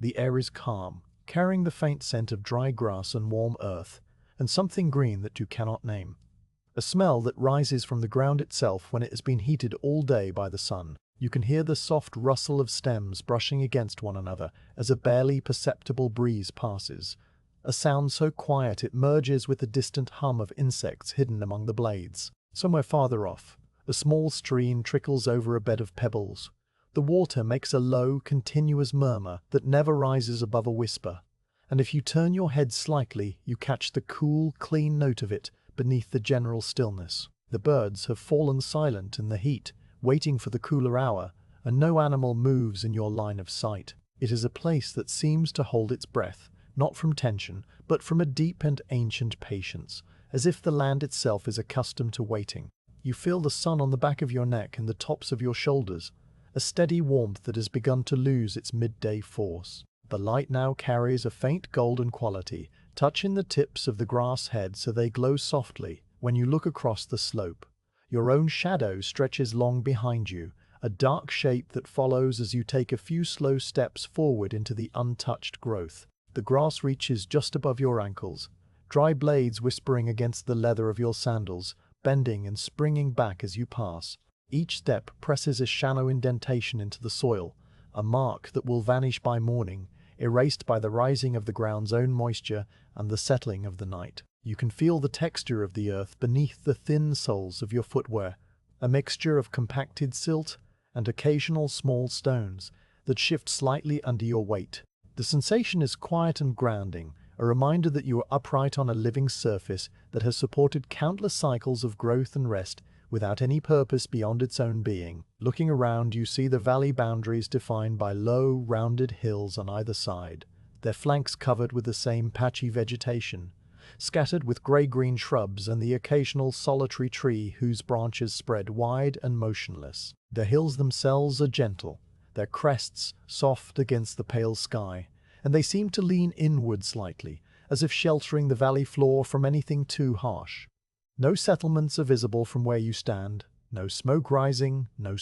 The air is calm, carrying the faint scent of dry grass and warm earth, and something green that you cannot name. A smell that rises from the ground itself when it has been heated all day by the sun. You can hear the soft rustle of stems brushing against one another as a barely perceptible breeze passes, a sound so quiet it merges with the distant hum of insects hidden among the blades. Somewhere farther off, a small stream trickles over a bed of pebbles. The water makes a low, continuous murmur that never rises above a whisper, and if you turn your head slightly, you catch the cool, clean note of it beneath the general stillness. The birds have fallen silent in the heat, waiting for the cooler hour, and no animal moves in your line of sight. It is a place that seems to hold its breath, not from tension, but from a deep and ancient patience, as if the land itself is accustomed to waiting. You feel the sun on the back of your neck and the tops of your shoulders, a steady warmth that has begun to lose its midday force. The light now carries a faint golden quality, touching the tips of the grass head so they glow softly when you look across the slope. Your own shadow stretches long behind you, a dark shape that follows as you take a few slow steps forward into the untouched growth. The grass reaches just above your ankles, dry blades whispering against the leather of your sandals, bending and springing back as you pass. Each step presses a shallow indentation into the soil, a mark that will vanish by morning, erased by the rising of the ground's own moisture and the settling of the night. You can feel the texture of the earth beneath the thin soles of your footwear, a mixture of compacted silt and occasional small stones that shift slightly under your weight. The sensation is quiet and grounding, a reminder that you are upright on a living surface that has supported countless cycles of growth and rest without any purpose beyond its own being. Looking around, you see the valley boundaries defined by low, rounded hills on either side, their flanks covered with the same patchy vegetation, scattered with grey-green shrubs and the occasional solitary tree whose branches spread wide and motionless. The hills themselves are gentle, their crests soft against the pale sky, and they seem to lean inward slightly, as if sheltering the valley floor from anything too harsh. No settlements are visible from where you stand, no smoke rising, no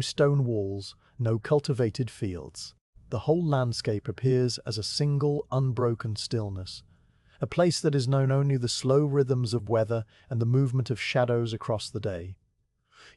stone walls, no cultivated fields. The whole landscape appears as a single, unbroken stillness, a place that is known only the slow rhythms of weather and the movement of shadows across the day.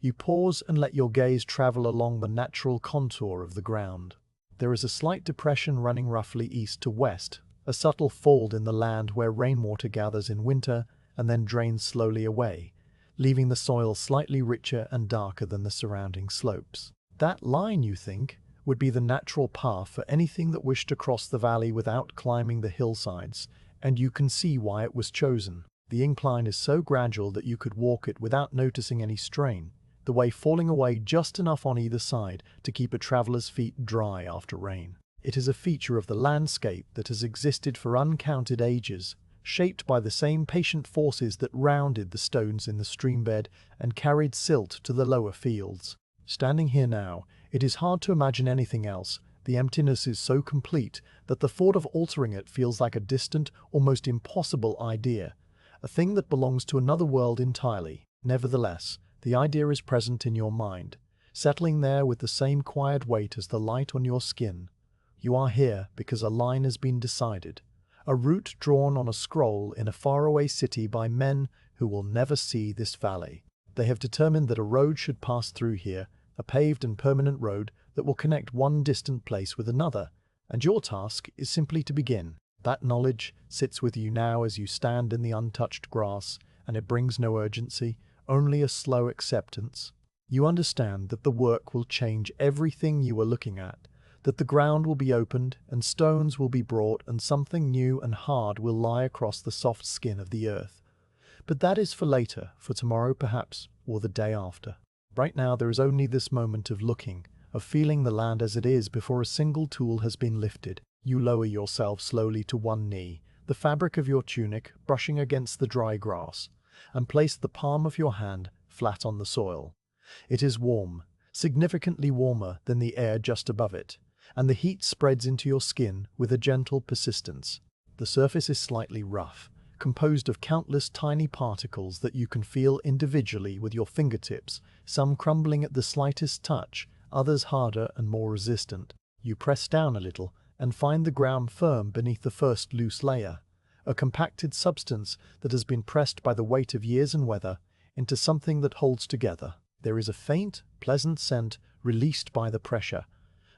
You pause and let your gaze travel along the natural contour of the ground. There is a slight depression running roughly east to west, a subtle fold in the land where rainwater gathers in winter and then drains slowly away, leaving the soil slightly richer and darker than the surrounding slopes. That line, you think, would be the natural path for anything that wished to cross the valley without climbing the hillsides, and you can see why it was chosen. The incline is so gradual that you could walk it without noticing any strain, the way falling away just enough on either side to keep a traveler's feet dry after rain. It is a feature of the landscape that has existed for uncounted ages, shaped by the same patient forces that rounded the stones in the streambed and carried silt to the lower fields. Standing here now, it is hard to imagine anything else. The emptiness is so complete that the thought of altering it feels like a distant, almost impossible idea, a thing that belongs to another world entirely. Nevertheless, the idea is present in your mind, settling there with the same quiet weight as the light on your skin. You are here because a line has been decided, a route drawn on a scroll in a faraway city by men who will never see this valley. They have determined that a road should pass through here, a paved and permanent road that will connect one distant place with another, and your task is simply to begin. That knowledge sits with you now as you stand in the untouched grass, and it brings no urgency, only a slow acceptance. You understand that the work will change everything you are looking at, that the ground will be opened and stones will be brought and something new and hard will lie across the soft skin of the earth. But that is for later, for tomorrow perhaps, or the day after. Right now there is only this moment of looking, of feeling the land as it is before a single tool has been lifted. You lower yourself slowly to one knee, the fabric of your tunic brushing against the dry grass, and place the palm of your hand flat on the soil. It is warm, significantly warmer than the air just above it, and the heat spreads into your skin with a gentle persistence. The surface is slightly rough, composed of countless tiny particles that you can feel individually with your fingertips, some crumbling at the slightest touch, others harder and more resistant. You press down a little and find the ground firm beneath the first loose layer, a compacted substance that has been pressed by the weight of years and weather into something that holds together. There is a faint, pleasant scent released by the pressure,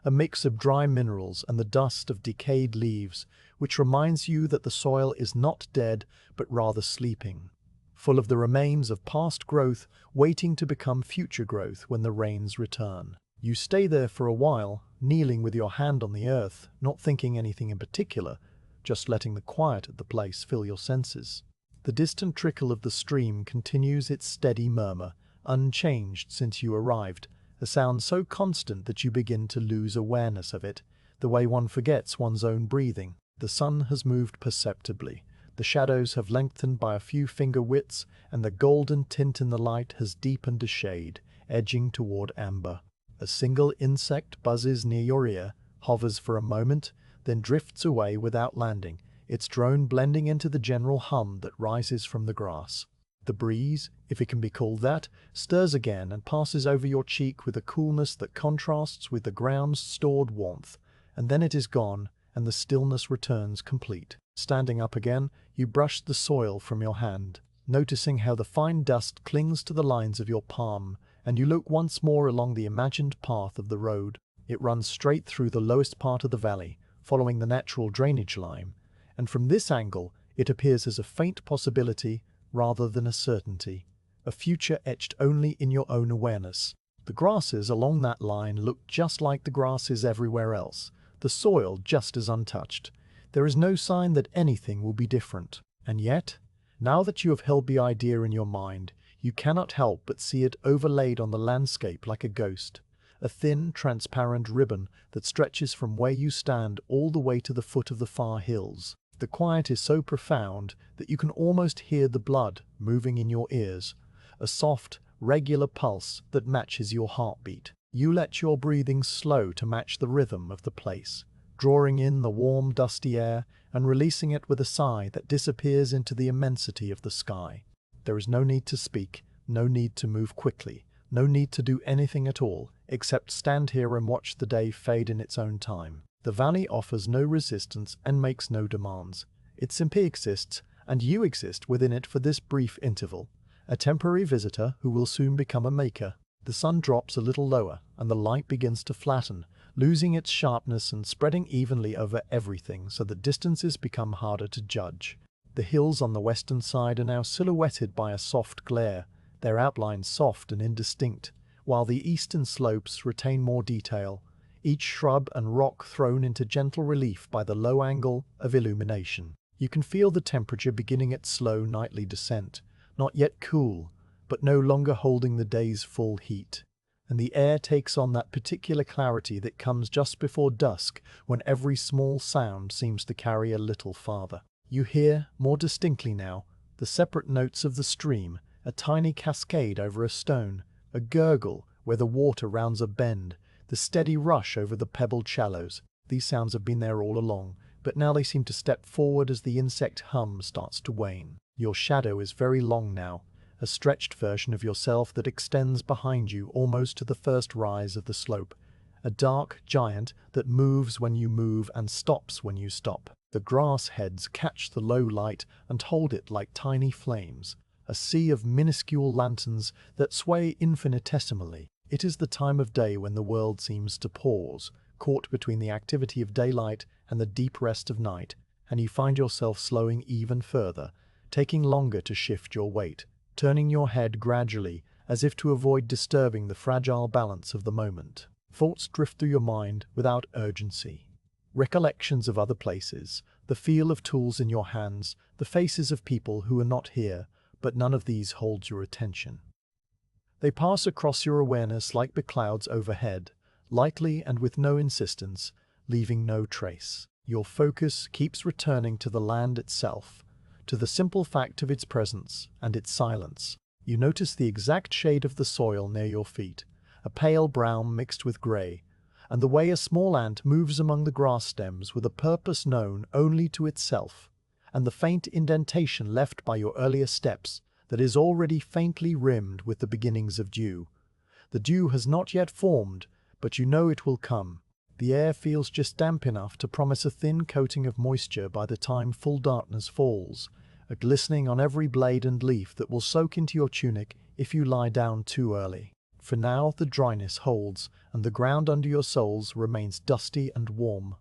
a mix of dry minerals and the dust of decayed leaves, which reminds you that the soil is not dead but rather sleeping, full of the remains of past growth waiting to become future growth when the rains return. You stay there for a while, kneeling with your hand on the earth, not thinking anything in particular, just letting the quiet of the place fill your senses. The distant trickle of the stream continues its steady murmur, unchanged since you arrived, a sound so constant that you begin to lose awareness of it, the way one forgets one's own breathing. The sun has moved perceptibly. The shadows have lengthened by a few finger widths, and the golden tint in the light has deepened a shade, edging toward amber. A single insect buzzes near your ear, hovers for a moment, then drifts away without landing, its drone blending into the general hum that rises from the grass. The breeze, if it can be called that, stirs again and passes over your cheek with a coolness that contrasts with the ground's stored warmth, and then it is gone, and the stillness returns complete. Standing up again, you brush the soil from your hand, noticing how the fine dust clings to the lines of your palm, and you look once more along the imagined path of the road. It runs straight through the lowest part of the valley, following the natural drainage line, and from this angle it appears as a faint possibility rather than a certainty, a future etched only in your own awareness. The grasses along that line look just like the grasses everywhere else, the soil just as untouched. There is no sign that anything will be different. And yet, now that you have held the idea in your mind, you cannot help but see it overlaid on the landscape like a ghost, a thin, transparent ribbon that stretches from where you stand all the way to the foot of the far hills. The quiet is so profound that you can almost hear the blood moving in your ears, a soft, regular pulse that matches your heartbeat. You let your breathing slow to match the rhythm of the place, drawing in the warm, dusty air and releasing it with a sigh that disappears into the immensity of the sky. There is no need to speak, no need to move quickly, no need to do anything at all, except stand here and watch the day fade in its own time. The valley offers no resistance and makes no demands. It simply exists, and you exist within it for this brief interval, a temporary visitor who will soon become a maker. The sun drops a little lower, and the light begins to flatten, losing its sharpness and spreading evenly over everything so that distances become harder to judge. The hills on the western side are now silhouetted by a soft glare, their outlines soft and indistinct, while the eastern slopes retain more detail, each shrub and rock thrown into gentle relief by the low angle of illumination. You can feel the temperature beginning its slow nightly descent, not yet cool, but no longer holding the day's full heat, and the air takes on that particular clarity that comes just before dusk when every small sound seems to carry a little farther. You hear, more distinctly now, the separate notes of the stream, a tiny cascade over a stone, a gurgle where the water rounds a bend, the steady rush over the pebbled shallows. These sounds have been there all along, but now they seem to step forward as the insect hum starts to wane. Your shadow is very long now, a stretched version of yourself that extends behind you almost to the first rise of the slope, a dark giant that moves when you move and stops when you stop. The grass heads catch the low light and hold it like tiny flames, a sea of minuscule lanterns that sway infinitesimally. It is the time of day when the world seems to pause, caught between the activity of daylight and the deep rest of night, and you find yourself slowing even further, taking longer to shift your weight, turning your head gradually as if to avoid disturbing the fragile balance of the moment. Thoughts drift through your mind without urgency. Recollections of other places, the feel of tools in your hands, the faces of people who are not here, but none of these holds your attention. They pass across your awareness like the clouds overhead, lightly and with no insistence, leaving no trace. Your focus keeps returning to the land itself, to the simple fact of its presence and its silence. You notice the exact shade of the soil near your feet, a pale brown mixed with grey, and the way a small ant moves among the grass stems with a purpose known only to itself, and the faint indentation left by your earlier steps that is already faintly rimmed with the beginnings of dew. The dew has not yet formed, but you know it will come. The air feels just damp enough to promise a thin coating of moisture by the time full darkness falls, a glistening on every blade and leaf that will soak into your tunic if you lie down too early. For now the dryness holds, and the ground under your soles remains dusty and warm.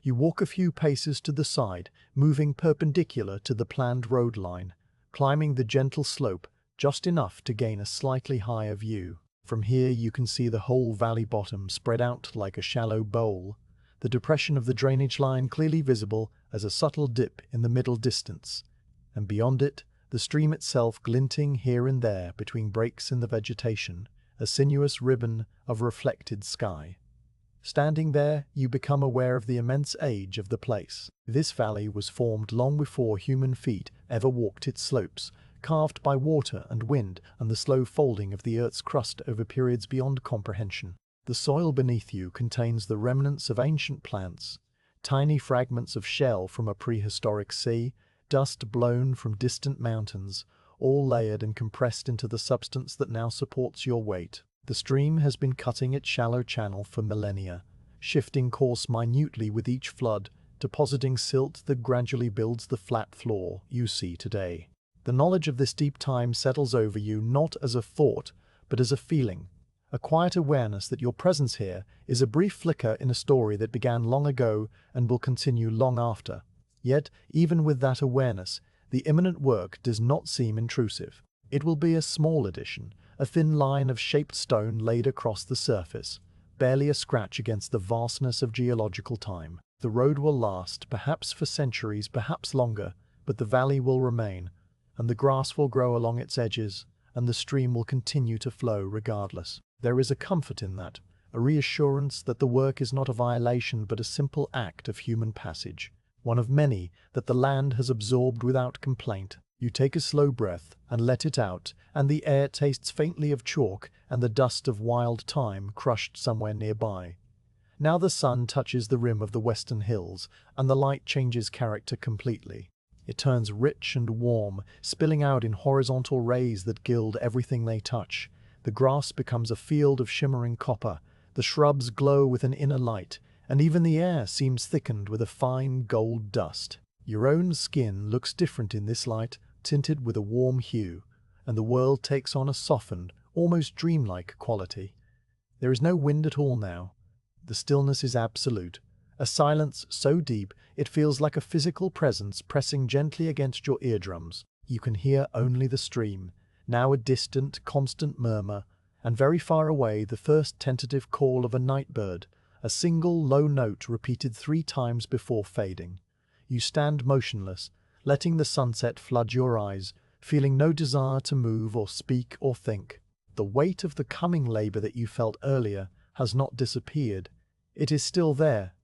You walk a few paces to the side, moving perpendicular to the planned road line, climbing the gentle slope just enough to gain a slightly higher view. From here you can see the whole valley bottom spread out like a shallow bowl, the depression of the drainage line clearly visible as a subtle dip in the middle distance, and beyond it, the stream itself glinting here and there between breaks in the vegetation, a sinuous ribbon of reflected sky. Standing there, you become aware of the immense age of the place. This valley was formed long before human feet ever walked its slopes, carved by water and wind and the slow folding of the earth's crust over periods beyond comprehension. The soil beneath you contains the remnants of ancient plants, tiny fragments of shell from a prehistoric sea, dust blown from distant mountains, all layered and compressed into the substance that now supports your weight. The stream has been cutting its shallow channel for millennia, shifting course minutely with each flood, depositing silt that gradually builds the flat floor you see today. The knowledge of this deep time settles over you not as a thought, but as a feeling, a quiet awareness that your presence here is a brief flicker in a story that began long ago and will continue long after. Yet, even with that awareness, the imminent work does not seem intrusive. It will be a small addition, a thin line of shaped stone laid across the surface, barely a scratch against the vastness of geological time. The road will last, perhaps for centuries, perhaps longer, but the valley will remain, and the grass will grow along its edges, and the stream will continue to flow regardless. There is a comfort in that, a reassurance that the work is not a violation but a simple act of human passage, one of many that the land has absorbed without complaint. You take a slow breath and let it out, and the air tastes faintly of chalk and the dust of wild thyme crushed somewhere nearby. Now the sun touches the rim of the western hills, and the light changes character completely. It turns rich and warm, spilling out in horizontal rays that gild everything they touch. The grass becomes a field of shimmering copper, the shrubs glow with an inner light, and even the air seems thickened with a fine gold dust. Your own skin looks different in this light, tinted with a warm hue, and the world takes on a softened, almost dreamlike quality. There is no wind at all now. The stillness is absolute, a silence so deep it feels like a physical presence pressing gently against your eardrums. You can hear only the stream, now a distant, constant murmur, and very far away the first tentative call of a night bird, a single low note repeated 3 times before fading. You stand motionless, letting the sunset flood your eyes, feeling no desire to move or speak or think. The weight of the coming labor that you felt earlier has not disappeared. It is still there,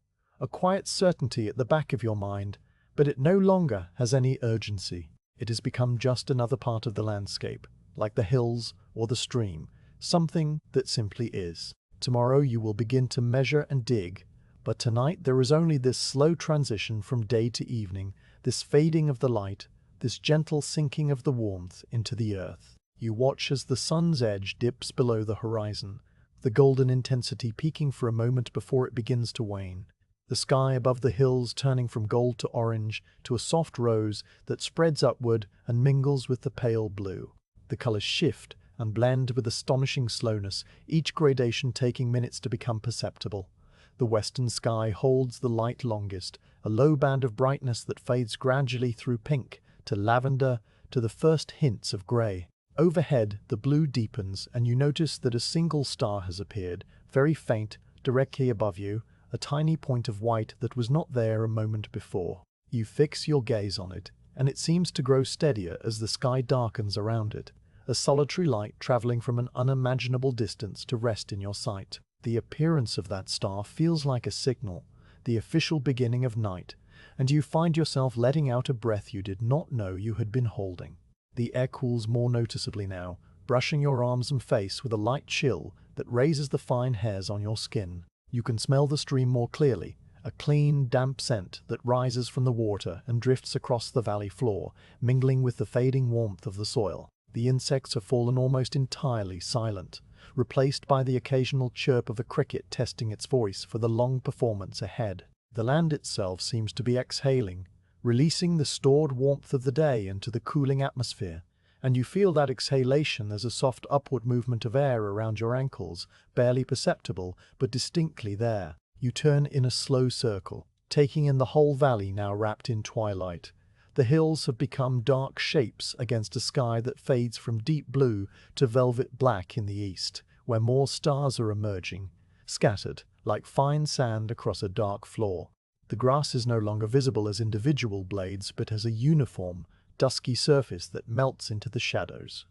a quiet certainty at the back of your mind, but it no longer has any urgency. It has become just another part of the landscape, like the hills or the stream, something that simply is. Tomorrow you will begin to measure and dig, but tonight there is only this slow transition from day to evening, this fading of the light, this gentle sinking of the warmth into the earth. You watch as the sun's edge dips below the horizon, the golden intensity peaking for a moment before it begins to wane. The sky above the hills turning from gold to orange to a soft rose that spreads upward and mingles with the pale blue. The colors shift and blend with astonishing slowness, each gradation taking minutes to become perceptible. The western sky holds the light longest, a low band of brightness that fades gradually through pink to lavender to the first hints of grey. Overhead, the blue deepens, and you notice that a single star has appeared, very faint, directly above you, a tiny point of white that was not there a moment before. You fix your gaze on it, and it seems to grow steadier as the sky darkens around it, a solitary light traveling from an unimaginable distance to rest in your sight. The appearance of that star feels like a signal, the official beginning of night, and you find yourself letting out a breath you did not know you had been holding. The air cools more noticeably now, brushing your arms and face with a light chill that raises the fine hairs on your skin. You can smell the stream more clearly, a clean, damp scent that rises from the water and drifts across the valley floor, mingling with the fading warmth of the soil. The insects have fallen almost entirely silent. replaced by the occasional chirp of a cricket testing its voice for the long performance ahead. The land itself seems to be exhaling, releasing the stored warmth of the day into the cooling atmosphere, and you feel that exhalation as a soft upward movement of air around your ankles, barely perceptible, but distinctly there. You turn in a slow circle, taking in the whole valley now wrapped in twilight. The hills have become dark shapes against a sky that fades from deep blue to velvet black in the east, where more stars are emerging, scattered like fine sand across a dark floor. The grass is no longer visible as individual blades, but as a uniform, dusky surface that melts into the shadows.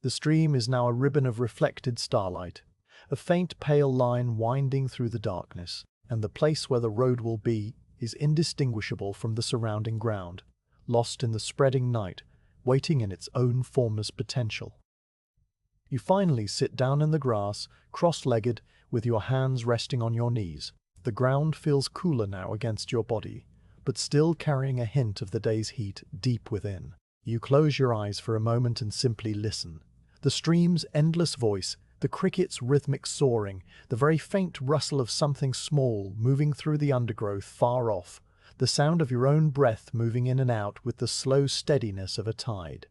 The stream is now a ribbon of reflected starlight, a faint pale line winding through the darkness, and the place where the road will be is indistinguishable from the surrounding ground, lost in the spreading night, waiting in its own formless potential. You finally sit down in the grass, cross-legged, with your hands resting on your knees. The ground feels cooler now against your body, but still carrying a hint of the day's heat deep within. You close your eyes for a moment and simply listen. The stream's endless voice, the cricket's rhythmic soaring, the very faint rustle of something small moving through the undergrowth far off, the sound of your own breath moving in and out with the slow steadiness of a tide.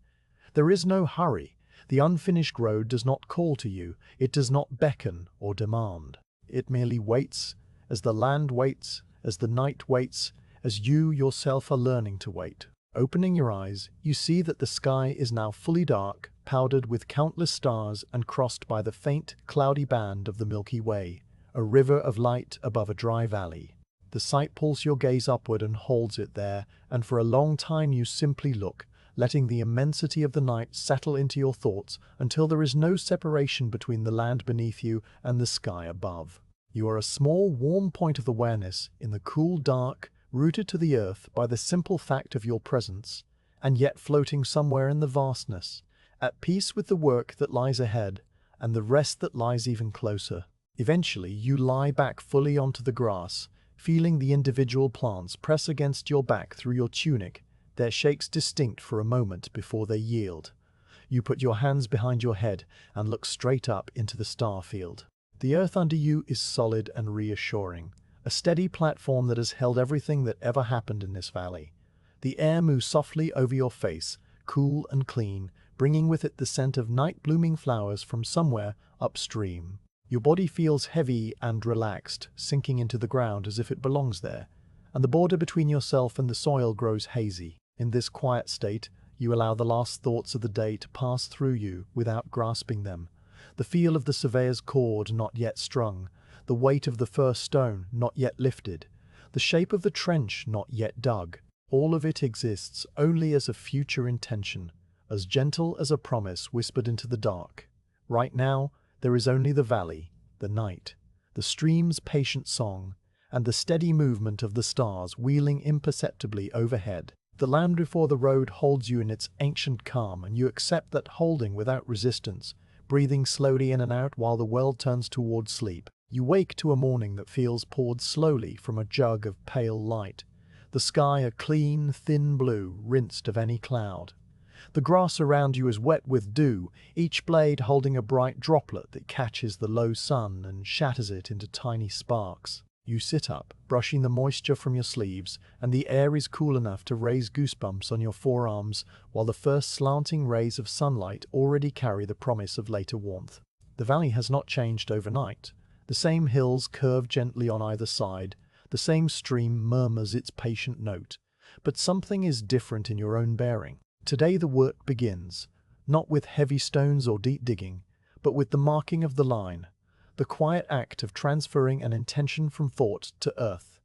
There is no hurry. The unfinished road does not call to you. It does not beckon or demand. It merely waits, as the land waits, as the night waits, as you yourself are learning to wait. Opening your eyes, you see that the sky is now fully dark, powdered with countless stars and crossed by the faint, cloudy band of the Milky Way, a river of light above a dry valley. The sight pulls your gaze upward and holds it there, and for a long time you simply look, letting the immensity of the night settle into your thoughts until there is no separation between the land beneath you and the sky above. You are a small, warm point of awareness in the cool dark, rooted to the earth by the simple fact of your presence, and yet floating somewhere in the vastness, at peace with the work that lies ahead and the rest that lies even closer. Eventually, you lie back fully onto the grass, feeling the individual plants press against your back through your tunic, their shakes distinct for a moment before they yield. You put your hands behind your head and look straight up into the star field. The earth under you is solid and reassuring, a steady platform that has held everything that ever happened in this valley. The air moves softly over your face, cool and clean, bringing with it the scent of night-blooming flowers from somewhere upstream. Your body feels heavy and relaxed, sinking into the ground as if it belongs there, and the border between yourself and the soil grows hazy. In this quiet state, you allow the last thoughts of the day to pass through you without grasping them. The feel of the surveyor's cord not yet strung, the weight of the first stone not yet lifted, the shape of the trench not yet dug, all of it exists only as a future intention, as gentle as a promise whispered into the dark. Right now, there is only the valley, the night, the stream's patient song, and the steady movement of the stars wheeling imperceptibly overhead. The land before the road holds you in its ancient calm, and you accept that holding without resistance, breathing slowly in and out while the world turns toward sleep. You wake to a morning that feels poured slowly from a jug of pale light, the sky a clean, thin blue, rinsed of any cloud. The grass around you is wet with dew, each blade holding a bright droplet that catches the low sun and shatters it into tiny sparks. You sit up, brushing the moisture from your sleeves, and the air is cool enough to raise goosebumps on your forearms, while the first slanting rays of sunlight already carry the promise of later warmth. The valley has not changed overnight. The same hills curve gently on either side, the same stream murmurs its patient note, but something is different in your own bearing. Today the work begins, not with heavy stones or deep digging, but with the marking of the line, the quiet act of transferring an intention from thought to earth.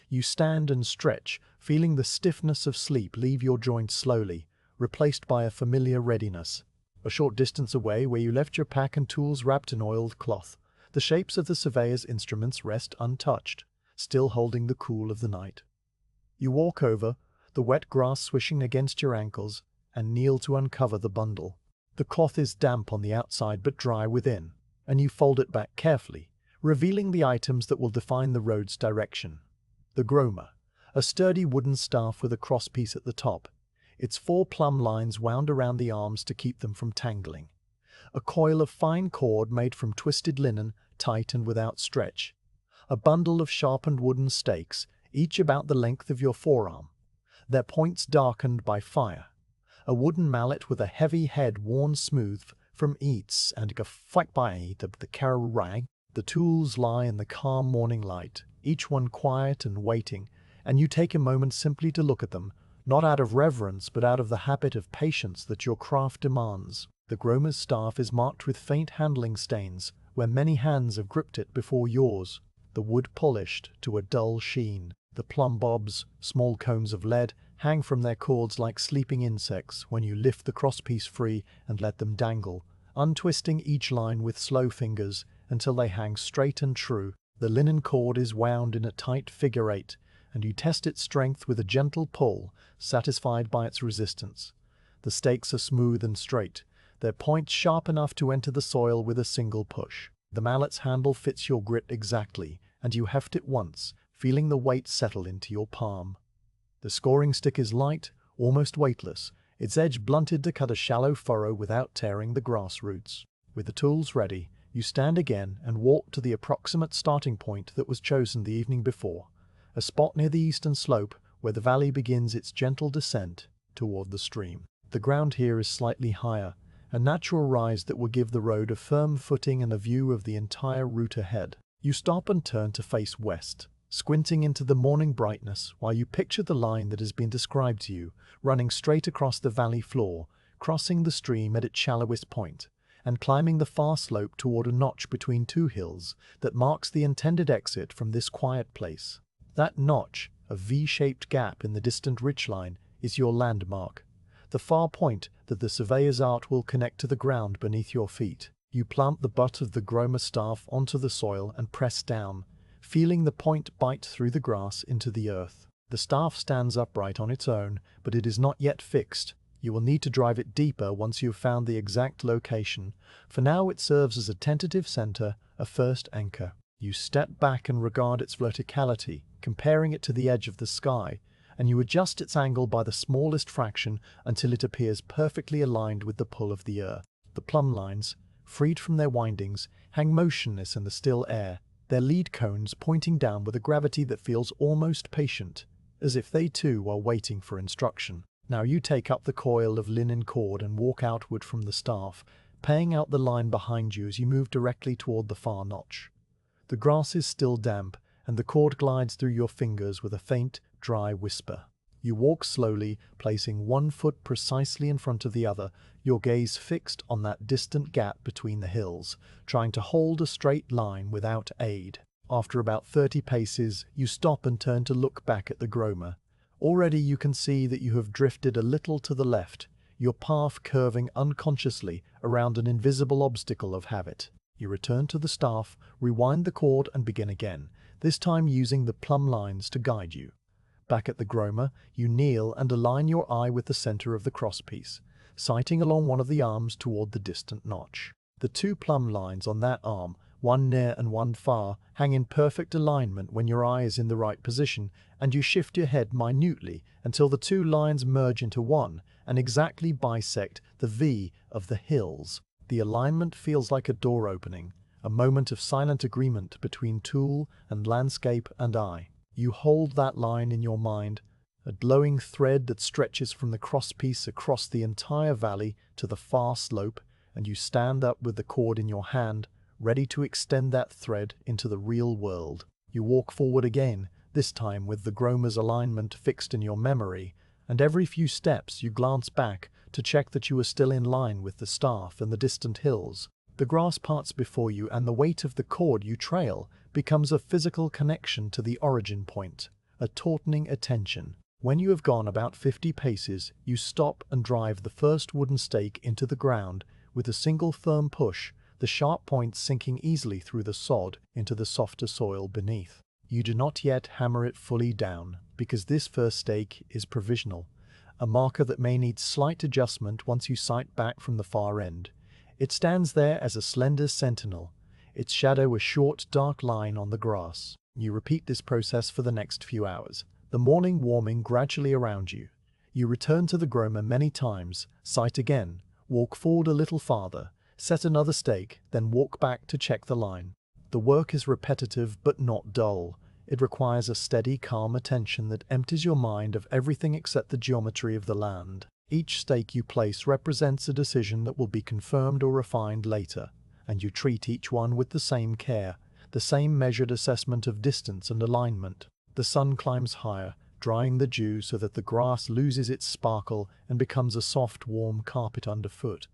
You stand and stretch, feeling the stiffness of sleep leave your joints slowly, replaced by a familiar readiness. A short distance away, where you left your pack and tools wrapped in oiled cloth, the shapes of the surveyor's instruments rest untouched, still holding the cool of the night. You walk over, the wet grass swishing against your ankles, and kneel to uncover the bundle. The cloth is damp on the outside but dry within, and you fold it back carefully, revealing the items that will define the road's direction. The groma, a sturdy wooden staff with a crosspiece at the top, its 4 plumb lines wound around the arms to keep them from tangling. A coil of fine cord made from twisted linen, tight and without stretch. A bundle of sharpened wooden stakes, each about the length of your forearm, their points darkened by fire. A wooden mallet with a heavy head worn smooth from eats and a fight by the carol rag. The tools lie in the calm morning light, each one quiet and waiting, and you take a moment simply to look at them, not out of reverence but out of the habit of patience that your craft demands. The gromer's staff is marked with faint handling stains, where many hands have gripped it before yours. The wood polished to a dull sheen. The plumb bobs, small cones of lead, hang from their cords like sleeping insects when you lift the crosspiece free and let them dangle, untwisting each line with slow fingers until they hang straight and true. The linen cord is wound in a tight figure eight, and you test its strength with a gentle pull, satisfied by its resistance. The stakes are smooth and straight, their points sharp enough to enter the soil with a single push. The mallet's handle fits your grit exactly, and you heft it once, feeling the weight settle into your palm. The scoring stick is light, almost weightless, its edge blunted to cut a shallow furrow without tearing the grass roots. With the tools ready, you stand again and walk to the approximate starting point that was chosen the evening before, a spot near the eastern slope where the valley begins its gentle descent toward the stream. The ground here is slightly higher, a natural rise that will give the road a firm footing and a view of the entire route ahead. You stop and turn to face west, squinting into the morning brightness while you picture the line that has been described to you, running straight across the valley floor, crossing the stream at its shallowest point, and climbing the far slope toward a notch between two hills that marks the intended exit from this quiet place. That notch, a V-shaped gap in the distant ridgeline, is your landmark, the far point that the surveyor's art will connect to the ground beneath your feet. You plant the butt of the gromer staff onto the soil and press down, feeling the point bite through the grass into the earth. The staff stands upright on its own, but it is not yet fixed. You will need to drive it deeper once you have found the exact location. For now it serves as a tentative center, a first anchor. You step back and regard its verticality, comparing it to the edge of the sky, and you adjust its angle by the smallest fraction until it appears perfectly aligned with the pull of the earth. The plumb lines, freed from their windings, hang motionless in the still air, their lead cones pointing down with a gravity that feels almost patient, as if they too are waiting for instruction. Now you take up the coil of linen cord and walk outward from the staff, paying out the line behind you as you move directly toward the far notch. The grass is still damp, and the cord glides through your fingers with a faint, dry whisper. You walk slowly, placing one foot precisely in front of the other, your gaze fixed on that distant gap between the hills, trying to hold a straight line without aid. After about 30 paces, you stop and turn to look back at the gromer. Already you can see that you have drifted a little to the left, your path curving unconsciously around an invisible obstacle of habit. You return to the staff, rewind the cord and begin again, this time using the plumb lines to guide you. Back at the gromer, you kneel and align your eye with the center of the crosspiece, sighting along one of the arms toward the distant notch. The two plumb lines on that arm, one near and one far, hang in perfect alignment when your eye is in the right position, and you shift your head minutely until the two lines merge into one and exactly bisect the V of the hills. The alignment feels like a door opening, a moment of silent agreement between tool and landscape and eye. You hold that line in your mind, a glowing thread that stretches from the crosspiece across the entire valley to the far slope, and you stand up with the cord in your hand, ready to extend that thread into the real world. You walk forward again, this time with the gromer's alignment fixed in your memory, and every few steps you glance back to check that you are still in line with the staff and the distant hills. The grass parts before you, and the weight of the cord you trail becomes a physical connection to the origin point, a tautening attention. When you have gone about 50 paces, you stop and drive the first wooden stake into the ground with a single firm push, the sharp point sinking easily through the sod into the softer soil beneath. You do not yet hammer it fully down, because this first stake is provisional, a marker that may need slight adjustment once you sight back from the far end. It stands there as a slender sentinel, its shadow a short, dark line on the grass. You repeat this process for the next few hours, the morning warming gradually around you. You return to the gromer many times, sight again, walk forward a little farther, Set another stake, then walk back to check the line. The work is repetitive but not dull. It requires a steady, calm attention that empties your mind of everything except the geometry of the land. Each stake you place represents a decision that will be confirmed or refined later, and you treat each one with the same care, the same measured assessment of distance and alignment. The sun climbs higher, drying the dew so that the grass loses its sparkle and becomes a soft, warm carpet underfoot.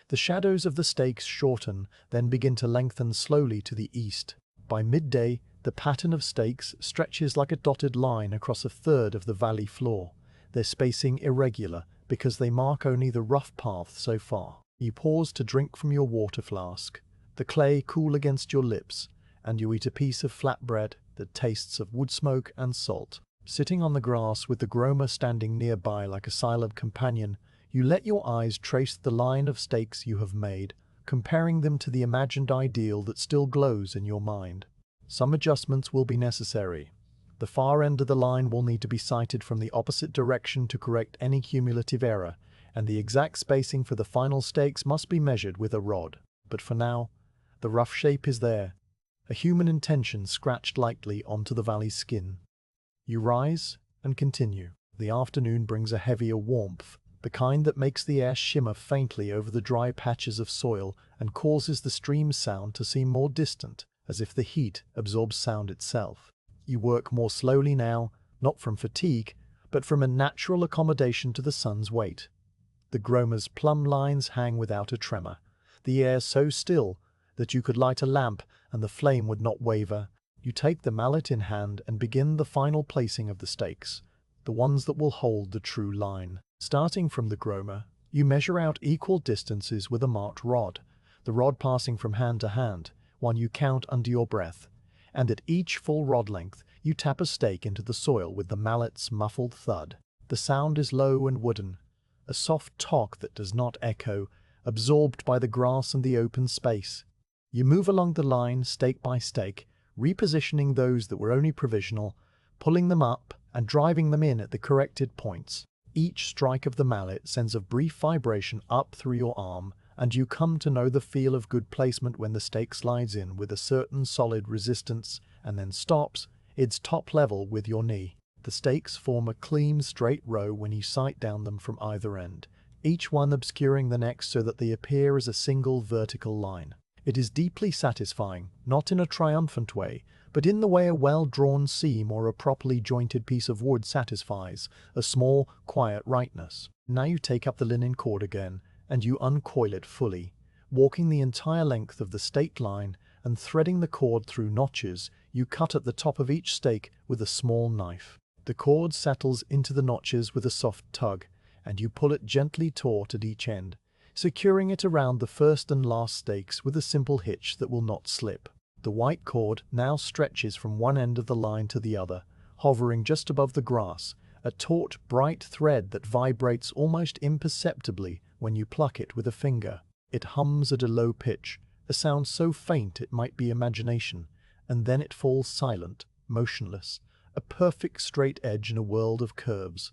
The shadows of the stakes shorten, then begin to lengthen slowly to the east. By midday, the pattern of stakes stretches like a dotted line across a third of the valley floor, their spacing irregular because they mark only the rough path so far. You pause to drink from your water flask, the clay cool against your lips, and you eat a piece of flatbread that tastes of wood smoke and salt. Sitting on the grass with the groma standing nearby like a silent companion, you let your eyes trace the line of stakes you have made, comparing them to the imagined ideal that still glows in your mind. Some adjustments will be necessary. The far end of the line will need to be sighted from the opposite direction to correct any cumulative error, and the exact spacing for the final stakes must be measured with a rod. But for now, the rough shape is there, a human intention scratched lightly onto the valley's skin. You rise and continue. The afternoon brings a heavier warmth, the kind that makes the air shimmer faintly over the dry patches of soil and causes the stream's sound to seem more distant, as if the heat absorbs sound itself. You work more slowly now, not from fatigue, but from a natural accommodation to the sun's weight. The groma's plumb lines hang without a tremor, the air so still that you could light a lamp and the flame would not waver. You take the mallet in hand and begin the final placing of the stakes, the ones that will hold the true line. Starting from the groma, you measure out equal distances with a marked rod, the rod passing from hand to hand, one you count under your breath, and at each full rod length you tap a stake into the soil with the mallet's muffled thud. The sound is low and wooden, a soft talk that does not echo, absorbed by the grass and the open space. You move along the line stake by stake, repositioning those that were only provisional, pulling them up and driving them in at the corrected points. Each strike of the mallet sends a brief vibration up through your arm, and you come to know the feel of good placement when the stake slides in with a certain solid resistance and then stops its top level with your knee. The stakes form a clean, straight row when you sight down them from either end, each one obscuring the next so that they appear as a single vertical line. It is deeply satisfying, not in a triumphant way, but in the way a well-drawn seam or a properly jointed piece of wood satisfies, a small, quiet rightness. Now you take up the linen cord again, and you uncoil it fully, walking the entire length of the stake line and threading the cord through notches you cut at the top of each stake with a small knife. The cord settles into the notches with a soft tug, and you pull it gently taut at each end, securing it around the first and last stakes with a simple hitch that will not slip. The white cord now stretches from one end of the line to the other, hovering just above the grass, a taut, bright thread that vibrates almost imperceptibly when you pluck it with a finger. It hums at a low pitch, a sound so faint it might be imagination, and then it falls silent, motionless, a perfect straight edge in a world of curves.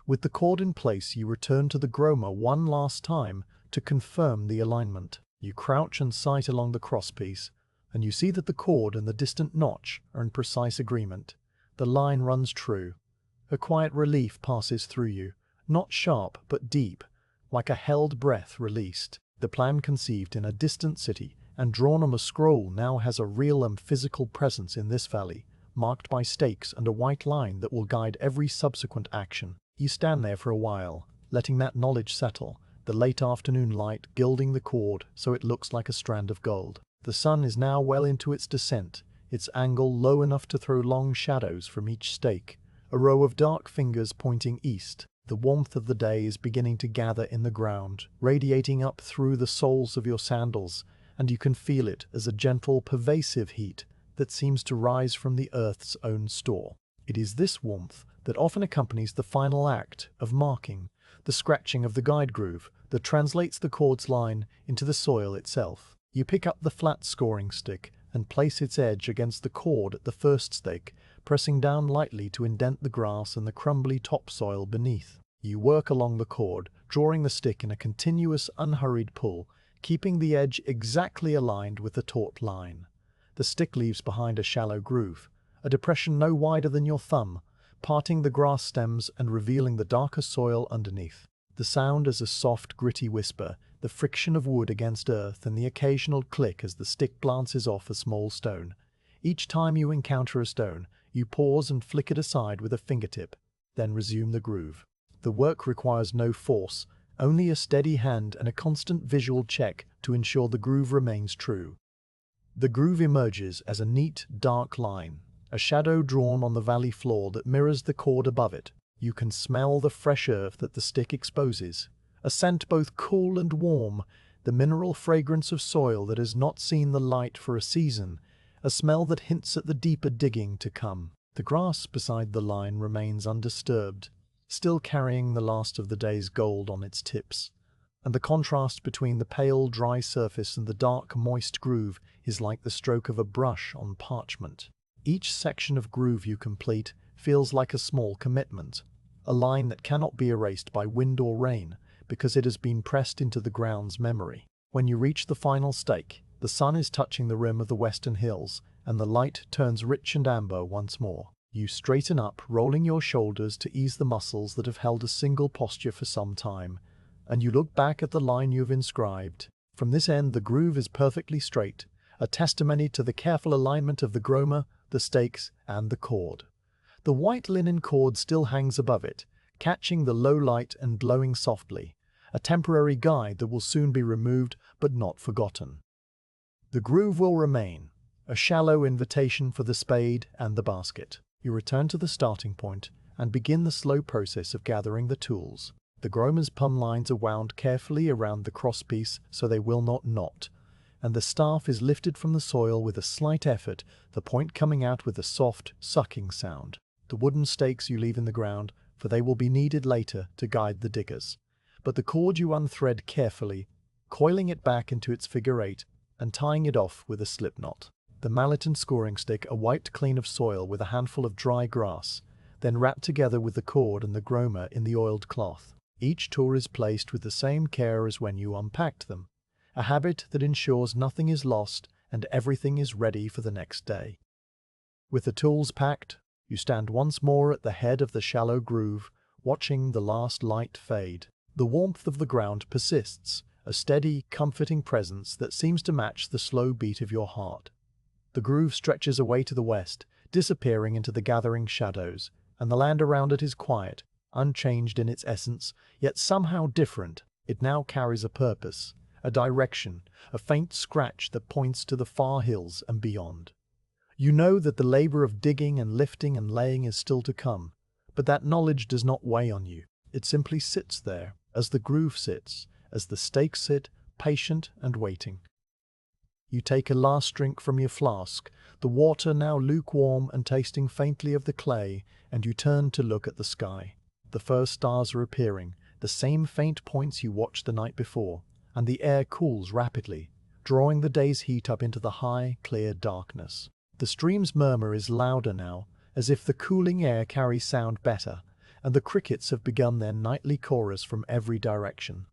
With the cord in place, you return to the groma one last time to confirm the alignment. You crouch and sight along the crosspiece, and you see that the cord and the distant notch are in precise agreement. The line runs true. A quiet relief passes through you, not sharp but deep, like a held breath released. The plan conceived in a distant city and drawn on a scroll now has a real and physical presence in this valley, marked by stakes and a white line that will guide every subsequent action. You stand there for a while, letting that knowledge settle, the late afternoon light gilding the cord so it looks like a strand of gold. The sun is now well into its descent, its angle low enough to throw long shadows from each stake, a row of dark fingers pointing east. The warmth of the day is beginning to gather in the ground, radiating up through the soles of your sandals, and you can feel it as a gentle, pervasive heat that seems to rise from the earth's own store. It is this warmth that often accompanies the final act of marking, the scratching of the guide groove that translates the cord's line into the soil itself. You pick up the flat scoring stick and place its edge against the cord at the first stake, pressing down lightly to indent the grass and the crumbly topsoil beneath. You work along the cord, drawing the stick in a continuous, unhurried pull, keeping the edge exactly aligned with the taut line. The stick leaves behind a shallow groove, a depression no wider than your thumb, parting the grass stems and revealing the darker soil underneath. The sound is a soft, gritty whisper, the friction of wood against earth and the occasional click as the stick glances off a small stone. Each time you encounter a stone, you pause and flick it aside with a fingertip, then resume the groove. The work requires no force, only a steady hand and a constant visual check to ensure the groove remains true. The groove emerges as a neat, dark line, a shadow drawn on the valley floor that mirrors the chord above it. You can smell the fresh earth that the stick exposes, a scent both cool and warm, the mineral fragrance of soil that has not seen the light for a season, a smell that hints at the deeper digging to come. The grass beside the line remains undisturbed, still carrying the last of the day's gold on its tips, and the contrast between the pale, dry surface and the dark, moist groove is like the stroke of a brush on parchment. Each section of groove you complete feels like a small commitment, a line that cannot be erased by wind or rain because it has been pressed into the ground's memory. When you reach the final stake, the sun is touching the rim of the western hills, and the light turns rich and amber once more. You straighten up, rolling your shoulders to ease the muscles that have held a single posture for some time, and you look back at the line you've inscribed. From this end, the groove is perfectly straight, a testimony to the careful alignment of the groma, the stakes, and the cord. The white linen cord still hangs above it, catching the low light and glowing softly, a temporary guide that will soon be removed but not forgotten. The groove will remain, a shallow invitation for the spade and the basket. You return to the starting point and begin the slow process of gathering the tools. The groma's plumb lines are wound carefully around the crosspiece so they will not knot, and the staff is lifted from the soil with a slight effort, the point coming out with a soft, sucking sound. The wooden stakes you leave in the ground, for they will be needed later to guide the diggers. But the cord you unthread carefully, coiling it back into its figure eight and tying it off with a slip knot. The mallet and scoring stick are wiped clean of soil with a handful of dry grass, then wrapped together with the cord and the groma in the oiled cloth. Each tool is placed with the same care as when you unpacked them, a habit that ensures nothing is lost and everything is ready for the next day. With the tools packed, you stand once more at the head of the shallow groove, watching the last light fade. The warmth of the ground persists, a steady, comforting presence that seems to match the slow beat of your heart. The groove stretches away to the west, disappearing into the gathering shadows, and the land around it is quiet, unchanged in its essence, yet somehow different. It now carries a purpose, a direction, a faint scratch that points to the far hills and beyond. You know that the labor of digging and lifting and laying is still to come, but that knowledge does not weigh on you. It simply sits there, as the groove sits, as the stakes sit, patient and waiting. You take a last drink from your flask, the water now lukewarm and tasting faintly of the clay, and you turn to look at the sky. The first stars are appearing, the same faint points you watched the night before, and the air cools rapidly, drawing the day's heat up into the high, clear darkness. The stream's murmur is louder now, as if the cooling air carries sound better, and the crickets have begun their nightly chorus from every direction.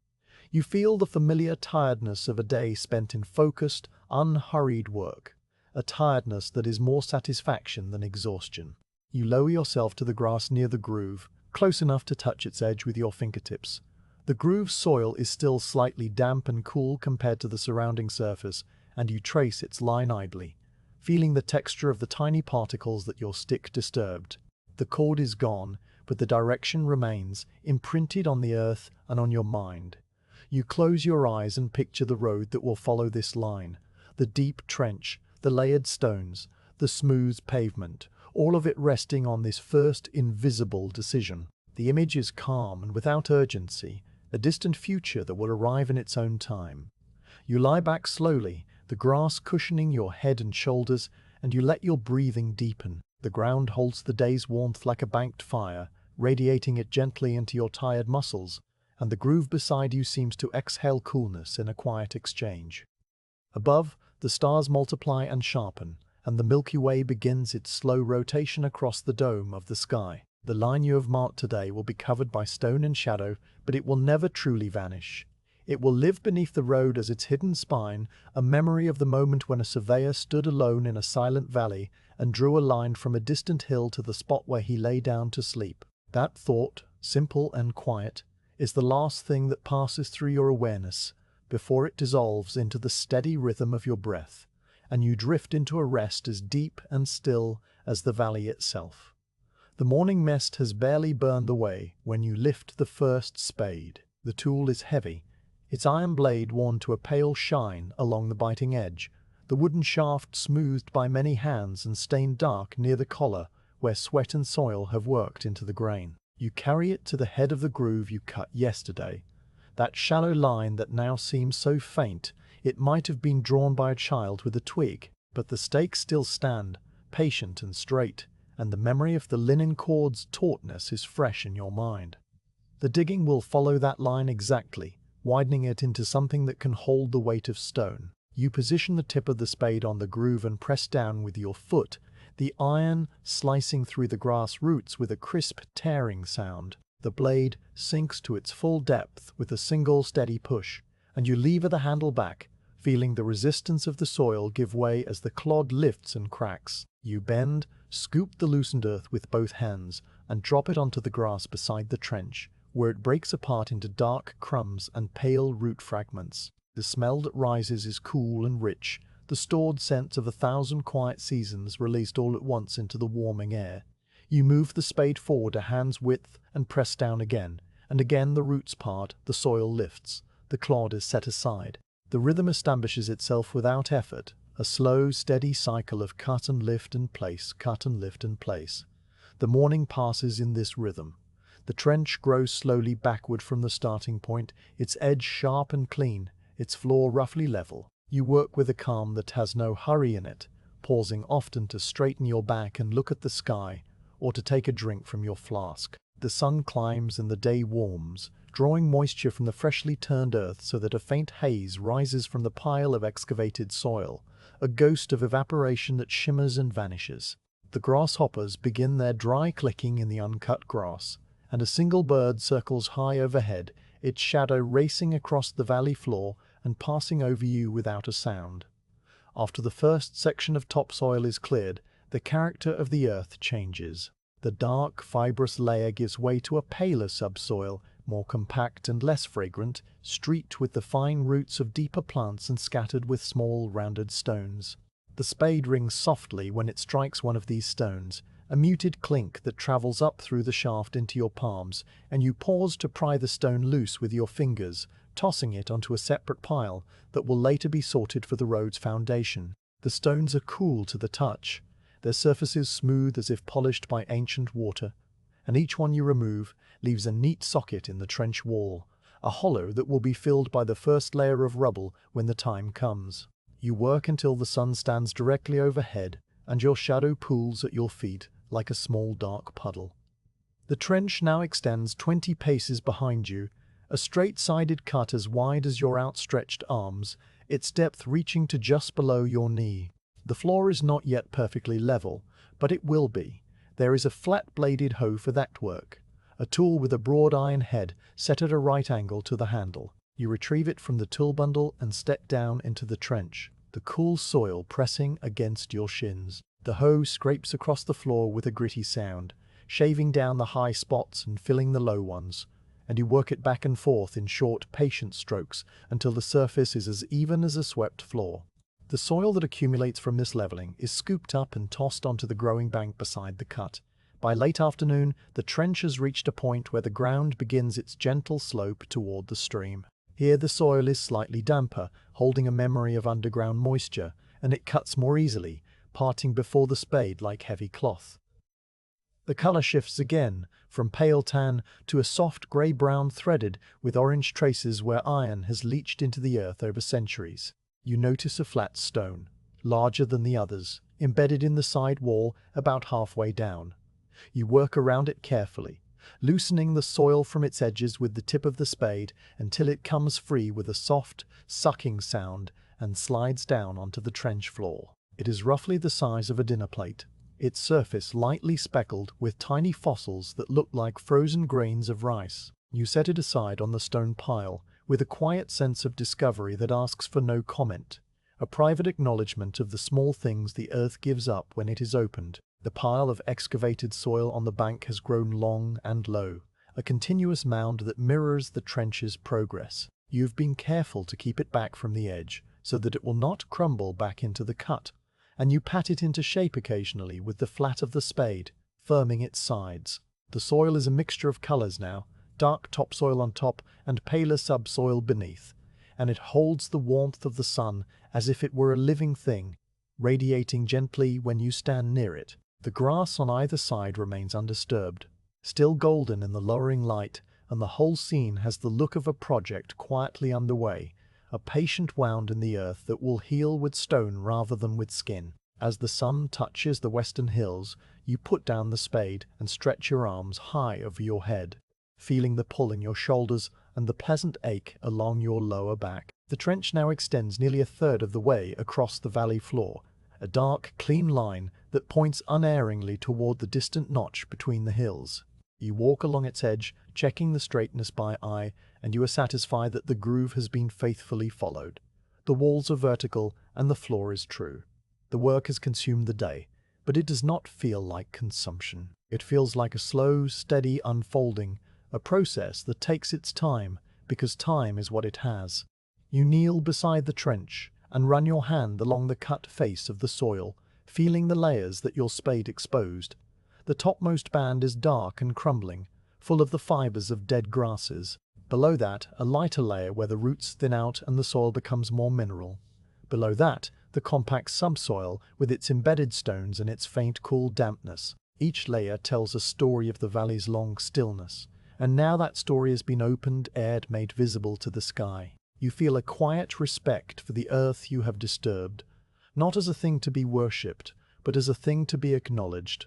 You feel the familiar tiredness of a day spent in focused, unhurried work, a tiredness that is more satisfaction than exhaustion. You lower yourself to the grass near the groove, close enough to touch its edge with your fingertips. The groove's soil is still slightly damp and cool compared to the surrounding surface, and you trace its line idly, feeling the texture of the tiny particles that your stick disturbed. The cord is gone, but the direction remains, imprinted on the earth and on your mind. You close your eyes and picture the road that will follow this line, the deep trench, the layered stones, the smooth pavement, all of it resting on this first invisible decision. The image is calm and without urgency, a distant future that will arrive in its own time. You lie back slowly, the grass cushioning your head and shoulders, and you let your breathing deepen. The ground holds the day's warmth like a banked fire, radiating it gently into your tired muscles, and the groove beside you seems to exhale coolness in a quiet exchange. Above, the stars multiply and sharpen, and the Milky Way begins its slow rotation across the dome of the sky. The line you have marked today will be covered by stone and shadow, but it will never truly vanish. It will live beneath the road as its hidden spine, a memory of the moment when a surveyor stood alone in a silent valley and drew a line from a distant hill to the spot where he lay down to sleep. That thought, simple and quiet, is the last thing that passes through your awareness before it dissolves into the steady rhythm of your breath, and you drift into a rest as deep and still as the valley itself. The morning mist has barely burned away when you lift the first spade. The tool is heavy, its iron blade worn to a pale shine along the biting edge, the wooden shaft smoothed by many hands and stained dark near the collar where sweat and soil have worked into the grain. You carry it to the head of the groove you cut yesterday. That shallow line that now seems so faint, it might have been drawn by a child with a twig, but the stakes still stand, patient and straight, and the memory of the linen cord's tautness is fresh in your mind. The digging will follow that line exactly, widening it into something that can hold the weight of stone. You position the tip of the spade on the groove and press down with your foot, the iron slicing through the grass roots with a crisp tearing sound. The blade sinks to its full depth with a single steady push, and you lever the handle back, feeling the resistance of the soil give way as the clod lifts and cracks. You bend, scoop the loosened earth with both hands, and drop it onto the grass beside the trench, where it breaks apart into dark crumbs and pale root fragments. The smell that rises is cool and rich, the stored scents of 1,000 quiet seasons released all at once into the warming air. You move the spade forward a hand's width and press down again, and again the roots part, the soil lifts, the clod is set aside. The rhythm establishes itself without effort, a slow, steady cycle of cut and lift and place, cut and lift and place. The morning passes in this rhythm. The trench grows slowly backward from the starting point, its edge sharp and clean, its floor roughly level. You work with a calm that has no hurry in it, pausing often to straighten your back and look at the sky, or to take a drink from your flask. The sun climbs and the day warms, drawing moisture from the freshly turned earth so that a faint haze rises from the pile of excavated soil, a ghost of evaporation that shimmers and vanishes. The grasshoppers begin their dry clicking in the uncut grass, and a single bird circles high overhead, its shadow racing across the valley floor and passing over you without a sound. After the first section of topsoil is cleared, the character of the earth changes. The dark, fibrous layer gives way to a paler subsoil, more compact and less fragrant, streaked with the fine roots of deeper plants and scattered with small, rounded stones. The spade rings softly when it strikes one of these stones, a muted clink that travels up through the shaft into your palms, and you pause to pry the stone loose with your fingers, tossing it onto a separate pile that will later be sorted for the road's foundation. The stones are cool to the touch, their surfaces smooth as if polished by ancient water, and each one you remove leaves a neat socket in the trench wall, a hollow that will be filled by the first layer of rubble when the time comes. You work until the sun stands directly overhead, and your shadow pools at your feet like a small dark puddle. The trench now extends 20 paces behind you, a straight-sided cut as wide as your outstretched arms, its depth reaching to just below your knee. The floor is not yet perfectly level, but it will be. There is a flat-bladed hoe for that work, a tool with a broad iron head set at a right angle to the handle. You retrieve it from the tool bundle and step down into the trench, the cool soil pressing against your shins. The hoe scrapes across the floor with a gritty sound, shaving down the high spots and filling the low ones, and you work it back and forth in short, patient strokes until the surface is as even as a swept floor. The soil that accumulates from this leveling is scooped up and tossed onto the growing bank beside the cut. By late afternoon, the trench has reached a point where the ground begins its gentle slope toward the stream. Here the soil is slightly damper, holding a memory of underground moisture, and it cuts more easily, parting before the spade like heavy cloth. The color shifts again, from pale tan to a soft grey-brown threaded with orange traces where iron has leached into the earth over centuries. You notice a flat stone, larger than the others, embedded in the side wall about halfway down. You work around it carefully, loosening the soil from its edges with the tip of the spade until it comes free with a soft, sucking sound and slides down onto the trench floor. It is roughly the size of a dinner plate, its surface lightly speckled with tiny fossils that look like frozen grains of rice. You set it aside on the stone pile, with a quiet sense of discovery that asks for no comment, a private acknowledgement of the small things the earth gives up when it is opened. The pile of excavated soil on the bank has grown long and low, a continuous mound that mirrors the trench's progress. You've been careful to keep it back from the edge, so that it will not crumble back into the cut, and you pat it into shape occasionally with the flat of the spade, firming its sides. The soil is a mixture of colors now, dark topsoil on top and paler subsoil beneath, and it holds the warmth of the sun as if it were a living thing, radiating gently when you stand near it. The grass on either side remains undisturbed, still golden in the lowering light, and the whole scene has the look of a project quietly underway, a patient wound in the earth that will heal with stone rather than with skin. As the sun touches the western hills, you put down the spade and stretch your arms high over your head, feeling the pull in your shoulders and the pleasant ache along your lower back. The trench now extends nearly a third of the way across the valley floor, a dark, clean line that points unerringly toward the distant notch between the hills. You walk along its edge, checking the straightness by eye, and you are satisfied that the groove has been faithfully followed. The walls are vertical and the floor is true. The work has consumed the day, but it does not feel like consumption. It feels like a slow, steady unfolding, a process that takes its time, because time is what it has. You kneel beside the trench and run your hand along the cut face of the soil, feeling the layers that your spade exposed. The topmost band is dark and crumbling, full of the fibers of dead grasses. Below that, a lighter layer where the roots thin out and the soil becomes more mineral. Below that, the compact subsoil with its embedded stones and its faint, cool dampness. Each layer tells a story of the valley's long stillness, and now that story has been opened, aired, made visible to the sky. You feel a quiet respect for the earth you have disturbed, not as a thing to be worshipped, but as a thing to be acknowledged.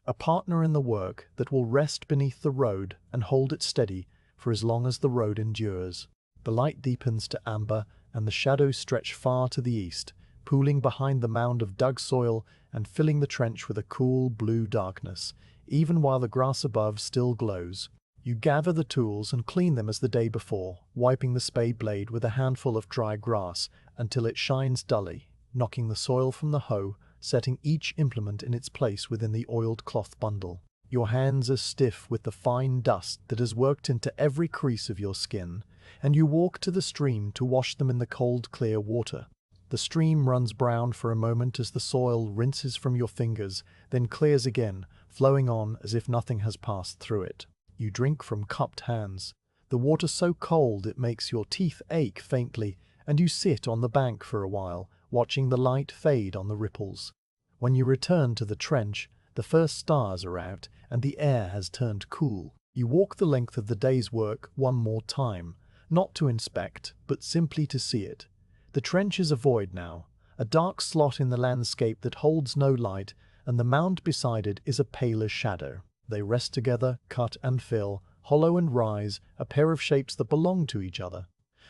A partner in the work that will rest beneath the road and hold it steady for as long as the road endures. The light deepens to amber, and the shadows stretch far to the east, pooling behind the mound of dug soil and filling the trench with a cool blue darkness, even while the grass above still glows. You gather the tools and clean them as the day before, wiping the spade blade with a handful of dry grass until it shines dully, knocking the soil from the hoe, setting each implement in its place within the oiled cloth bundle. Your hands are stiff with the fine dust that has worked into every crease of your skin, and you walk to the stream to wash them in the cold, clear water. The stream runs brown for a moment as the soil rinses from your fingers, then clears again, flowing on as if nothing has passed through it. You drink from cupped hands, the water so cold it makes your teeth ache faintly, and you sit on the bank for a while, watching the light fade on the ripples. When you return to the trench, the first stars are out and the air has turned cool. You walk the length of the day's work one more time, not to inspect, but simply to see it. The trench is a void now, a dark slot in the landscape that holds no light, and the mound beside it is a paler shadow. They rest together, cut and fill, hollow and rise, a pair of shapes that belong to each other.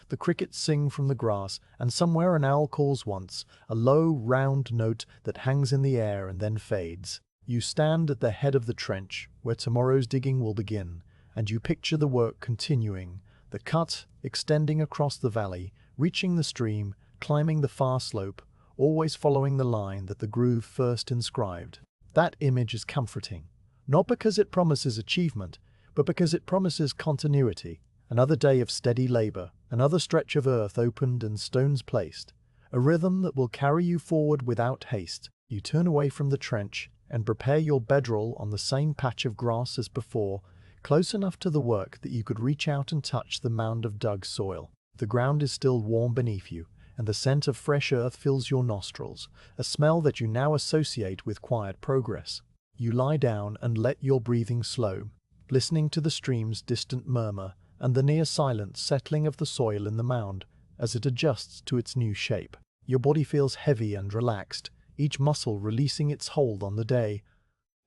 The crickets sing from the grass, and somewhere an owl calls once, a low, round note that hangs in the air and then fades. You stand at the head of the trench, where tomorrow's digging will begin, and you picture the work continuing, the cut extending across the valley, reaching the stream, climbing the far slope, always following the line that the groove first inscribed. That image is comforting, not because it promises achievement, but because it promises continuity. Another day of steady labor, another stretch of earth opened and stones placed, a rhythm that will carry you forward without haste. You turn away from the trench and prepare your bedroll on the same patch of grass as before, close enough to the work that you could reach out and touch the mound of dug soil. The ground is still warm beneath you, and the scent of fresh earth fills your nostrils, a smell that you now associate with quiet progress. You lie down and let your breathing slow, listening to the stream's distant murmur and the near silent settling of the soil in the mound as it adjusts to its new shape. Your body feels heavy and relaxed, each muscle releasing its hold on the day,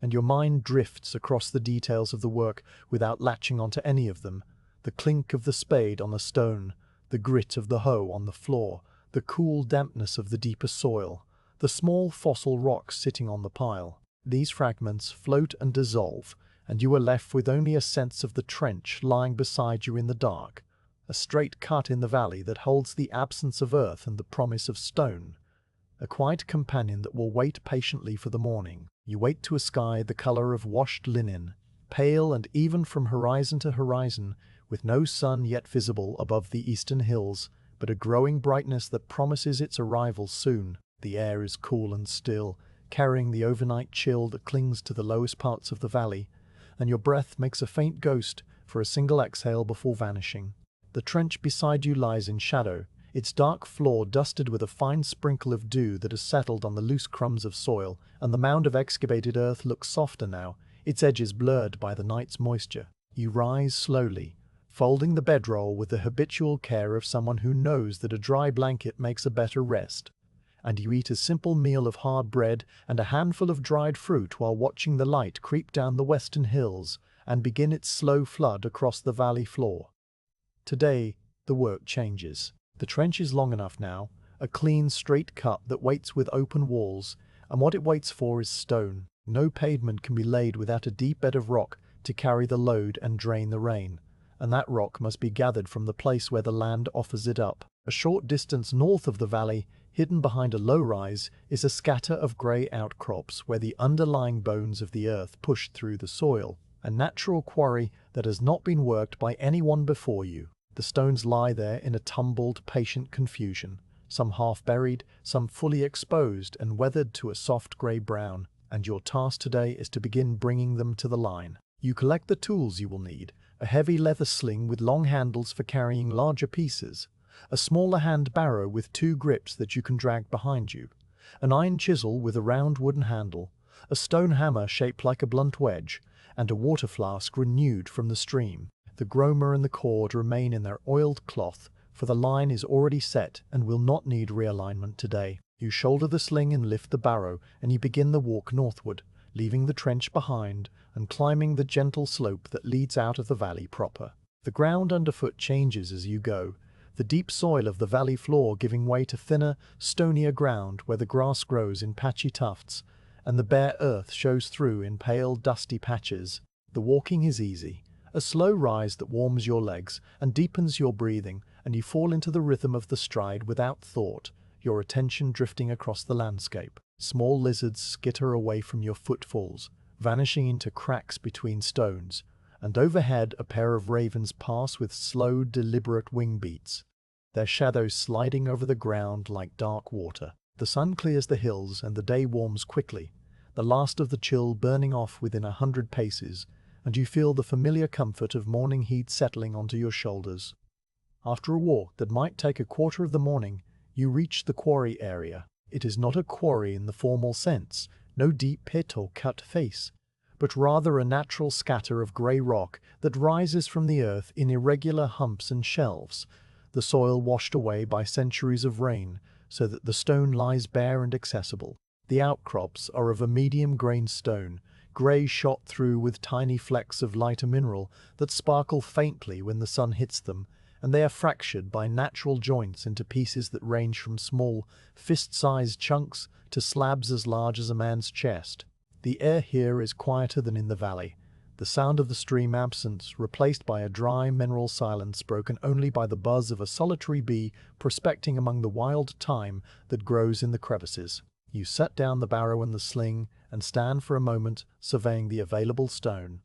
and your mind drifts across the details of the work without latching onto any of them. The clink of the spade on the stone, the grit of the hoe on the floor, the cool dampness of the deeper soil, the small fossil rocks sitting on the pile. These fragments float and dissolve, and you are left with only a sense of the trench lying beside you in the dark, a straight cut in the valley that holds the absence of earth and the promise of stone. A quiet companion that will wait patiently for the morning. You wait to a sky the color of washed linen, pale and even from horizon to horizon, with no sun yet visible above the eastern hills, but a growing brightness that promises its arrival soon. The air is cool and still, carrying the overnight chill that clings to the lowest parts of the valley, and your breath makes a faint ghost for a single exhale before vanishing. The trench beside you lies in shadow, its dark floor dusted with a fine sprinkle of dew that has settled on the loose crumbs of soil, and the mound of excavated earth looks softer now, its edges blurred by the night's moisture. You rise slowly, folding the bedroll with the habitual care of someone who knows that a dry blanket makes a better rest, and you eat a simple meal of hard bread and a handful of dried fruit while watching the light creep down the western hills and begin its slow flood across the valley floor. Today, the work changes. The trench is long enough now, a clean, straight cut that waits with open walls, and what it waits for is stone. No pavement can be laid without a deep bed of rock to carry the load and drain the rain, and that rock must be gathered from the place where the land offers it up. A short distance north of the valley, hidden behind a low rise, is a scatter of grey outcrops where the underlying bones of the earth push through the soil, a natural quarry that has not been worked by anyone before you. The stones lie there in a tumbled, patient confusion, some half-buried, some fully exposed and weathered to a soft grey brown, and your task today is to begin bringing them to the line. You collect the tools you will need: a heavy leather sling with long handles for carrying larger pieces, a smaller hand barrow with 2 grips that you can drag behind you, an iron chisel with a round wooden handle, a stone hammer shaped like a blunt wedge, and a water flask renewed from the stream. The gromer and the cord remain in their oiled cloth, for the line is already set and will not need realignment today. You shoulder the sling and lift the barrow, and you begin the walk northward, leaving the trench behind and climbing the gentle slope that leads out of the valley proper. The ground underfoot changes as you go, the deep soil of the valley floor giving way to thinner, stonier ground where the grass grows in patchy tufts, and the bare earth shows through in pale, dusty patches. The walking is easy, a slow rise that warms your legs and deepens your breathing, and you fall into the rhythm of the stride without thought, your attention drifting across the landscape. Small lizards skitter away from your footfalls, vanishing into cracks between stones, and overhead a pair of ravens pass with slow, deliberate wing beats, their shadows sliding over the ground like dark water. The sun clears the hills and the day warms quickly, the last of the chill burning off within 100 paces, and you feel the familiar comfort of morning heat settling onto your shoulders. After a walk that might take a quarter of the morning, you reach the quarry area. It is not a quarry in the formal sense, no deep pit or cut face, but rather a natural scatter of grey rock that rises from the earth in irregular humps and shelves, the soil washed away by centuries of rain, so that the stone lies bare and accessible. The outcrops are of a medium-grained stone, grey shot through with tiny flecks of lighter mineral that sparkle faintly when the sun hits them, and they are fractured by natural joints into pieces that range from small, fist-sized chunks to slabs as large as a man's chest. The air here is quieter than in the valley, the sound of the stream absent, replaced by a dry mineral silence broken only by the buzz of a solitary bee prospecting among the wild thyme that grows in the crevices. You set down the barrow and the sling and stand for a moment surveying the available stone.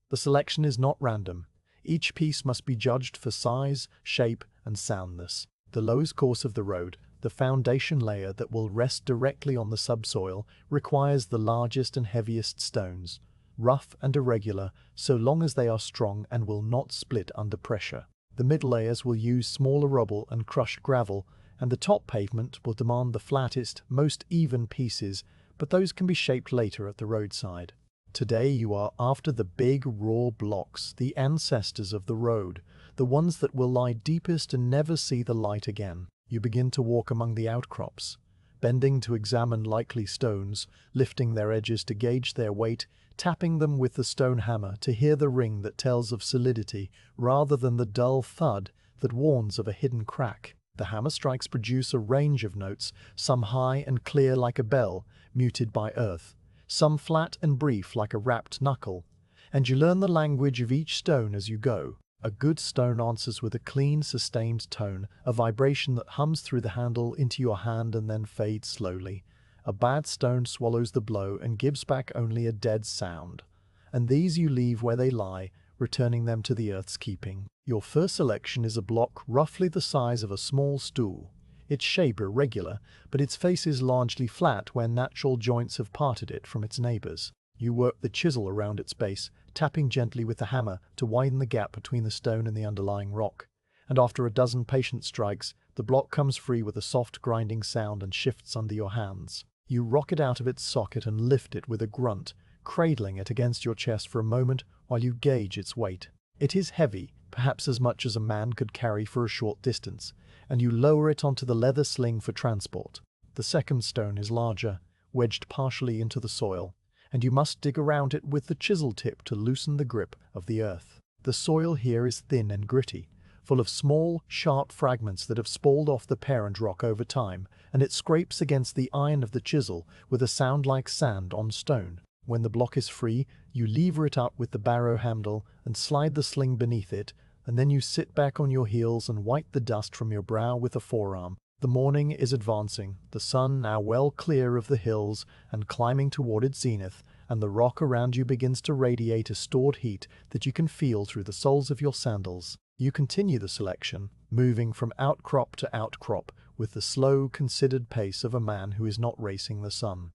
The selection is not random. Each piece must be judged for size, shape, and soundness. The lowest course of the road, the foundation layer that will rest directly on the subsoil, requires the largest and heaviest stones, rough and irregular so long as they are strong and will not split under pressure. The mid layers will use smaller rubble and crushed gravel, and the top pavement will demand the flattest, most even pieces, but those can be shaped later at the roadside. Today you are after the big, raw blocks, the ancestors of the road, the ones that will lie deepest and never see the light again. You begin to walk among the outcrops, bending to examine likely stones, lifting their edges to gauge their weight, tapping them with the stone hammer to hear the ring that tells of solidity rather than the dull thud that warns of a hidden crack. The hammer strikes produce a range of notes, some high and clear like a bell, muted by earth, some flat and brief like a rapped knuckle, and you learn the language of each stone as you go. A good stone answers with a clean, sustained tone, a vibration that hums through the handle into your hand and then fades slowly. A bad stone swallows the blow and gives back only a dead sound. And these you leave where they lie, returning them to the earth's keeping. Your first selection is a block roughly the size of a small stool. Its shape irregular, but its face is largely flat where natural joints have parted it from its neighbors. You work the chisel around its base, tapping gently with the hammer to widen the gap between the stone and the underlying rock. And after a dozen patient strikes, the block comes free with a soft grinding sound and shifts under your hands. You rock it out of its socket and lift it with a grunt, cradling it against your chest for a moment while you gauge its weight. It is heavy, perhaps as much as a man could carry for a short distance, and you lower it onto the leather sling for transport. The second stone is larger, wedged partially into the soil, and you must dig around it with the chisel tip to loosen the grip of the earth. The soil here is thin and gritty, full of small, sharp fragments that have spalled off the parent rock over time, and it scrapes against the iron of the chisel with a sound like sand on stone. When the block is free, you lever it up with the barrow handle and slide the sling beneath it, and then you sit back on your heels and wipe the dust from your brow with a forearm. The morning is advancing, the sun now well clear of the hills and climbing toward its zenith, and the rock around you begins to radiate a stored heat that you can feel through the soles of your sandals. You continue the selection, moving from outcrop to outcrop with the slow, considered pace of a man who is not racing the sun.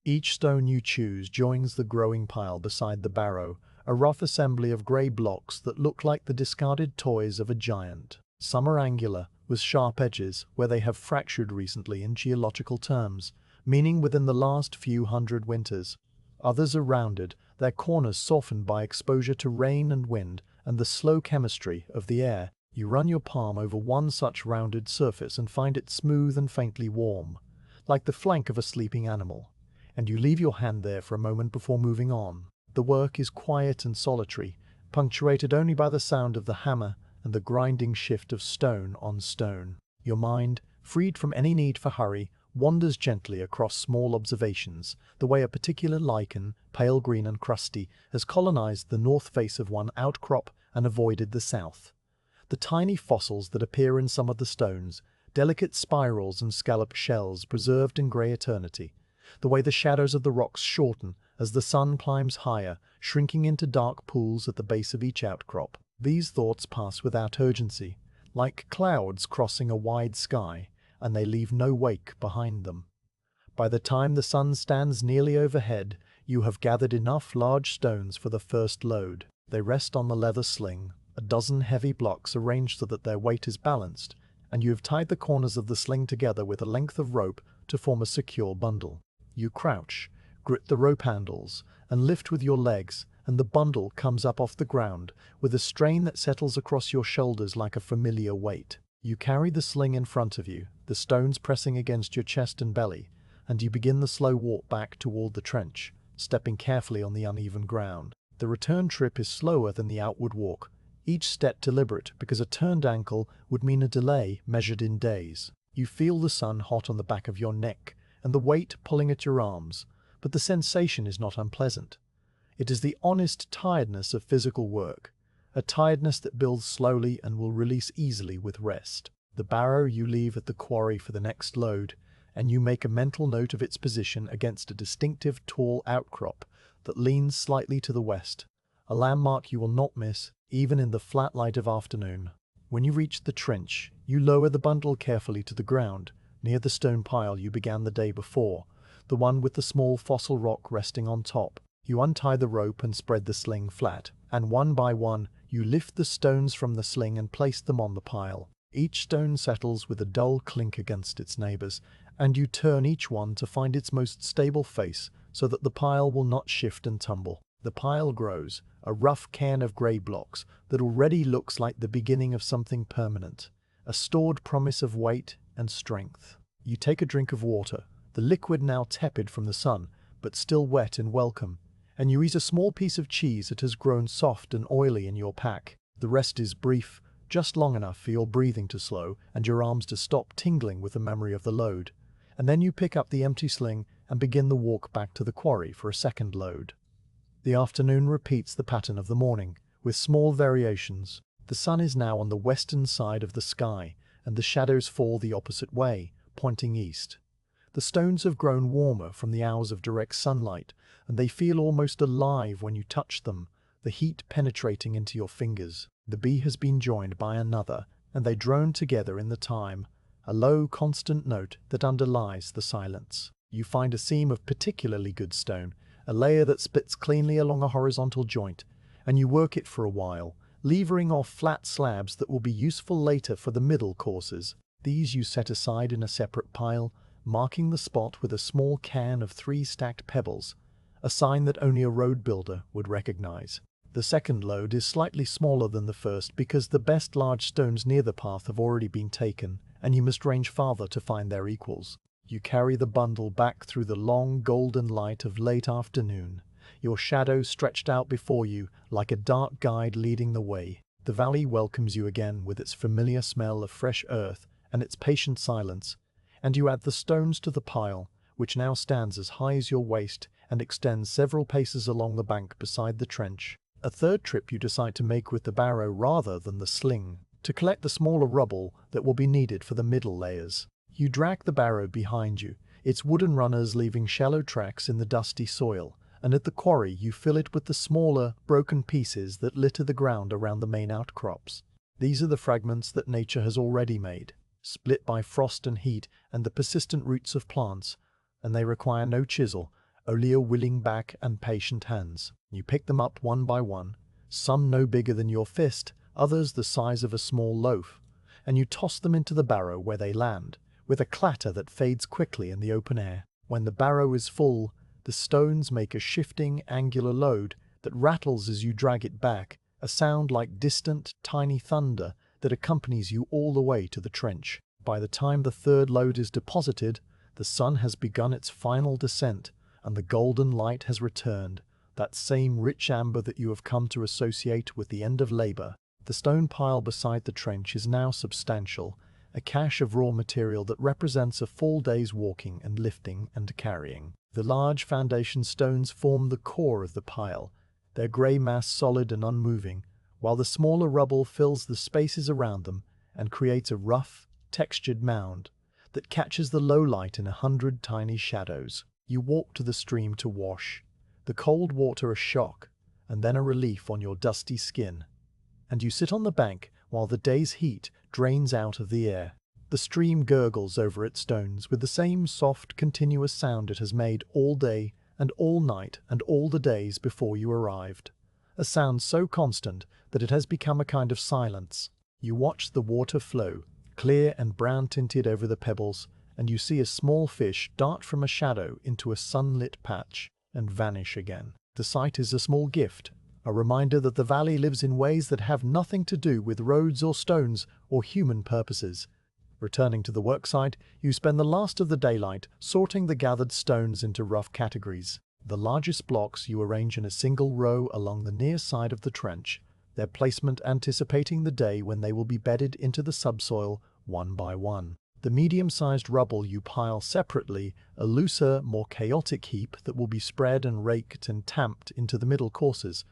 Each stone you choose joins the growing pile beside the barrow, a rough assembly of grey blocks that look like the discarded toys of a giant. Some are angular, with sharp edges, where they have fractured recently in geological terms, meaning within the last few hundred winters. Others are rounded, their corners softened by exposure to rain and wind and the slow chemistry of the air. You run your palm over one such rounded surface and find it smooth and faintly warm, like the flank of a sleeping animal, and you leave your hand there for a moment before moving on. The work is quiet and solitary, punctuated only by the sound of the hammer and the grinding shift of stone on stone. Your mind, freed from any need for hurry, wanders gently across small observations, the way a particular lichen, pale green and crusty, has colonized the north face of one outcrop and avoided the south. The tiny fossils that appear in some of the stones, delicate spirals and scalloped shells preserved in grey eternity, the way the shadows of the rocks shorten as the sun climbs higher, shrinking into dark pools at the base of each outcrop. These thoughts pass without urgency, like clouds crossing a wide sky, and they leave no wake behind them. By the time the sun stands nearly overhead, you have gathered enough large stones for the first load. They rest on the leather sling, a dozen heavy blocks arranged so that their weight is balanced, and you have tied the corners of the sling together with a length of rope to form a secure bundle. You crouch, grip the rope handles, and lift with your legs, and the bundle comes up off the ground with a strain that settles across your shoulders like a familiar weight. You carry the sling in front of you, the stones pressing against your chest and belly, and you begin the slow walk back toward the trench, stepping carefully on the uneven ground. The return trip is slower than the outward walk, each step deliberate because a turned ankle would mean a delay measured in days. You feel the sun hot on the back of your neck and the weight pulling at your arms, but the sensation is not unpleasant. It is the honest tiredness of physical work, a tiredness that builds slowly and will release easily with rest. The barrow you leave at the quarry for the next load, and you make a mental note of its position against a distinctive tall outcrop that leans slightly to the west, a landmark you will not miss even in the flat light of afternoon. When you reach the trench, you lower the bundle carefully to the ground, near the stone pile you began the day before, the one with the small fossil rock resting on top. You untie the rope and spread the sling flat, and one by one you lift the stones from the sling and place them on the pile. Each stone settles with a dull clink against its neighbors, and you turn each one to find its most stable face so that the pile will not shift and tumble. The pile grows, a rough cairn of grey blocks that already looks like the beginning of something permanent, a stored promise of weight and strength. You take a drink of water, the liquid now tepid from the sun, but still wet and welcome, and you eat a small piece of cheese that has grown soft and oily in your pack. The rest is brief, just long enough for your breathing to slow and your arms to stop tingling with the memory of the load. And then you pick up the empty sling and begin the walk back to the quarry for a second load. The afternoon repeats the pattern of the morning, with small variations. The sun is now on the western side of the sky, and the shadows fall the opposite way, pointing east. The stones have grown warmer from the hours of direct sunlight, and they feel almost alive when you touch them, the heat penetrating into your fingers. The bee has been joined by another, and they drone together in the time, a low, constant note that underlies the silence. You find a seam of particularly good stone, a layer that splits cleanly along a horizontal joint, and you work it for a while, levering off flat slabs that will be useful later for the middle courses. These you set aside in a separate pile, marking the spot with a small can of 3 stacked pebbles, a sign that only a road builder would recognize. The second load is slightly smaller than the first because the best large stones near the path have already been taken, and you must range farther to find their equals. You carry the bundle back through the long golden light of late afternoon, your shadow stretched out before you like a dark guide leading the way. The valley welcomes you again with its familiar smell of fresh earth and its patient silence, and you add the stones to the pile, which now stands as high as your waist and extends several paces along the bank beside the trench. A third trip you decide to make with the barrow rather than the sling, to collect the smaller rubble that will be needed for the middle layers. You drag the barrow behind you, its wooden runners leaving shallow tracks in the dusty soil, and at the quarry you fill it with the smaller, broken pieces that litter the ground around the main outcrops. These are the fragments that nature has already made, split by frost and heat and the persistent roots of plants, and they require no chisel, only a willing back and patient hands. You pick them up one by one, some no bigger than your fist, others the size of a small loaf, and you toss them into the barrow where they land, with a clatter that fades quickly in the open air. When the barrow is full, the stones make a shifting, angular load that rattles as you drag it back, a sound like distant, tiny thunder that accompanies you all the way to the trench. By the time the third load is deposited, the sun has begun its final descent, and the golden light has returned, that same rich amber that you have come to associate with the end of labor. The stone pile beside the trench is now substantial, a cache of raw material that represents a full day's walking and lifting and carrying. The large foundation stones form the core of the pile, their grey mass solid and unmoving, while the smaller rubble fills the spaces around them and creates a rough, textured mound that catches the low light in 100 tiny shadows. You walk to the stream to wash, the cold water a shock, and then a relief on your dusty skin. And you sit on the bank while the day's heat drains out of the air. The stream gurgles over its stones with the same soft, continuous sound it has made all day and all night and all the days before you arrived. A sound so constant that it has become a kind of silence. You watch the water flow, clear and brown-tinted over the pebbles, and you see a small fish dart from a shadow into a sunlit patch and vanish again. The sight is a small gift, a reminder that the valley lives in ways that have nothing to do with roads or stones or human purposes. Returning to the worksite, you spend the last of the daylight sorting the gathered stones into rough categories. The largest blocks you arrange in a single row along the near side of the trench, their placement anticipating the day when they will be bedded into the subsoil one by one. The medium-sized rubble you pile separately, a looser, more chaotic heap that will be spread and raked and tamped into the middle courses.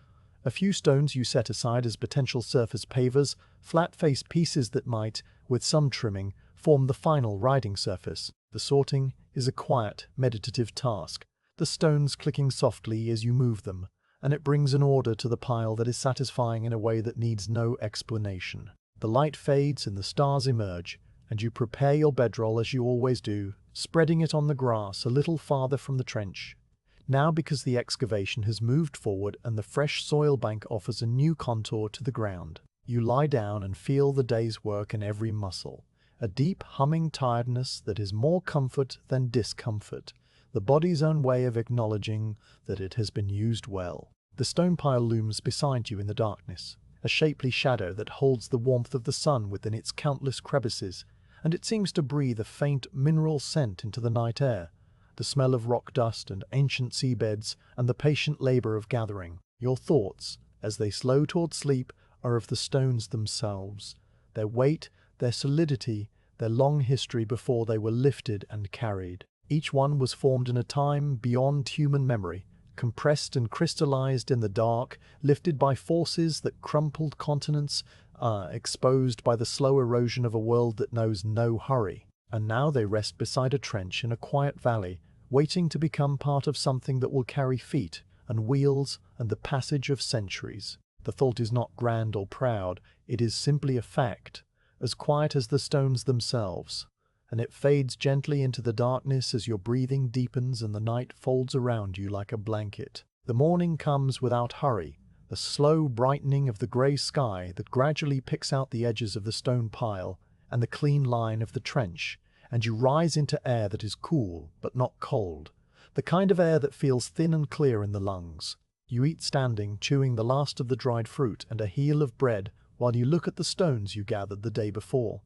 A few stones you set aside as potential surface pavers, flat-faced pieces that might, with some trimming, form the final riding surface. The sorting is a quiet, meditative task, the stones clicking softly as you move them, and it brings an order to the pile that is satisfying in a way that needs no explanation. The light fades and the stars emerge, and you prepare your bedroll as you always do, spreading it on the grass a little farther from the trench. Now, because the excavation has moved forward and the fresh soil bank offers a new contour to the ground, you lie down and feel the day's work in every muscle, a deep humming tiredness that is more comfort than discomfort, the body's own way of acknowledging that it has been used well. The stone pile looms beside you in the darkness, a shapely shadow that holds the warmth of the sun within its countless crevices, and it seems to breathe a faint mineral scent into the night air, the smell of rock dust and ancient seabeds and the patient labor of gathering. Your thoughts, as they slow toward sleep, are of the stones themselves, their weight, their solidity, their long history before they were lifted and carried. Each one was formed in a time beyond human memory, compressed and crystallized in the dark, lifted by forces that crumpled continents, exposed by the slow erosion of a world that knows no hurry. And now they rest beside a trench in a quiet valley, waiting to become part of something that will carry feet and wheels and the passage of centuries. The thought is not grand or proud, it is simply a fact, as quiet as the stones themselves, and it fades gently into the darkness as your breathing deepens and the night folds around you like a blanket. The morning comes without hurry, the slow brightening of the grey sky that gradually picks out the edges of the stone pile and the clean line of the trench, and you rise into air that is cool but not cold, the kind of air that feels thin and clear in the lungs. You eat standing, chewing the last of the dried fruit and a heel of bread while you look at the stones you gathered the day before.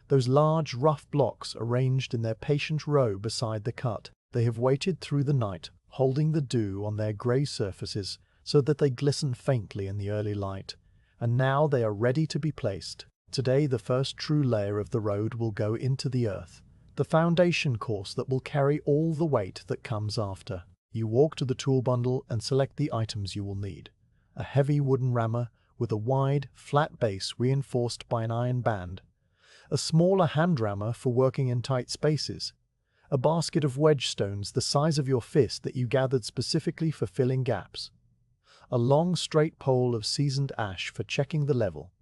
Those large, rough blocks arranged in their patient row beside the cut. They have waited through the night, holding the dew on their grey surfaces so that they glisten faintly in the early light. And now they are ready to be placed. Today the first true layer of the road will go into the earth, the foundation course that will carry all the weight that comes after. You walk to the tool bundle and select the items you will need. A heavy wooden rammer with a wide, flat base reinforced by an iron band. A smaller hand rammer for working in tight spaces. A basket of wedge stones the size of your fist that you gathered specifically for filling gaps. A long straight pole of seasoned ash for checking the level.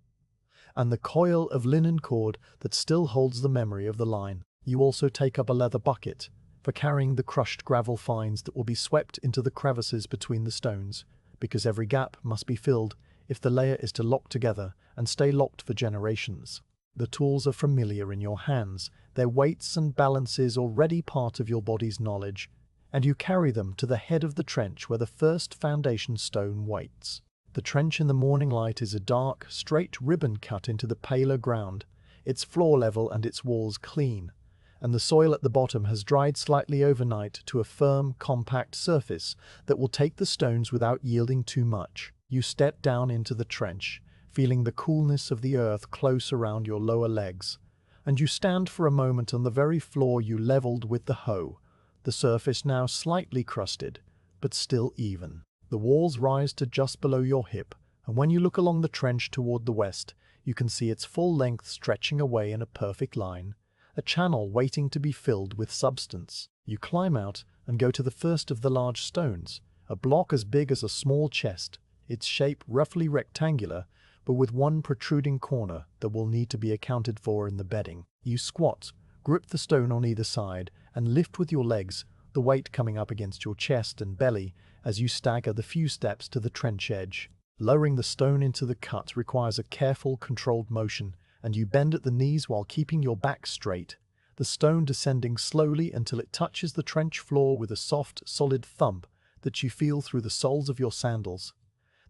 And the coil of linen cord that still holds the memory of the line. You also take up a leather bucket for carrying the crushed gravel fines that will be swept into the crevices between the stones, because every gap must be filled if the layer is to lock together and stay locked for generations. The tools are familiar in your hands, their weights and balances already part of your body's knowledge, and you carry them to the head of the trench where the first foundation stone waits. The trench in the morning light is a dark, straight ribbon cut into the paler ground, its floor level and its walls clean, and the soil at the bottom has dried slightly overnight to a firm, compact surface that will take the stones without yielding too much. You step down into the trench, feeling the coolness of the earth close around your lower legs, and you stand for a moment on the very floor you leveled with the hoe, the surface now slightly crusted, but still even. The walls rise to just below your hip, and when you look along the trench toward the west, you can see its full length stretching away in a perfect line, a channel waiting to be filled with substance. You climb out and go to the first of the large stones, a block as big as a small chest, its shape roughly rectangular, but with one protruding corner that will need to be accounted for in the bedding. You squat, grip the stone on either side, and lift with your legs, the weight coming up against your chest and belly as you stagger the few steps to the trench edge. Lowering the stone into the cut requires a careful, controlled motion, and you bend at the knees while keeping your back straight, the stone descending slowly until it touches the trench floor with a soft, solid thump that you feel through the soles of your sandals.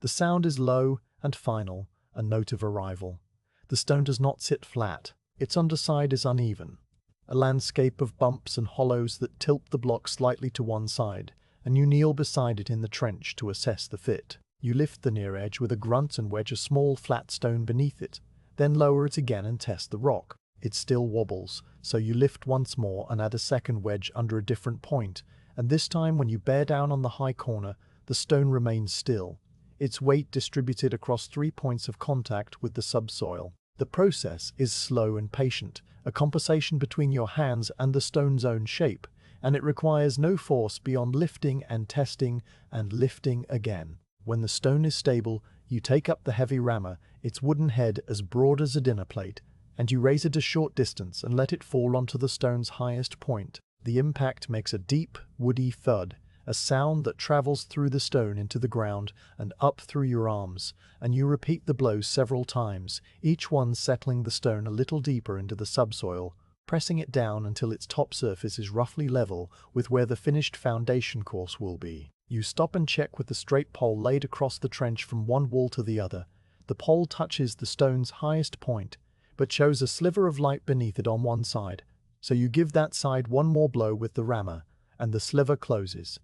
The sound is low and final, a note of arrival. The stone does not sit flat. Its underside is uneven, a landscape of bumps and hollows that tilt the block slightly to one side, and you kneel beside it in the trench to assess the fit. You lift the near edge with a grunt and wedge a small flat stone beneath it, then lower it again and test the rock. It still wobbles, so you lift once more and add a second wedge under a different point, and this time when you bear down on the high corner, the stone remains still, its weight distributed across 3 points of contact with the subsoil. The process is slow and patient, a conversation between your hands and the stone's own shape, and it requires no force beyond lifting and testing and lifting again. When the stone is stable, you take up the heavy rammer, its wooden head as broad as a dinner plate, and you raise it a short distance and let it fall onto the stone's highest point. The impact makes a deep, woody thud, a sound that travels through the stone into the ground and up through your arms, and you repeat the blow several times, each one settling the stone a little deeper into the subsoil, pressing it down until its top surface is roughly level with where the finished foundation course will be. You stop and check with the straight pole laid across the trench from one wall to the other. The pole touches the stone's highest point, but shows a sliver of light beneath it on one side, so you give that side one more blow with the rammer, and the sliver closes.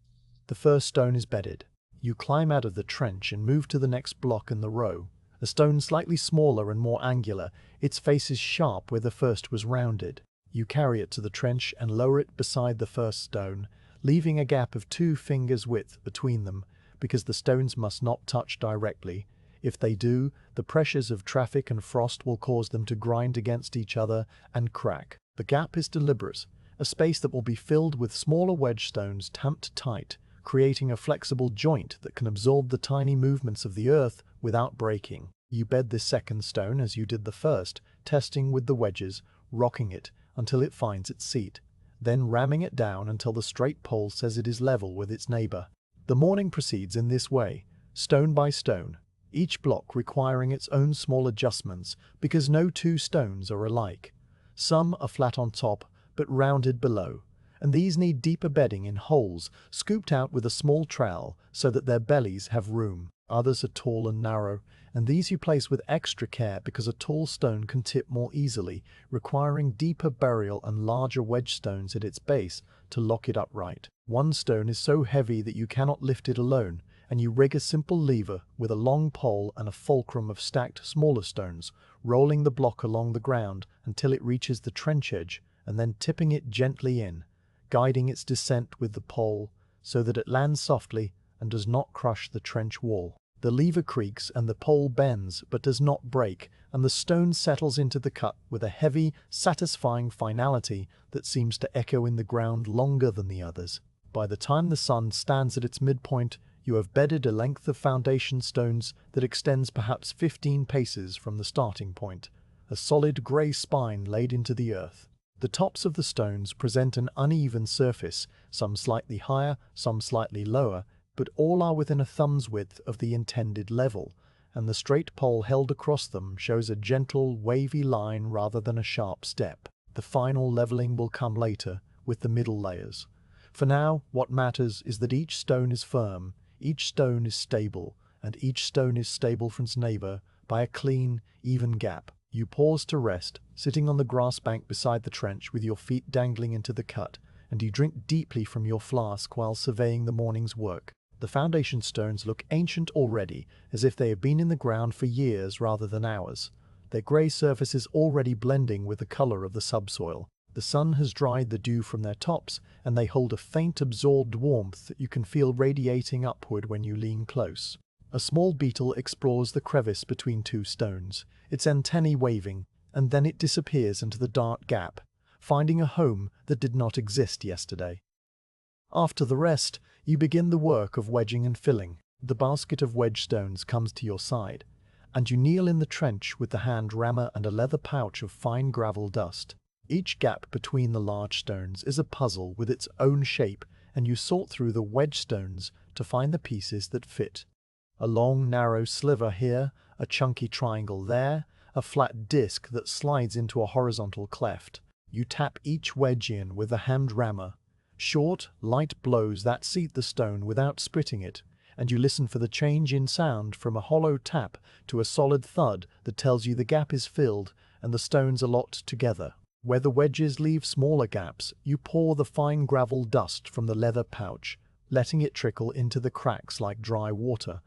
The first stone is bedded. You climb out of the trench and move to the next block in the row, a stone slightly smaller and more angular, its face is sharp where the first was rounded. You carry it to the trench and lower it beside the first stone, leaving a gap of 2 fingers width between them because the stones must not touch directly. If they do, the pressures of traffic and frost will cause them to grind against each other and crack. The gap is deliberate, a space that will be filled with smaller wedge stones tamped tight, creating a flexible joint that can absorb the tiny movements of the earth without breaking. You bed this second stone as you did the first, testing with the wedges, rocking it until it finds its seat, then ramming it down until the straight pole says it is level with its neighbor. The morning proceeds in this way, stone by stone, each block requiring its own small adjustments because no 2 stones are alike. Some are flat on top but rounded below, and these need deeper bedding in holes scooped out with a small trowel so that their bellies have room. Others are tall and narrow, and these you place with extra care because a tall stone can tip more easily, requiring deeper burial and larger wedge stones at its base to lock it upright. One stone is so heavy that you cannot lift it alone, and you rig a simple lever with a long pole and a fulcrum of stacked smaller stones, rolling the block along the ground until it reaches the trench edge, and then tipping it gently in, guiding its descent with the pole so that it lands softly and does not crush the trench wall. The lever creaks and the pole bends but does not break, and the stone settles into the cut with a heavy, satisfying finality that seems to echo in the ground longer than the others. By the time the sun stands at its midpoint, you have bedded a length of foundation stones that extends perhaps 15 paces from the starting point, a solid grey spine laid into the earth. The tops of the stones present an uneven surface, some slightly higher, some slightly lower, but all are within a thumb's width of the intended level, and the straight pole held across them shows a gentle, wavy line rather than a sharp step. The final leveling will come later, with the middle layers. For now, what matters is that each stone is firm, each stone is stable, and each stone is stable from its neighbor by a clean, even gap. You pause to rest, sitting on the grass bank beside the trench with your feet dangling into the cut, and you drink deeply from your flask while surveying the morning's work. The foundation stones look ancient already, as if they have been in the ground for years rather than hours, their grey surfaces already blending with the color of the subsoil. The sun has dried the dew from their tops, and they hold a faint absorbed warmth that you can feel radiating upward when you lean close. A small beetle explores the crevice between 2 stones, its antennae waving, and then it disappears into the dark gap, finding a home that did not exist yesterday. After the rest, you begin the work of wedging and filling. The basket of wedge stones comes to your side, and you kneel in the trench with the hand rammer and a leather pouch of fine gravel dust. Each gap between the large stones is a puzzle with its own shape, and you sort through the wedge stones to find the pieces that fit. A long, narrow sliver here, a chunky triangle there, a flat disc that slides into a horizontal cleft. You tap each wedge in with the hand rammer. Short, light blows that seat the stone without splitting it, and you listen for the change in sound from a hollow tap to a solid thud that tells you the gap is filled and the stones are locked together. Where the wedges leave smaller gaps, you pour the fine gravel dust from the leather pouch, letting it trickle into the cracks like dry water,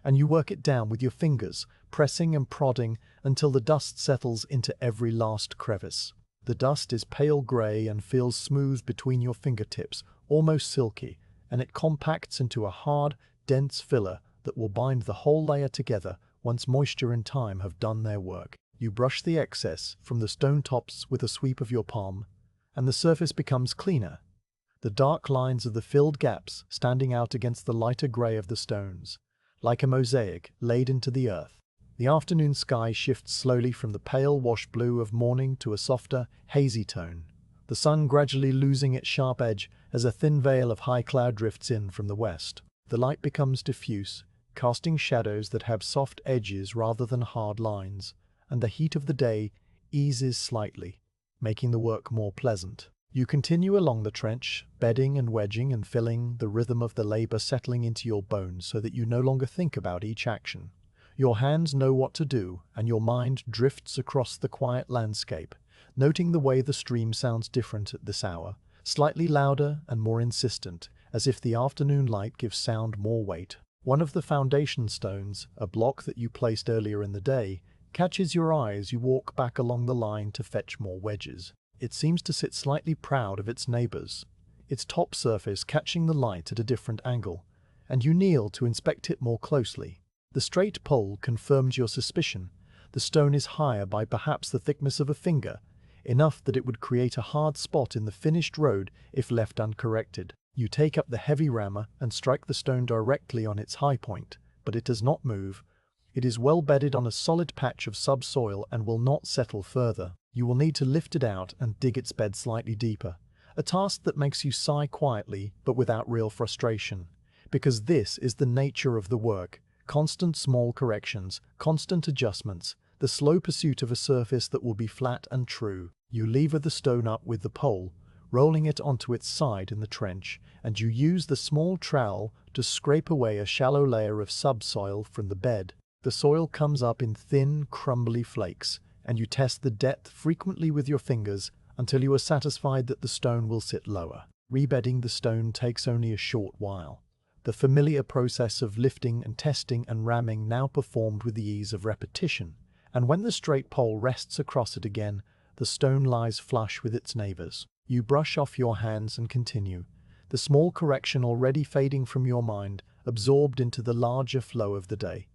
and you work it down with your fingers, pressing and prodding until the dust settles into every last crevice. The dust is pale grey and feels smooth between your fingertips, almost silky, and it compacts into a hard, dense filler that will bind the whole layer together once moisture and time have done their work. You brush the excess from the stone tops with a sweep of your palm, and the surface becomes cleaner, the dark lines of the filled gaps standing out against the lighter grey of the stones, like a mosaic laid into the earth. The afternoon sky shifts slowly from the pale wash blue of morning to a softer, hazy tone, the sun gradually losing its sharp edge as a thin veil of high cloud drifts in from the west. The light becomes diffuse, casting shadows that have soft edges rather than hard lines, and the heat of the day eases slightly, making the work more pleasant. You continue along the trench, bedding and wedging and filling, the rhythm of the labor settling into your bones so that you no longer think about each action. Your hands know what to do, and your mind drifts across the quiet landscape, noting the way the stream sounds different at this hour, slightly louder and more insistent, as if the afternoon light gives sound more weight. One of the foundation stones, a block that you placed earlier in the day, catches your eye as you walk back along the line to fetch more wedges. It seems to sit slightly proud of its neighbors. its top surface catching the light at a different angle, and you kneel to inspect it more closely. The straight pole confirms your suspicion. The stone is higher by perhaps the thickness of a finger, enough that it would create a hard spot in the finished road if left uncorrected. You take up the heavy rammer and strike the stone directly on its high point, but it does not move. It is well bedded on a solid patch of subsoil and will not settle further. You will need to lift it out and dig its bed slightly deeper, a task that makes you sigh quietly but without real frustration, because this is the nature of the work: constant small corrections, constant adjustments, the slow pursuit of a surface that will be flat and true. You lever the stone up with the pole, rolling it onto its side in the trench, and you use the small trowel to scrape away a shallow layer of subsoil from the bed. The soil comes up in thin, crumbly flakes, and you test the depth frequently with your fingers until you are satisfied that the stone will sit lower. Rebedding the stone takes only a short while. The familiar process of lifting and testing and ramming now performed with the ease of repetition, and when the straight pole rests across it again, the stone lies flush with its neighbors. You brush off your hands and continue, the small correction already fading from your mind, absorbed into the larger flow of the day.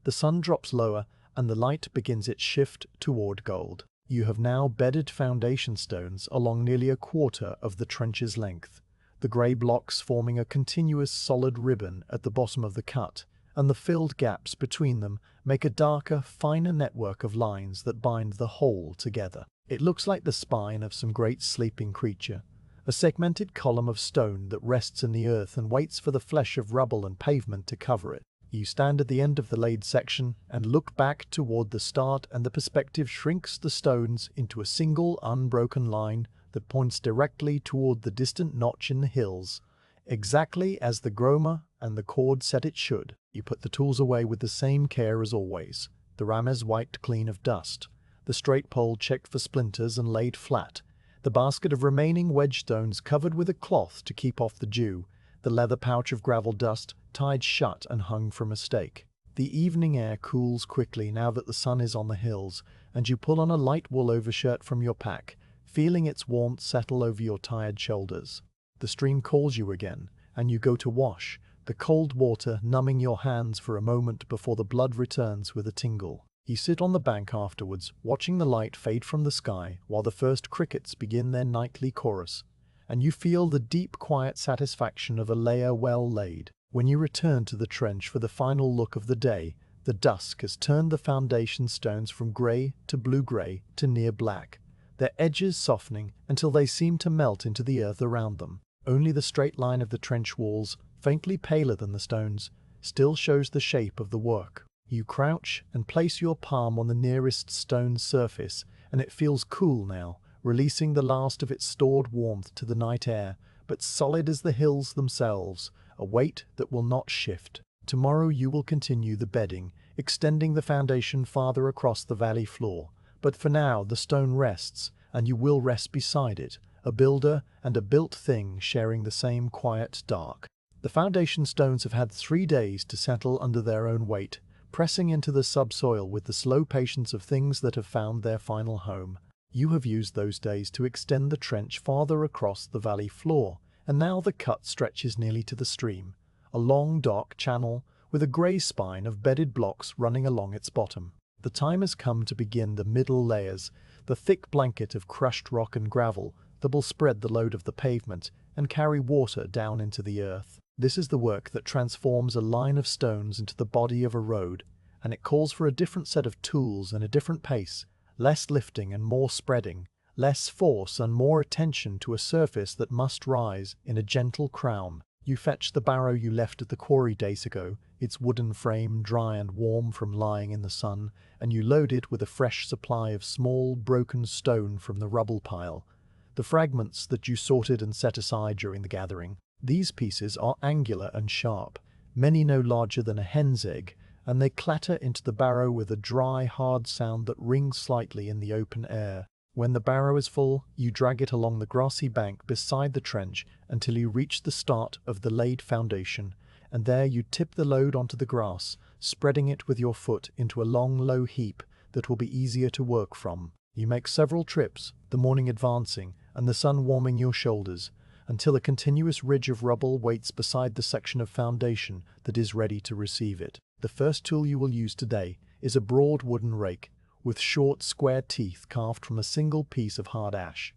The sun drops lower, and the light begins its shift toward gold. You have now bedded foundation stones along nearly a quarter of the trench's length, the grey blocks forming a continuous solid ribbon at the bottom of the cut, and the filled gaps between them make a darker, finer network of lines that bind the whole together. It looks like the spine of some great sleeping creature, a segmented column of stone that rests in the earth and waits for the flesh of rubble and pavement to cover it. You stand at the end of the laid section and look back toward the start, and the perspective shrinks the stones into a single unbroken line that points directly toward the distant notch in the hills, exactly as the groma and the cord said it should. You put the tools away with the same care as always, the rammers wiped clean of dust, the straight pole checked for splinters and laid flat, the basket of remaining wedge stones covered with a cloth to keep off the dew, the leather pouch of gravel dust tied shut and hung from a stake. The evening air cools quickly now that the sun is on the hills, and you pull on a light wool overshirt from your pack, feeling its warmth settle over your tired shoulders. The stream calls you again, and you go to wash, the cold water numbing your hands for a moment before the blood returns with a tingle. You sit on the bank afterwards, watching the light fade from the sky while the first crickets begin their nightly chorus, and you feel the deep, quiet satisfaction of a layer well laid. When you return to the trench for the final look of the day, the dusk has turned the foundation stones from grey to blue-grey to near black, their edges softening until they seem to melt into the earth around them. Only the straight line of the trench walls, faintly paler than the stones, still shows the shape of the work. You crouch and place your palm on the nearest stone surface, and it feels cool now, releasing the last of its stored warmth to the night air, but solid as the hills themselves, a weight that will not shift. Tomorrow you will continue the bedding, extending the foundation farther across the valley floor, but for now the stone rests, and you will rest beside it, a builder and a built thing sharing the same quiet dark. The foundation stones have had 3 days to settle under their own weight, pressing into the subsoil with the slow patience of things that have found their final home. You have used those days to extend the trench farther across the valley floor, and now the cut stretches nearly to the stream, a long dark channel with a grey spine of bedded blocks running along its bottom. The time has come to begin the middle layers, the thick blanket of crushed rock and gravel that will spread the load of the pavement and carry water down into the earth. This is the work that transforms a line of stones into the body of a road, and it calls for a different set of tools and a different pace, less lifting and more spreading, less force and more attention to a surface that must rise in a gentle crown. You fetch the barrow you left at the quarry days ago, its wooden frame dry and warm from lying in the sun, and you load it with a fresh supply of small, broken stone from the rubble pile, the fragments that you sorted and set aside during the gathering. These pieces are angular and sharp, many no larger than a hen's egg, and they clatter into the barrow with a dry, hard sound that rings slightly in the open air. When the barrow is full, you drag it along the grassy bank beside the trench until you reach the start of the laid foundation, and there you tip the load onto the grass, spreading it with your foot into a long, low heap that will be easier to work from. You make several trips, the morning advancing and the sun warming your shoulders, until a continuous ridge of rubble waits beside the section of foundation that is ready to receive it. The first tool you will use today is a broad wooden rake with short, square teeth carved from a single piece of hard ash.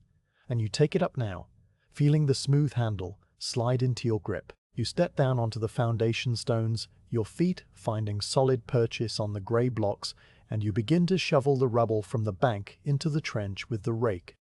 And you take it up now, feeling the smooth handle slide into your grip. You step down onto the foundation stones, your feet finding solid purchase on the grey blocks, and you begin to shovel the rubble from the bank into the trench with the rake,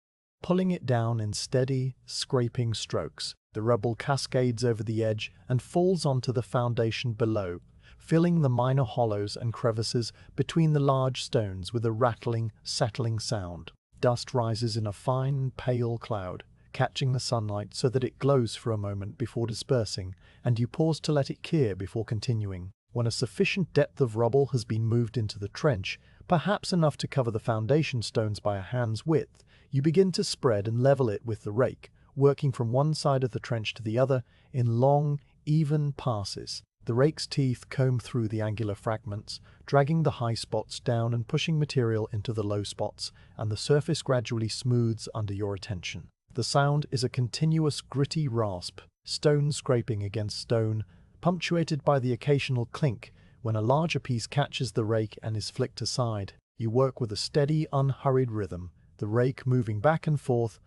pulling it down in steady, scraping strokes. The rubble cascades over the edge and falls onto the foundation below, filling the minor hollows and crevices between the large stones with a rattling, settling sound. Dust rises in a fine, pale cloud, catching the sunlight so that it glows for a moment before dispersing, and you pause to let it clear before continuing. When a sufficient depth of rubble has been moved into the trench, perhaps enough to cover the foundation stones by a hand's width, you begin to spread and level it with the rake, working from one side of the trench to the other in long, even passes. The rake's teeth comb through the angular fragments, dragging the high spots down and pushing material into the low spots, and the surface gradually smooths under your attention. The sound is a continuous gritty rasp, stone scraping against stone, punctuated by the occasional clink when a larger piece catches the rake and is flicked aside. You work with a steady, unhurried rhythm, the rake moving back and forth,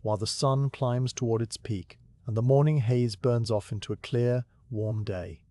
while the sun climbs toward its peak, and the morning haze burns off into a clear, warm day.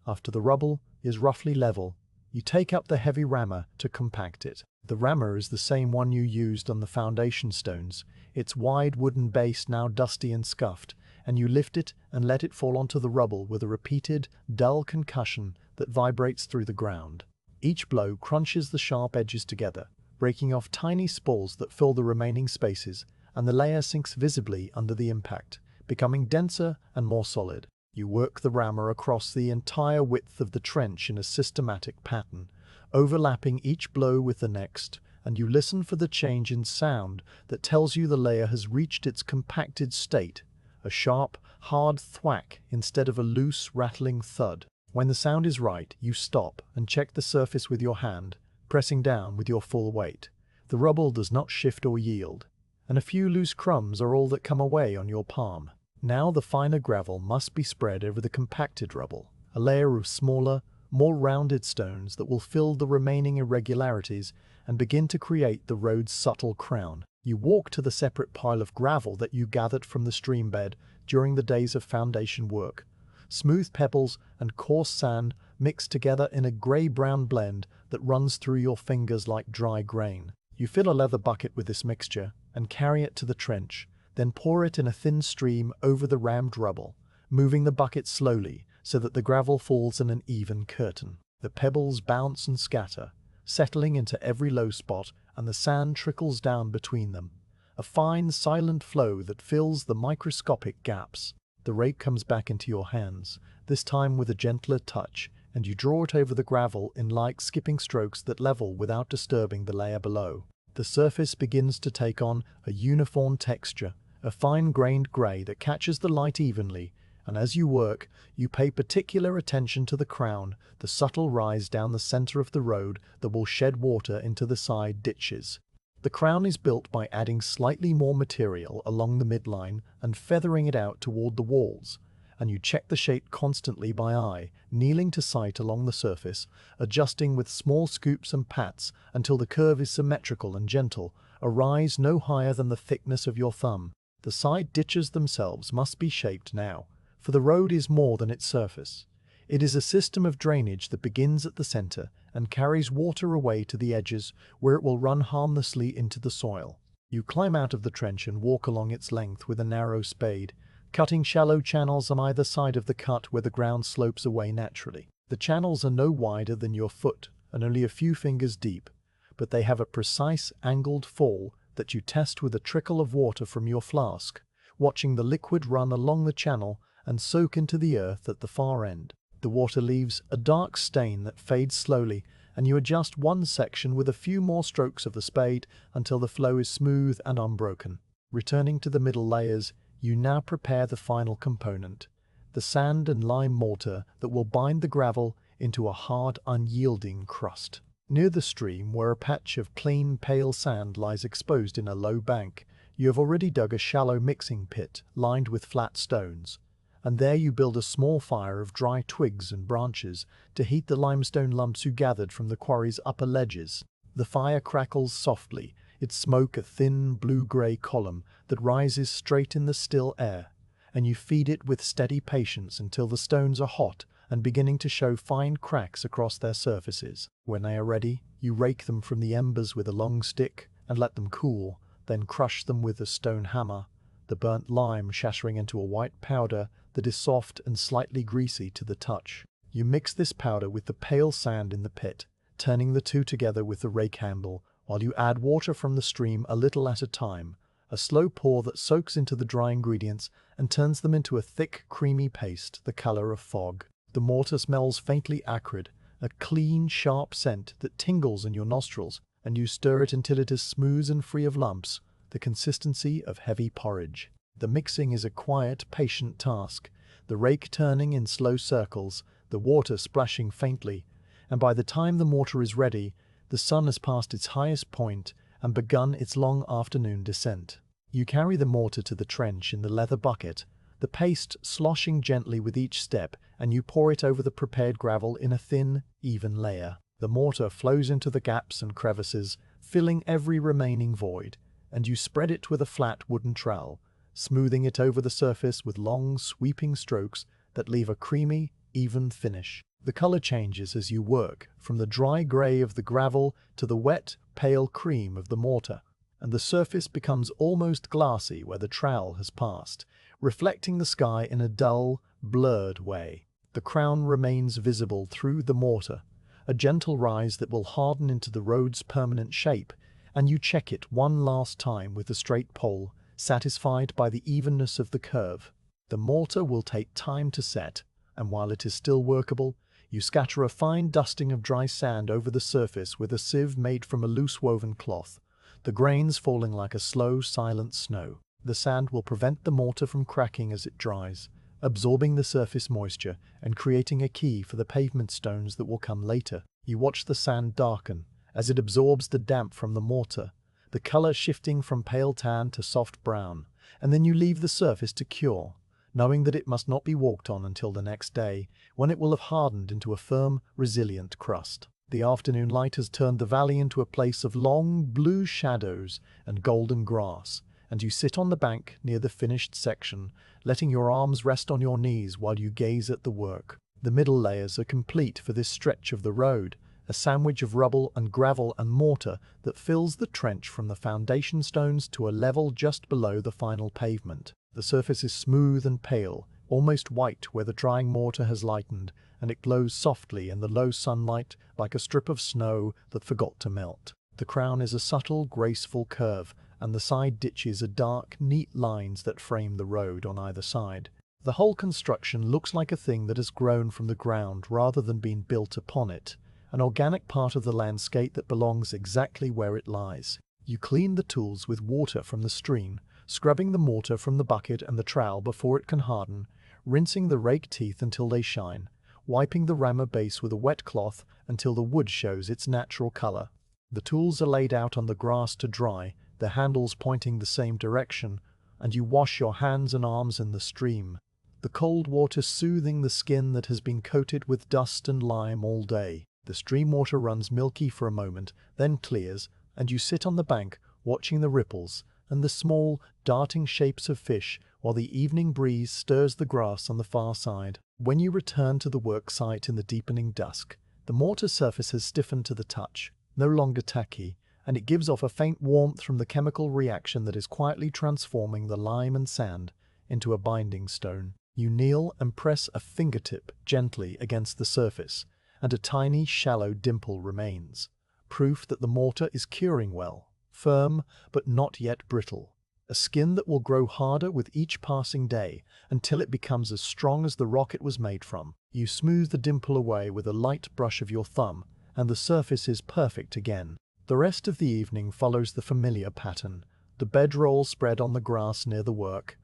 After the rubble is roughly level, you take up the heavy rammer to compact it. The rammer is the same one you used on the foundation stones, its wide wooden base now dusty and scuffed, and you lift it and let it fall onto the rubble with a repeated, dull concussion that vibrates through the ground. Each blow crunches the sharp edges together, breaking off tiny spalls that fill the remaining spaces, and the layer sinks visibly under the impact, becoming denser and more solid. You work the rammer across the entire width of the trench in a systematic pattern, overlapping each blow with the next, and you listen for the change in sound that tells you the layer has reached its compacted state, a sharp, hard thwack instead of a loose, rattling thud. When the sound is right, you stop and check the surface with your hand, pressing down with your full weight. The rubble does not shift or yield, and a few loose crumbs are all that come away on your palm. Now the finer gravel must be spread over the compacted rubble, a layer of smaller, more rounded stones that will fill the remaining irregularities and begin to create the road's subtle crown. You walk to the separate pile of gravel that you gathered from the stream bed during the days of foundation work. Smooth pebbles and coarse sand mix together in a grey-brown blend that runs through your fingers like dry grain. You fill a leather bucket with this mixture and carry it to the trench, then pour it in a thin stream over the rammed rubble, moving the bucket slowly so that the gravel falls in an even curtain. The pebbles bounce and scatter, settling into every low spot, and the sand trickles down between them, a fine, silent flow that fills the microscopic gaps. The rake comes back into your hands, this time with a gentler touch, and you draw it over the gravel in light skipping strokes that level without disturbing the layer below. The surface begins to take on a uniform texture, a fine-grained grey that catches the light evenly, and as you work, you pay particular attention to the crown, the subtle rise down the center of the road that will shed water into the side ditches. The crown is built by adding slightly more material along the midline and feathering it out toward the walls, and you check the shape constantly by eye, kneeling to sight along the surface, adjusting with small scoops and pats until the curve is symmetrical and gentle, a rise no higher than the thickness of your thumb. The side ditches themselves must be shaped now, for the road is more than its surface. It is a system of drainage that begins at the center and carries water away to the edges where it will run harmlessly into the soil. You climb out of the trench and walk along its length with a narrow spade, cutting shallow channels on either side of the cut where the ground slopes away naturally. The channels are no wider than your foot and only a few fingers deep, but they have a precise angled fall that you test with a trickle of water from your flask, watching the liquid run along the channel and soak into the earth at the far end. The water leaves a dark stain that fades slowly, and you adjust one section with a few more strokes of the spade until the flow is smooth and unbroken. Returning to the middle layers, you now prepare the final component, the sand and lime mortar that will bind the gravel into a hard, unyielding crust. Near the stream, where a patch of clean, pale sand lies exposed in a low bank, You have already dug a shallow mixing pit lined with flat stones, and there you build a small fire of dry twigs and branches to heat the limestone lumps you gathered from the quarry's upper ledges. The fire crackles softly, its smoke a thin blue-grey column that rises straight in the still air, and you feed it with steady patience until the stones are hot and beginning to show fine cracks across their surfaces. When they are ready, you rake them from the embers with a long stick and let them cool, then crush them with a stone hammer, the burnt lime shattering into a white powder that is soft and slightly greasy to the touch. You mix this powder with the pale sand in the pit, turning the two together with the rake handle, while you add water from the stream a little at a time, a slow pour that soaks into the dry ingredients and turns them into a thick, creamy paste the color of fog. The mortar smells faintly acrid, a clean, sharp scent that tingles in your nostrils, and you stir it until it is smooth and free of lumps, the consistency of heavy porridge. The mixing is a quiet, patient task, the rake turning in slow circles, the water splashing faintly, and by the time the mortar is ready, the sun has passed its highest point and begun its long afternoon descent. You carry the mortar to the trench in the leather bucket, the paste sloshing gently with each step, and you pour it over the prepared gravel in a thin, even layer. The mortar flows into the gaps and crevices, filling every remaining void, and you spread it with a flat wooden trowel, smoothing it over the surface with long, sweeping strokes that leave a creamy, even finish. The color changes as you work, from the dry gray of the gravel to the wet, pale cream of the mortar, and the surface becomes almost glassy where the trowel has passed, reflecting the sky in a dull, blurred way. The crown remains visible through the mortar, a gentle rise that will harden into the road's permanent shape, and you check it one last time with a straight pole, satisfied by the evenness of the curve. The mortar will take time to set, and while it is still workable, you scatter a fine dusting of dry sand over the surface with a sieve made from a loose woven cloth, the grains falling like a slow, silent snow. The sand will prevent the mortar from cracking as it dries, absorbing the surface moisture and creating a key for the pavement stones that will come later. You watch the sand darken as it absorbs the damp from the mortar, the color shifting from pale tan to soft brown, and then you leave the surface to cure, knowing that it must not be walked on until the next day, when it will have hardened into a firm, resilient crust. The afternoon light has turned the valley into a place of long, blue shadows and golden grass, and you sit on the bank near the finished section, letting your arms rest on your knees while you gaze at the work. The middle layers are complete for this stretch of the road, a sandwich of rubble and gravel and mortar that fills the trench from the foundation stones to a level just below the final pavement. The surface is smooth and pale, almost white where the drying mortar has lightened, and it glows softly in the low sunlight like a strip of snow that forgot to melt. The crown is a subtle, graceful curve, and the side ditches are dark, neat lines that frame the road on either side. The whole construction looks like a thing that has grown from the ground rather than been built upon it, an organic part of the landscape that belongs exactly where it lies. You clean the tools with water from the stream, scrubbing the mortar from the bucket and the trowel before it can harden, rinsing the rake teeth until they shine, wiping the rammer base with a wet cloth until the wood shows its natural color. The tools are laid out on the grass to dry, the handles pointing the same direction, and you wash your hands and arms in the stream, the cold water soothing the skin that has been coated with dust and lime all day. The stream water runs milky for a moment, then clears, and you sit on the bank watching the ripples and the small, darting shapes of fish while the evening breeze stirs the grass on the far side. When you return to the work site in the deepening dusk, the mortar surface has stiffened to the touch, no longer tacky, and it gives off a faint warmth from the chemical reaction that is quietly transforming the lime and sand into a binding stone. You kneel and press a fingertip gently against the surface, and a tiny, shallow dimple remains, proof that the mortar is curing well, firm but not yet brittle, a skin that will grow harder with each passing day until it becomes as strong as the rock it was made from. You smooth the dimple away with a light brush of your thumb, and the surface is perfect again. The rest of the evening follows the familiar pattern, the bedroll spread on the grass near the work,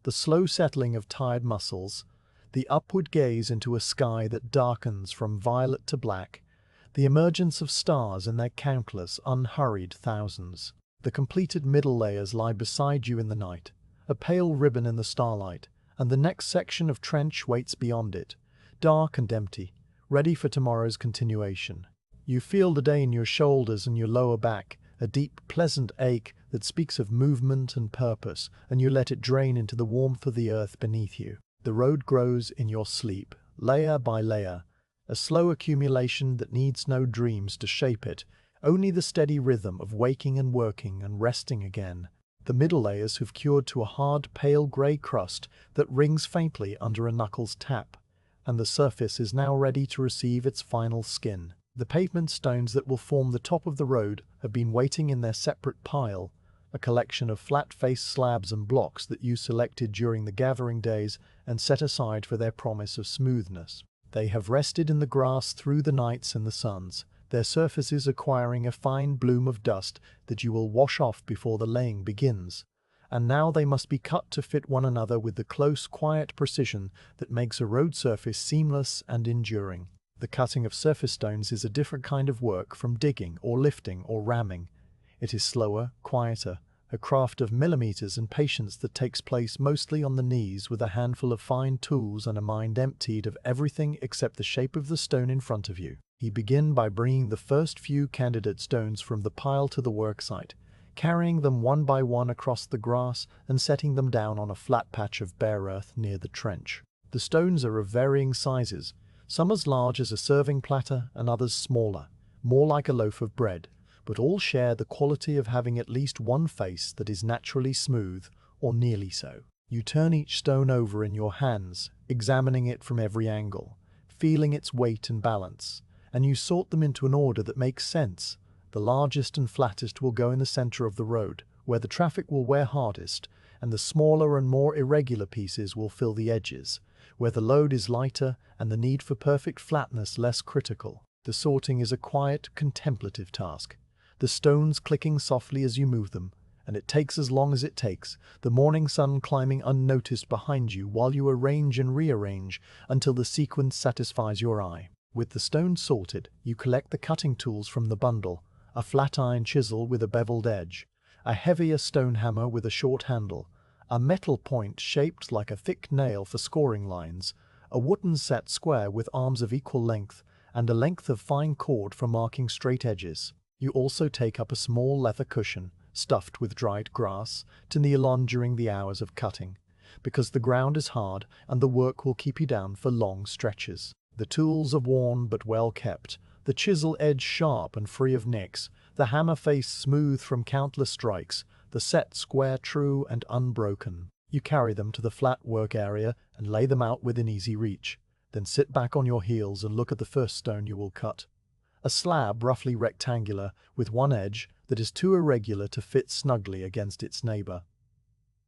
the slow settling of tired muscles, the upward gaze into a sky that darkens from violet to black, the emergence of stars in their countless, unhurried thousands. The completed middle layers lie beside you in the night, a pale ribbon in the starlight, and the next section of trench waits beyond it, dark and empty, ready for tomorrow's continuation. You feel the day in your shoulders and your lower back, a deep, pleasant ache that speaks of movement and purpose, and you let it drain into the warmth of the earth beneath you. The road grows in your sleep, layer by layer, a slow accumulation that needs no dreams to shape it, only the steady rhythm of waking and working and resting again. The middle layers have cured to a hard, pale grey crust that rings faintly under a knuckle's tap, and the surface is now ready to receive its final skin. The pavement stones that will form the top of the road have been waiting in their separate pile, a collection of flat-faced slabs and blocks that you selected during the gathering days and set aside for their promise of smoothness. They have rested in the grass through the nights and the suns, their surfaces acquiring a fine bloom of dust that you will wash off before the laying begins. And now they must be cut to fit one another with the close, quiet precision that makes a road surface seamless and enduring. The cutting of surface stones is a different kind of work from digging or lifting or ramming. It is slower, quieter, a craft of millimeters and patience that takes place mostly on the knees with a handful of fine tools and a mind emptied of everything except the shape of the stone in front of you. You begin by bringing the first few candidate stones from the pile to the worksite, carrying them one by one across the grass and setting them down on a flat patch of bare earth near the trench. The stones are of varying sizes, some as large as a serving platter and others smaller, more like a loaf of bread, but all share the quality of having at least one face that is naturally smooth, or nearly so. You turn each stone over in your hands, examining it from every angle, feeling its weight and balance, and you sort them into an order that makes sense. The largest and flattest will go in the center of the road, where the traffic will wear hardest, and the smaller and more irregular pieces will fill the edges, where the load is lighter and the need for perfect flatness less critical. The sorting is a quiet, contemplative task, the stones clicking softly as you move them, and it takes as long as it takes, the morning sun climbing unnoticed behind you while you arrange and rearrange until the sequence satisfies your eye. With the stones sorted, you collect the cutting tools from the bundle, a flat iron chisel with a beveled edge, a heavier stone hammer with a short handle, a metal point shaped like a thick nail for scoring lines, a wooden set square with arms of equal length, and a length of fine cord for marking straight edges. You also take up a small leather cushion, stuffed with dried grass, to kneel on during the hours of cutting, because the ground is hard and the work will keep you down for long stretches. The tools are worn but well kept, the chisel edge sharp and free of nicks, the hammer face smooth from countless strikes, the set square true and unbroken. You carry them to the flat work area and lay them out within easy reach, then sit back on your heels and look at the first stone you will cut. A slab roughly rectangular with one edge that is too irregular to fit snugly against its neighbor.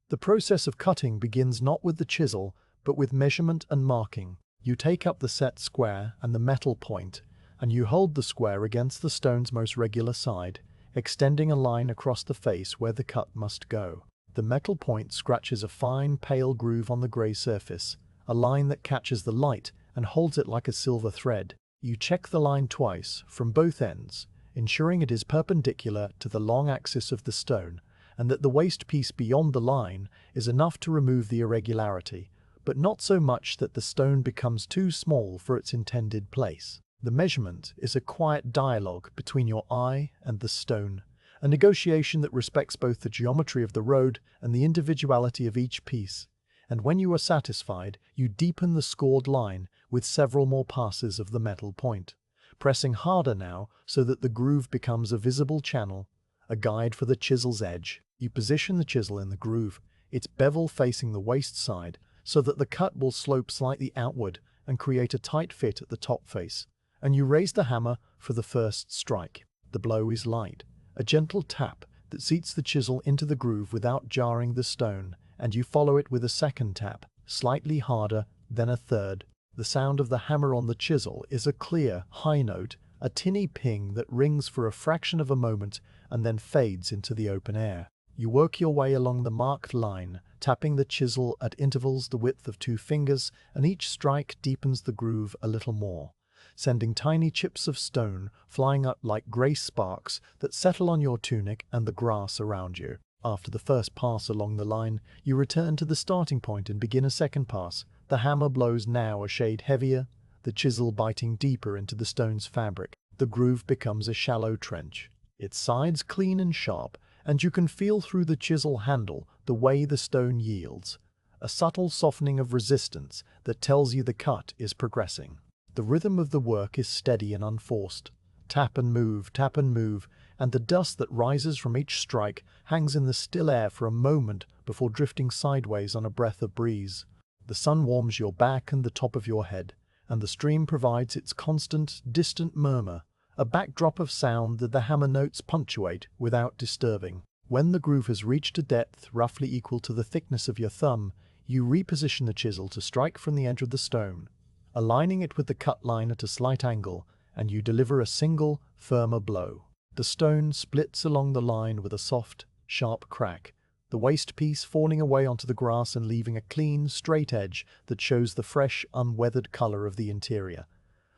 The process of cutting begins not with the chisel, but with measurement and marking. You take up the set square and the metal point, and you hold the square against the stone's most regular side, extending a line across the face where the cut must go. The metal point scratches a fine, pale groove on the grey surface, a line that catches the light and holds it like a silver thread. You check the line twice, from both ends, ensuring it is perpendicular to the long axis of the stone, and that the waste piece beyond the line is enough to remove the irregularity, but not so much that the stone becomes too small for its intended place. The measurement is a quiet dialogue between your eye and the stone, a negotiation that respects both the geometry of the road and the individuality of each piece. And when you are satisfied, you deepen the scored line with several more passes of the metal point, pressing harder now so that the groove becomes a visible channel, a guide for the chisel's edge. You position the chisel in the groove, its bevel facing the waste side, so that the cut will slope slightly outward and create a tight fit at the top face, and you raise the hammer for the first strike. The blow is light, a gentle tap that seats the chisel into the groove without jarring the stone, and you follow it with a second tap, slightly harder, then a third. The sound of the hammer on the chisel is a clear, high note, a tinny ping that rings for a fraction of a moment and then fades into the open air. You work your way along the marked line, tapping the chisel at intervals the width of 2 fingers, and each strike deepens the groove a little more, sending tiny chips of stone flying up like grey sparks that settle on your tunic and the grass around you. After the first pass along the line, you return to the starting point and begin a second pass. The hammer blows now a shade heavier, the chisel biting deeper into the stone's fabric. The groove becomes a shallow trench, its sides clean and sharp, and you can feel through the chisel handle the way the stone yields, a subtle softening of resistance that tells you the cut is progressing. The rhythm of the work is steady and unforced. Tap and move, and the dust that rises from each strike hangs in the still air for a moment before drifting sideways on a breath of breeze. The sun warms your back and the top of your head, and the stream provides its constant, distant murmur, a backdrop of sound that the hammer notes punctuate without disturbing. When the groove has reached a depth roughly equal to the thickness of your thumb, you reposition the chisel to strike from the edge of the stone, aligning it with the cut line at a slight angle, and you deliver a single, firmer blow. The stone splits along the line with a soft, sharp crack, the waste piece falling away onto the grass and leaving a clean, straight edge that shows the fresh, unweathered color of the interior.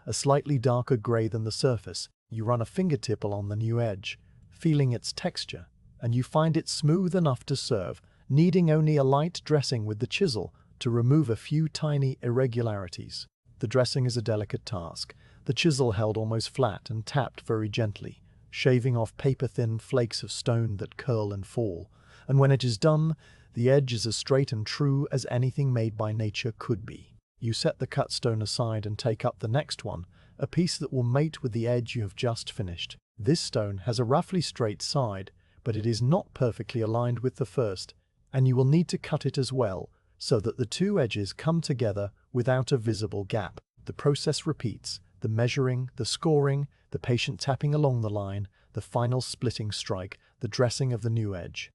A slightly darker gray than the surface, you run a fingertip along the new edge, feeling its texture, and you find it smooth enough to serve, needing only a light dressing with the chisel to remove a few tiny irregularities. The dressing is a delicate task, the chisel held almost flat and tapped very gently, shaving off paper-thin flakes of stone that curl and fall, and when it is done, the edge is as straight and true as anything made by nature could be. You set the cut stone aside and take up the next one, a piece that will mate with the edge you have just finished. This stone has a roughly straight side, but it is not perfectly aligned with the first, and you will need to cut it as well, so that the two edges come together without a visible gap. The process repeats, the measuring, the scoring, the patient tapping along the line, the final splitting strike, the dressing of the new edge.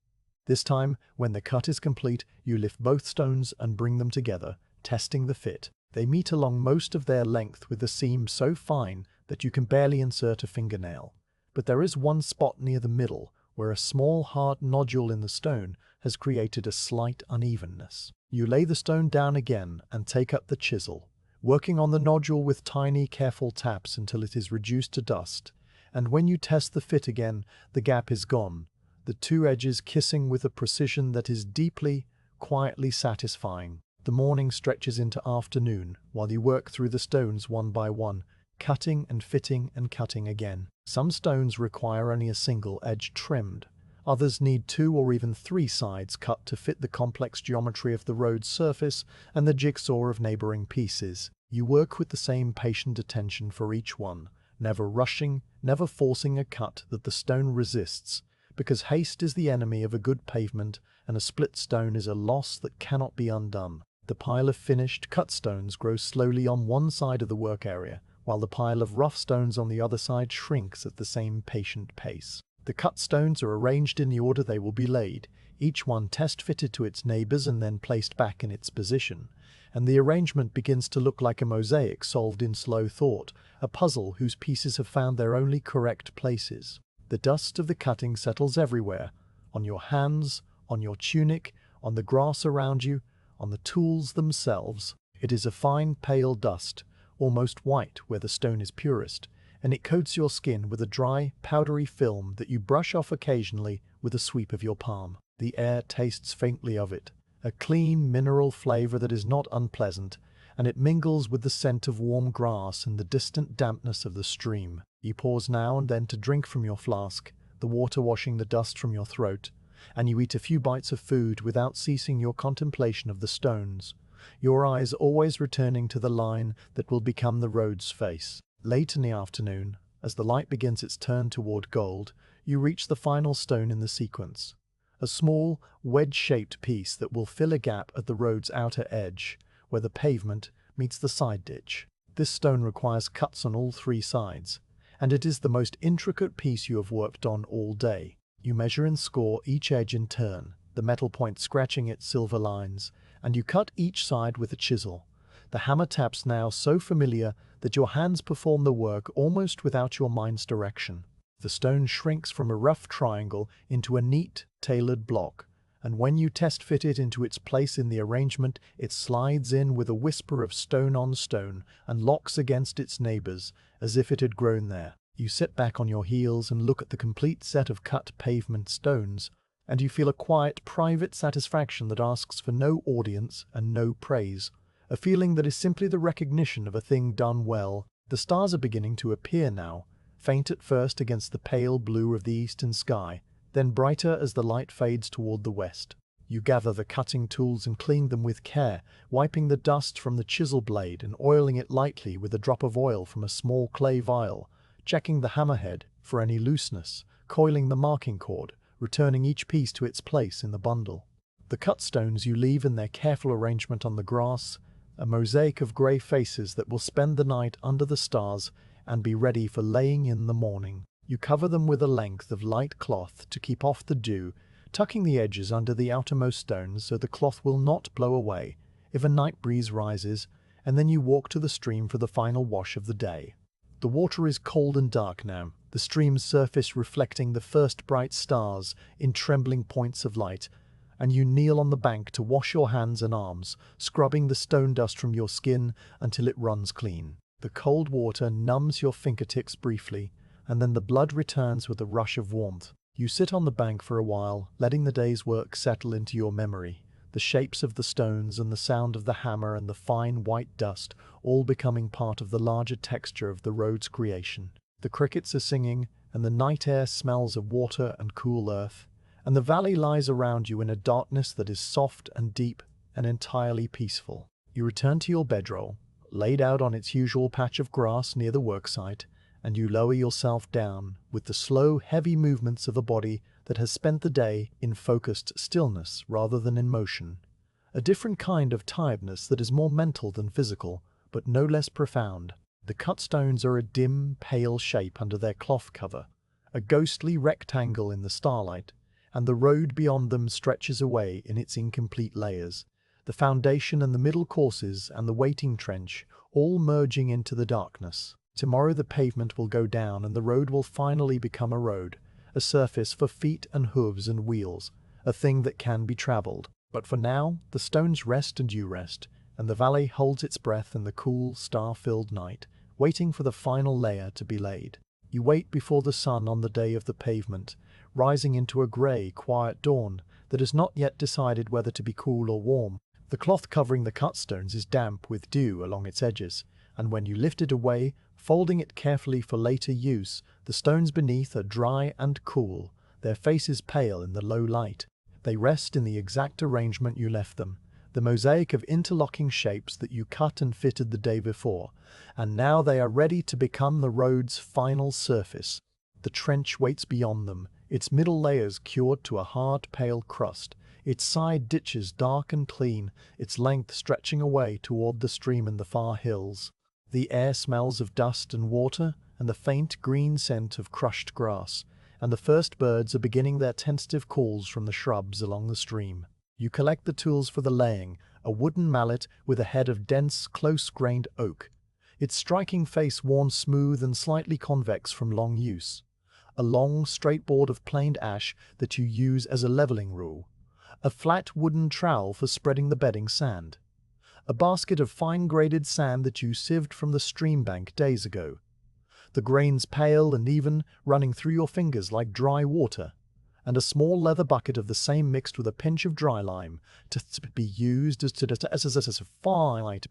This time, when the cut is complete, you lift both stones and bring them together, testing the fit. They meet along most of their length with the seam so fine that you can barely insert a fingernail. But there is one spot near the middle where a small hard nodule in the stone has created a slight unevenness. You lay the stone down again and take up the chisel, working on the nodule with tiny, careful taps until it is reduced to dust, and when you test the fit again, the gap is gone, the two edges kissing with a precision that is deeply, quietly satisfying. The morning stretches into afternoon while you work through the stones one by one, cutting and fitting and cutting again. Some stones require only a single edge trimmed. Others need 2 or even 3 sides cut to fit the complex geometry of the road's surface and the jigsaw of neighboring pieces. You work with the same patient attention for each one, never rushing, never forcing a cut that the stone resists, because haste is the enemy of a good pavement and a split stone is a loss that cannot be undone. The pile of finished cut stones grows slowly on one side of the work area, while the pile of rough stones on the other side shrinks at the same patient pace. The cut stones are arranged in the order they will be laid, each one test-fitted to its neighbors and then placed back in its position, and the arrangement begins to look like a mosaic solved in slow thought, a puzzle whose pieces have found their only correct places. The dust of the cutting settles everywhere, on your hands, on your tunic, on the grass around you, on the tools themselves. It is a fine pale dust, almost white where the stone is purest, and it coats your skin with a dry, powdery film that you brush off occasionally with a sweep of your palm. The air tastes faintly of it, a clean mineral flavor that is not unpleasant, and it mingles with the scent of warm grass and the distant dampness of the stream. You pause now and then to drink from your flask, the water washing the dust from your throat, and you eat a few bites of food without ceasing your contemplation of the stones, your eyes always returning to the line that will become the road's face. Late in the afternoon, as the light begins its turn toward gold, you reach the final stone in the sequence, a small, wedge-shaped piece that will fill a gap at the road's outer edge, where the pavement meets the side ditch. This stone requires cuts on all 3 sides, and it is the most intricate piece you have worked on all day. You measure and score each edge in turn, the metal point scratching its silver lines, and you cut each side with a chisel, the hammer taps now so familiar that your hands perform the work almost without your mind's direction. The stone shrinks from a rough triangle into a neat, tailored block, and when you test fit it into its place in the arrangement, it slides in with a whisper of stone on stone and locks against its neighbors as if it had grown there. You sit back on your heels and look at the complete set of cut pavement stones, and you feel a quiet, private satisfaction that asks for no audience and no praise, a feeling that is simply the recognition of a thing done well. The stars are beginning to appear now, faint at first against the pale blue of the eastern sky, then brighter as the light fades toward the west. You gather the cutting tools and clean them with care, wiping the dust from the chisel blade and oiling it lightly with a drop of oil from a small clay vial, checking the hammerhead for any looseness, coiling the marking cord, returning each piece to its place in the bundle. The cut stones you leave in their careful arrangement on the grass, a mosaic of grey faces that will spend the night under the stars and be ready for laying in the morning. You cover them with a length of light cloth to keep off the dew, tucking the edges under the outermost stones so the cloth will not blow away if a night breeze rises, and then you walk to the stream for the final wash of the day. The water is cold and dark now, the stream's surface reflecting the first bright stars in trembling points of light, and you kneel on the bank to wash your hands and arms, scrubbing the stone dust from your skin until it runs clean. The cold water numbs your fingertips briefly, and then the blood returns with a rush of warmth. You sit on the bank for a while, letting the day's work settle into your memory, the shapes of the stones and the sound of the hammer and the fine white dust all becoming part of the larger texture of the road's creation. The crickets are singing, and the night air smells of water and cool earth, and the valley lies around you in a darkness that is soft and deep and entirely peaceful. You return to your bedroll, laid out on its usual patch of grass near the worksite, and you lower yourself down with the slow, heavy movements of a body that has spent the day in focused stillness rather than in motion. A different kind of tiredness that is more mental than physical, but no less profound. The cut stones are a dim, pale shape under their cloth cover, a ghostly rectangle in the starlight, and the road beyond them stretches away in its incomplete layers, the foundation and the middle courses and the waiting trench all merging into the darkness. Tomorrow the pavement will go down and the road will finally become a road, a surface for feet and hooves and wheels, a thing that can be traveled. But for now, the stones rest and you rest, and the valley holds its breath in the cool, star-filled night, waiting for the final layer to be laid. You wait before the sun on the day of the pavement, rising into a grey, quiet dawn that has not yet decided whether to be cool or warm. The cloth covering the cut stones is damp with dew along its edges, and when you lift it away, folding it carefully for later use, the stones beneath are dry and cool, their faces pale in the low light. They rest in the exact arrangement you left them, the mosaic of interlocking shapes that you cut and fitted the day before, and now they are ready to become the road's final surface. The trench waits beyond them, its middle layers cured to a hard, pale crust, its side ditches dark and clean, its length stretching away toward the stream and the far hills. The air smells of dust and water, and the faint green scent of crushed grass, and the first birds are beginning their tentative calls from the shrubs along the stream. You collect the tools for the laying, a wooden mallet with a head of dense, close-grained oak, its striking face worn smooth and slightly convex from long use, a long, straight board of planed ash that you use as a leveling rule, a flat wooden trowel for spreading the bedding sand, a basket of fine-graded sand that you sieved from the stream bank days ago, the grains pale and even, running through your fingers like dry water, and a small leather bucket of the same mixed with a pinch of dry lime to be used as a fine.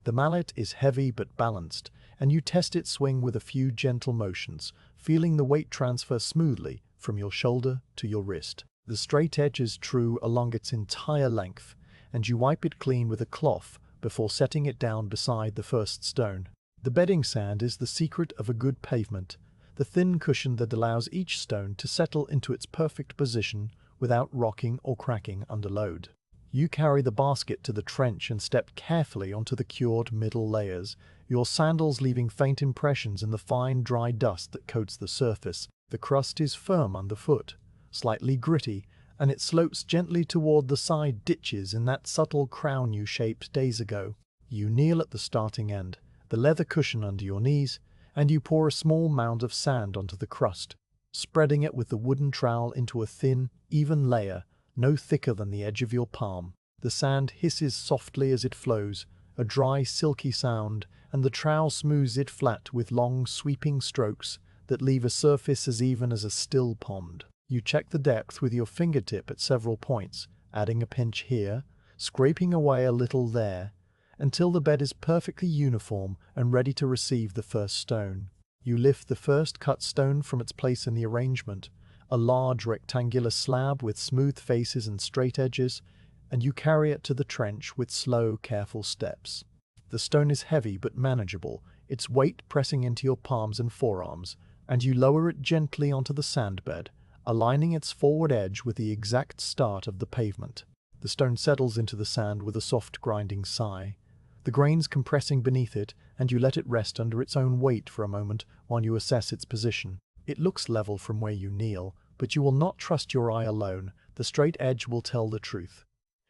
The mallet is heavy but balanced, and you test its swing with a few gentle motions, feeling the weight transfer smoothly from your shoulder to your wrist. The straight edge is true along its entire length, and you wipe it clean with a cloth before setting it down beside the first stone. The bedding sand is the secret of a good pavement, the thin cushion that allows each stone to settle into its perfect position without rocking or cracking under load. You carry the basket to the trench and step carefully onto the cured middle layers, your sandals leaving faint impressions in the fine dry dust that coats the surface. The crust is firm underfoot, slightly gritty, and it slopes gently toward the side ditches in that subtle crown you shaped days ago. You kneel at the starting end, the leather cushion under your knees, and you pour a small mound of sand onto the crust, spreading it with the wooden trowel into a thin, even layer, no thicker than the edge of your palm. The sand hisses softly as it flows, a dry, silky sound, and the trowel smooths it flat with long, sweeping strokes that leave a surface as even as a still pond. You check the depth with your fingertip at several points, adding a pinch here, scraping away a little there, until the bed is perfectly uniform and ready to receive the first stone. You lift the first cut stone from its place in the arrangement, a large rectangular slab with smooth faces and straight edges, and you carry it to the trench with slow, careful steps. The stone is heavy but manageable, its weight pressing into your palms and forearms, and you lower it gently onto the sand bed, aligning its forward edge with the exact start of the pavement. The stone settles into the sand with a soft grinding sigh, the grains compressing beneath it, and you let it rest under its own weight for a moment while you assess its position. It looks level from where you kneel, but you will not trust your eye alone. The straight edge will tell the truth.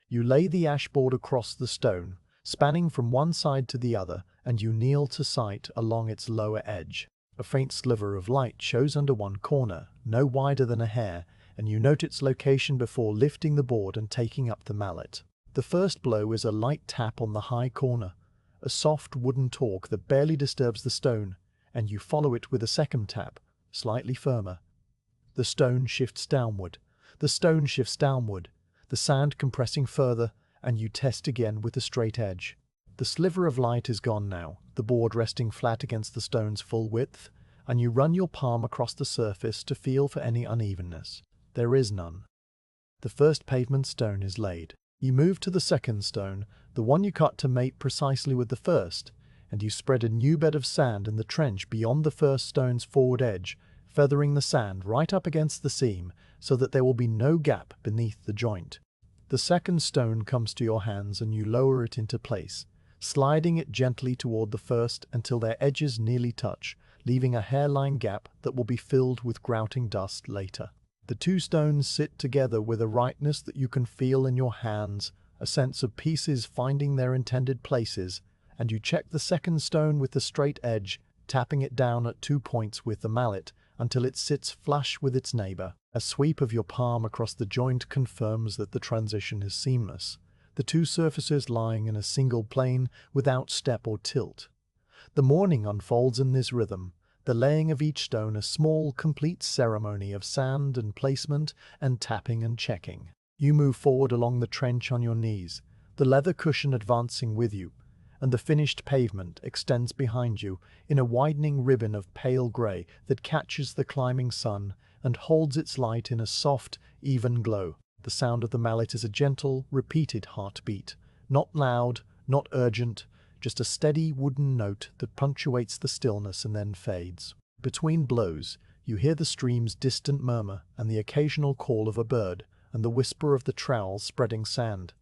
You lay the ashboard across the stone, spanning from one side to the other, and you kneel to sight along its lower edge. A faint sliver of light shows under one corner, no wider than a hair, and you note its location before lifting the board and taking up the mallet. The first blow is a light tap on the high corner, a soft wooden torque that barely disturbs the stone, and you follow it with a second tap, slightly firmer. The stone shifts downward. The stone shifts downward, the sand compressing further, and you test again with a straight edge. The sliver of light is gone now, the board resting flat against the stone's full width, and you run your palm across the surface to feel for any unevenness. There is none. The first pavement stone is laid. You move to the second stone, the one you cut to mate precisely with the first, and you spread a new bed of sand in the trench beyond the first stone's forward edge, feathering the sand right up against the seam so that there will be no gap beneath the joint. The second stone comes to your hands and you lower it into place, sliding it gently toward the first until their edges nearly touch, leaving a hairline gap that will be filled with grouting dust later. The two stones sit together with a rightness that you can feel in your hands, a sense of pieces finding their intended places, and you check the second stone with the straight edge, tapping it down at 2 points with the mallet until it sits flush with its neighbor. A sweep of your palm across the joint confirms that the transition is seamless, the two surfaces lying in a single plane without step or tilt. The morning unfolds in this rhythm, the laying of each stone a small, complete ceremony of sand and placement and tapping and checking. You move forward along the trench on your knees, the leather cushion advancing with you, and the finished pavement extends behind you in a widening ribbon of pale grey that catches the climbing sun and holds its light in a soft, even glow. The sound of the mallet is a gentle, repeated heartbeat, not loud, not urgent, just a steady wooden note that punctuates the stillness and then fades. Between blows, you hear the stream's distant murmur and the occasional call of a bird and the whisper of the trowel spreading sand,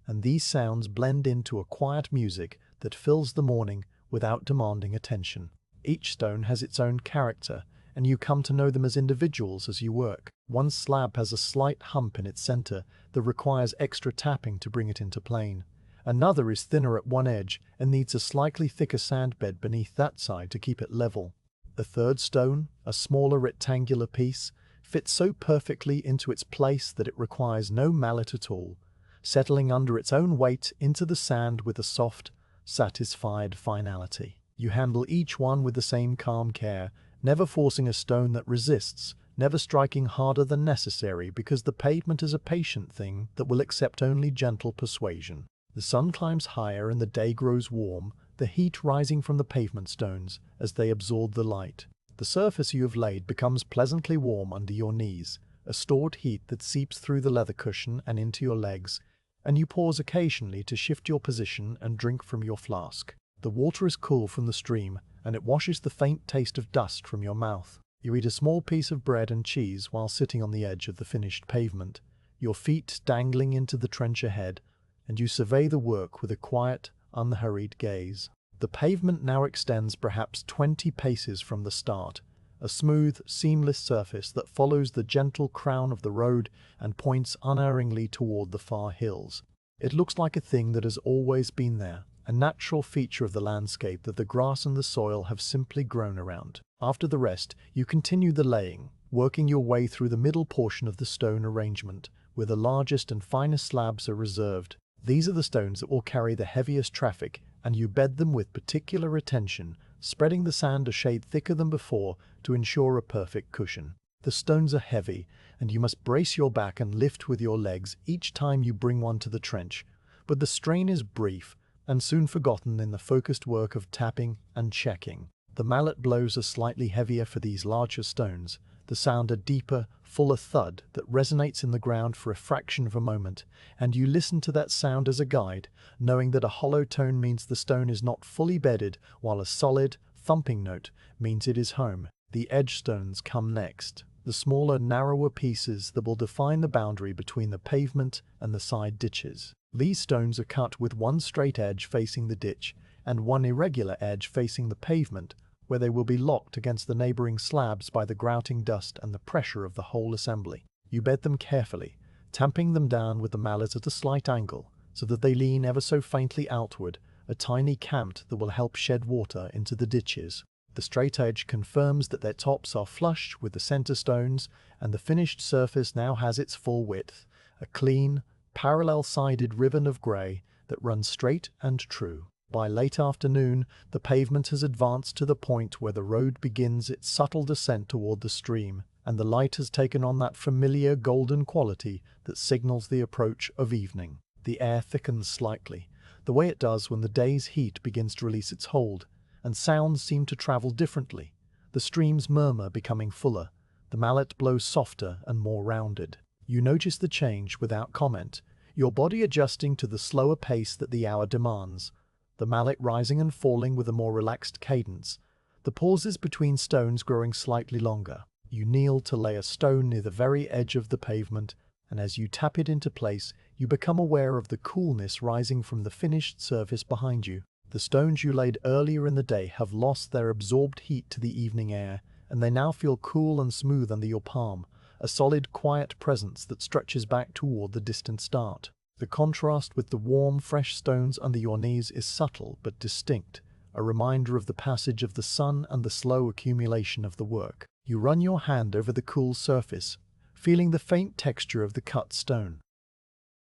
and these sounds blend into a quiet music that fills the morning without demanding attention. Each stone has its own character, and you come to know them as individuals as you work. One slab has a slight hump in its center that requires extra tapping to bring it into plane. Another is thinner at one edge and needs a slightly thicker sand bed beneath that side to keep it level. The third stone, a smaller rectangular piece, fits so perfectly into its place that it requires no mallet at all, settling under its own weight into the sand with a soft, satisfied finality. You handle each one with the same calm care, never forcing a stone that resists, never striking harder than necessary because the pavement is a patient thing that will accept only gentle persuasion. The sun climbs higher and the day grows warm, the heat rising from the pavement stones as they absorb the light. The surface you have laid becomes pleasantly warm under your knees, a stored heat that seeps through the leather cushion and into your legs, and you pause occasionally to shift your position and drink from your flask. The water is cool from the stream, and it washes the faint taste of dust from your mouth. You eat a small piece of bread and cheese while sitting on the edge of the finished pavement, your feet dangling into the trench ahead, and you survey the work with a quiet, unhurried gaze. The pavement now extends perhaps 20 paces from the start, a smooth, seamless surface that follows the gentle crown of the road and points unerringly toward the far hills. It looks like a thing that has always been there, a natural feature of the landscape that the grass and the soil have simply grown around. After the rest, you continue the laying, working your way through the middle portion of the stone arrangement, where the largest and finest slabs are reserved. These are the stones that will carry the heaviest traffic, and you bed them with particular attention, spreading the sand a shade thicker than before to ensure a perfect cushion. The stones are heavy, and you must brace your back and lift with your legs each time you bring one to the trench, but the strain is brief and soon forgotten in the focused work of tapping and checking. The mallet blows are slightly heavier for these larger stones, the sound a deeper, fuller thud that resonates in the ground for a fraction of a moment, and you listen to that sound as a guide, knowing that a hollow tone means the stone is not fully bedded, while a solid, thumping note means it is home. The edge stones come next, the smaller, narrower pieces that will define the boundary between the pavement and the side ditches. These stones are cut with one straight edge facing the ditch and one irregular edge facing the pavement, where they will be locked against the neighboring slabs by the grouting dust and the pressure of the whole assembly. You bed them carefully, tamping them down with the mallet at a slight angle, so that they lean ever so faintly outward, a tiny cant that will help shed water into the ditches. The straight edge confirms that their tops are flush with the center stones, and the finished surface now has its full width, a clean, parallel-sided ribbon of grey that runs straight and true. By late afternoon, the pavement has advanced to the point where the road begins its subtle descent toward the stream, and the light has taken on that familiar golden quality that signals the approach of evening. The air thickens slightly, the way it does when the day's heat begins to release its hold, and sounds seem to travel differently. The stream's murmur becoming fuller, the mallet blows softer and more rounded. You notice the change without comment, your body adjusting to the slower pace that the hour demands, the mallet rising and falling with a more relaxed cadence, the pauses between stones growing slightly longer. You kneel to lay a stone near the very edge of the pavement, and as you tap it into place, you become aware of the coolness rising from the finished surface behind you. The stones you laid earlier in the day have lost their absorbed heat to the evening air, and they now feel cool and smooth under your palm, a solid, quiet presence that stretches back toward the distant start. The contrast with the warm, fresh stones under your knees is subtle but distinct, a reminder of the passage of the sun and the slow accumulation of the work. You run your hand over the cool surface, feeling the faint texture of the cut stone,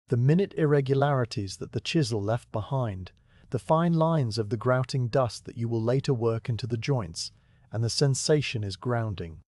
the minute irregularities that the chisel left behind, the fine lines of the grouting dust that you will later work into the joints, and the sensation is grounding,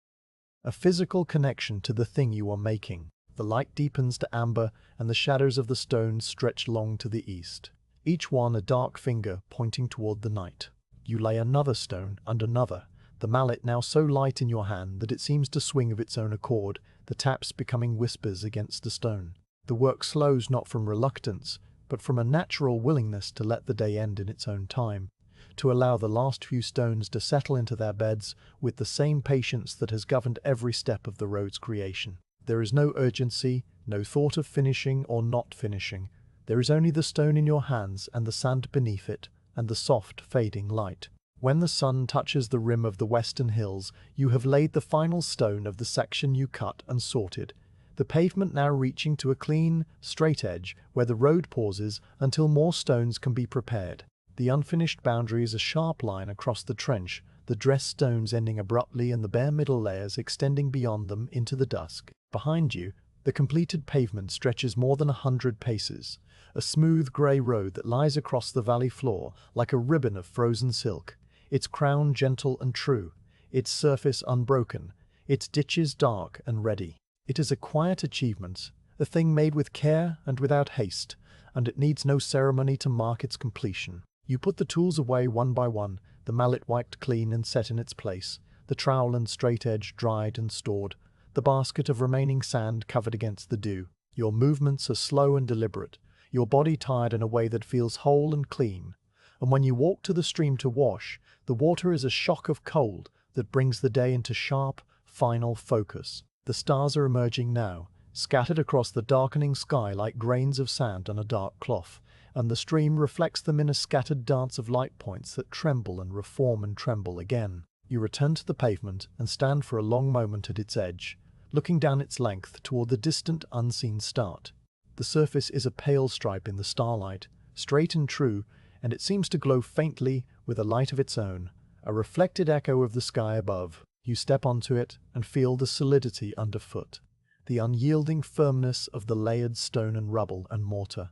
a physical connection to the thing you are making. The light deepens to amber, and the shadows of the stones stretch long to the east, each one a dark finger pointing toward the night. You lay another stone and another, the mallet now so light in your hand that it seems to swing of its own accord, the taps becoming whispers against the stone. The work slows not from reluctance, but from a natural willingness to let the day end in its own time, to allow the last few stones to settle into their beds with the same patience that has governed every step of the road's creation. There is no urgency, no thought of finishing or not finishing. There is only the stone in your hands and the sand beneath it, and the soft, fading light. When the sun touches the rim of the western hills, you have laid the final stone of the section you cut and sorted, the pavement now reaching to a clean, straight edge where the road pauses until more stones can be prepared. The unfinished boundary is a sharp line across the trench, the dressed stones ending abruptly and the bare middle layers extending beyond them into the dusk. Behind you, the completed pavement stretches more than 100 paces, a smooth grey road that lies across the valley floor like a ribbon of frozen silk, its crown gentle and true, its surface unbroken, its ditches dark and ready. It is a quiet achievement, a thing made with care and without haste, and it needs no ceremony to mark its completion. You put the tools away one by one, the mallet wiped clean and set in its place, the trowel and straight edge dried and stored, the basket of remaining sand covered against the dew. Your movements are slow and deliberate, your body tired in a way that feels whole and clean, and when you walk to the stream to wash, the water is a shock of cold that brings the day into sharp, final focus. The stars are emerging now, scattered across the darkening sky like grains of sand on a dark cloth, and the stream reflects them in a scattered dance of light points that tremble and reform and tremble again. You return to the pavement and stand for a long moment at its edge, looking down its length toward the distant unseen start. The surface is a pale stripe in the starlight, straight and true, and it seems to glow faintly with a light of its own, a reflected echo of the sky above. You step onto it and feel the solidity underfoot. the unyielding firmness of the layered stone and rubble and mortar.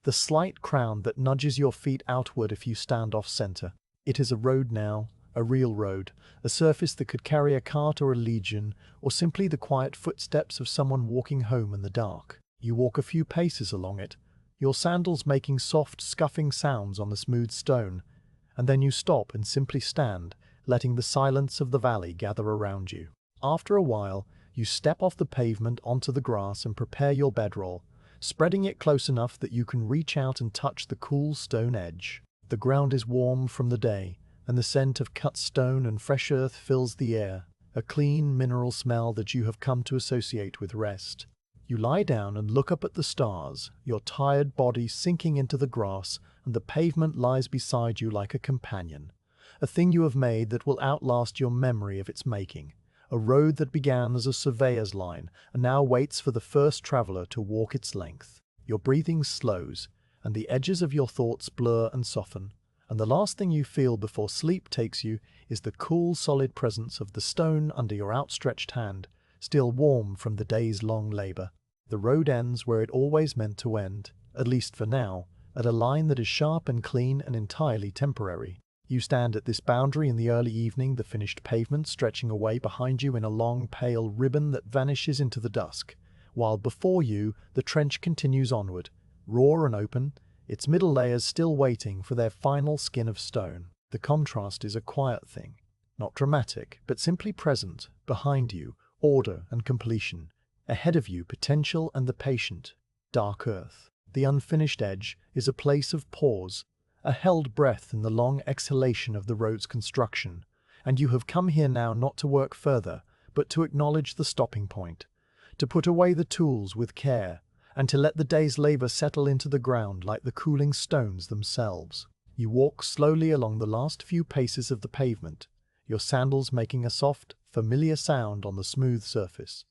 The slight crown that nudges your feet outward if you stand off-center. It is a road now, a real road, a surface that could carry a cart or a legion, or simply the quiet footsteps of someone walking home in the dark. You walk a few paces along it, your sandals making soft, scuffing sounds on the smooth stone, and then you stop and simply stand, letting the silence of the valley gather around you. After a while, you step off the pavement onto the grass and prepare your bedroll, spreading it close enough that you can reach out and touch the cool stone edge. The ground is warm from the day, and the scent of cut stone and fresh earth fills the air, a clean mineral smell that you have come to associate with rest. You lie down and look up at the stars, your tired body sinking into the grass, and the pavement lies beside you like a companion, a thing you have made that will outlast your memory of its making, a road that began as a surveyor's line and now waits for the first traveler to walk its length. Your breathing slows, and the edges of your thoughts blur and soften, and the last thing you feel before sleep takes you is the cool, solid presence of the stone under your outstretched hand, still warm from the day's long labor. The road ends where it always meant to end, at least for now, at a line that is sharp and clean and entirely temporary. You stand at this boundary in the early evening, the finished pavement stretching away behind you in a long, pale ribbon that vanishes into the dusk, while before you the trench continues onward, raw and open, its middle layers still waiting for their final skin of stone. The contrast is a quiet thing, not dramatic, but simply present. Behind you, order and completion. Ahead of you, potential and the patient, dark earth. The unfinished edge is a place of pause, a held breath in the long exhalation of the road's construction, and you have come here now not to work further, but to acknowledge the stopping point, to put away the tools with care, and to let the day's labor settle into the ground like the cooling stones themselves. You walk slowly along the last few paces of the pavement, your sandals making a soft, familiar sound on the smooth surface,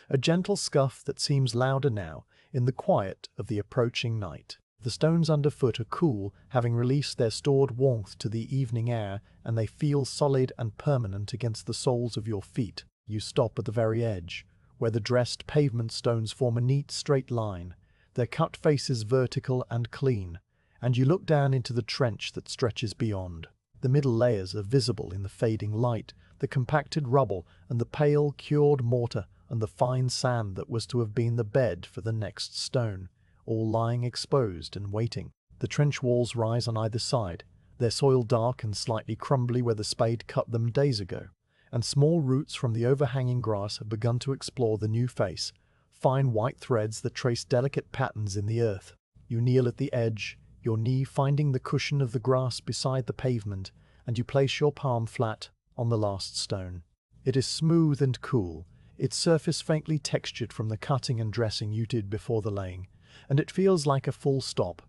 a gentle scuff that seems louder now in the quiet of the approaching night. The stones underfoot are cool, having released their stored warmth to the evening air, and they feel solid and permanent against the soles of your feet. You stop at the very edge, where the dressed pavement stones form a neat straight line, their cut faces vertical and clean, and you look down into the trench that stretches beyond. The middle layers are visible in the fading light, the compacted rubble and the pale, cured mortar and the fine sand that was to have been the bed for the next stone, all lying exposed and waiting. The trench walls rise on either side, their soil dark and slightly crumbly where the spade cut them days ago, and small roots from the overhanging grass have begun to explore the new face, fine white threads that trace delicate patterns in the earth. You kneel at the edge, your knee finding the cushion of the grass beside the pavement, and you place your palm flat on the last stone. It is smooth and cool, its surface faintly textured from the cutting and dressing you did before the laying, and it feels like a full stop,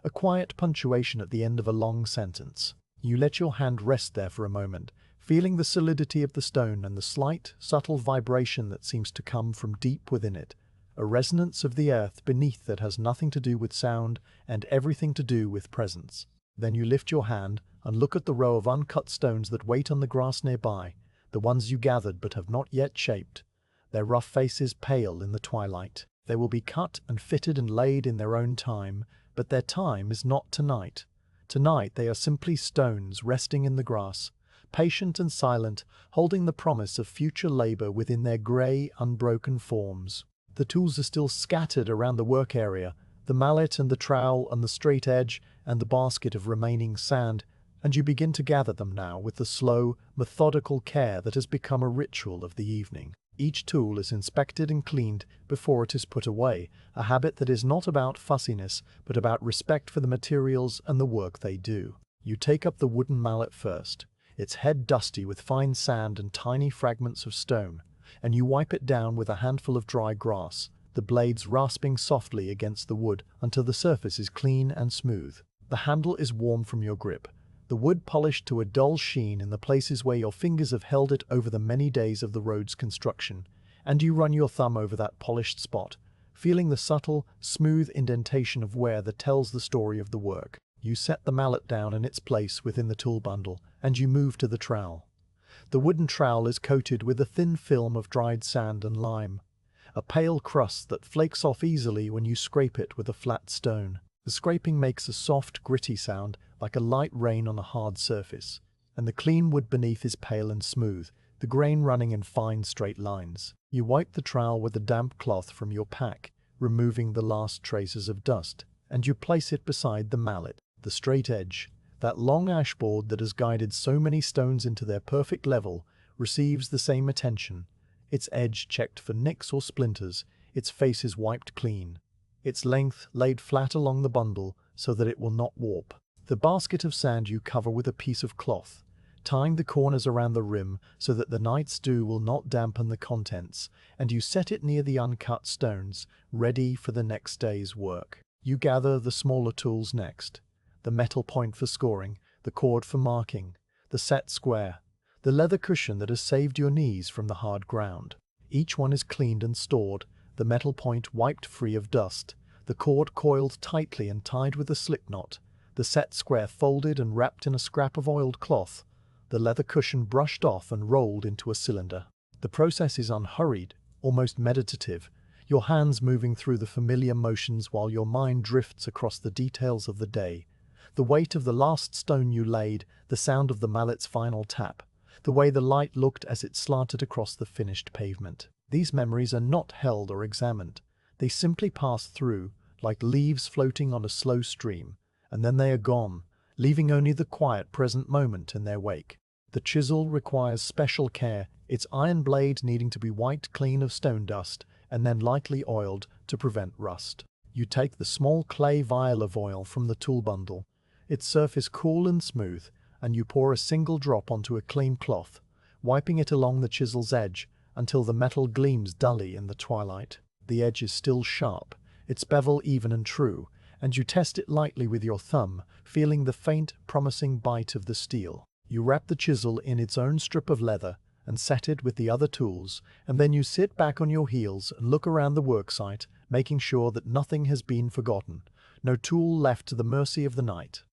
a quiet punctuation at the end of a long sentence. You let your hand rest there for a moment, feeling the solidity of the stone and the slight, subtle vibration that seems to come from deep within it, a resonance of the earth beneath that has nothing to do with sound and everything to do with presence. Then you lift your hand and look at the row of uncut stones that wait on the grass nearby, the ones you gathered but have not yet shaped, their rough faces pale in the twilight. They will be cut and fitted and laid in their own time, but their time is not tonight. Tonight they are simply stones resting in the grass, patient and silent, holding the promise of future labor within their grey, unbroken forms. The tools are still scattered around the work area, the mallet and the trowel and the straight edge and the basket of remaining sand, and you begin to gather them now with the slow, methodical care that has become a ritual of the evening. Each tool is inspected and cleaned before it is put away, a habit that is not about fussiness, but about respect for the materials and the work they do. You take up the wooden mallet first, its head dusty with fine sand and tiny fragments of stone, and you wipe it down with a handful of dry grass, the blades rasping softly against the wood until the surface is clean and smooth. The handle is warm from your grip, the wood polished to a dull sheen in the places where your fingers have held it over the many days of the road's construction, and you run your thumb over that polished spot, feeling the subtle, smooth indentation of wear that tells the story of the work. You set the mallet down in its place within the tool bundle, and you move to the trowel. The wooden trowel is coated with a thin film of dried sand and lime, a pale crust that flakes off easily when you scrape it with a flat stone. The scraping makes a soft, gritty sound like a light rain on a hard surface, and the clean wood beneath is pale and smooth, the grain running in fine, straight lines. You wipe the trowel with a damp cloth from your pack, removing the last traces of dust, and you place it beside the mallet. The straight edge, that long ashboard that has guided so many stones into their perfect level, receives the same attention. Its edge checked for nicks or splinters, its face is wiped clean, its length laid flat along the bundle so that it will not warp. The basket of sand you cover with a piece of cloth, tying the corners around the rim so that the night's dew will not dampen the contents, and you set it near the uncut stones, ready for the next day's work. You gather the smaller tools next: the metal point for scoring, the cord for marking, the set square, the leather cushion that has saved your knees from the hard ground. Each one is cleaned and stored, the metal point wiped free of dust, the cord coiled tightly and tied with a slip knot, the set square folded and wrapped in a scrap of oiled cloth, the leather cushion brushed off and rolled into a cylinder. The process is unhurried, almost meditative, your hands moving through the familiar motions while your mind drifts across the details of the day. The weight of the last stone you laid, the sound of the mallet's final tap, the way the light looked as it slanted across the finished pavement. These memories are not held or examined. They simply pass through, like leaves floating on a slow stream, and then they are gone, leaving only the quiet present moment in their wake. The chisel requires special care, its iron blade needing to be wiped clean of stone dust and then lightly oiled to prevent rust. You take the small clay vial of oil from the tool bundle, its surface cool and smooth, and you pour a single drop onto a clean cloth, wiping it along the chisel's edge until the metal gleams dully in the twilight. The edge is still sharp, its bevel even and true, and you test it lightly with your thumb, feeling the faint, promising bite of the steel. You wrap the chisel in its own strip of leather and set it with the other tools, and then you sit back on your heels and look around the worksite, making sure that nothing has been forgotten, no tool left to the mercy of the night.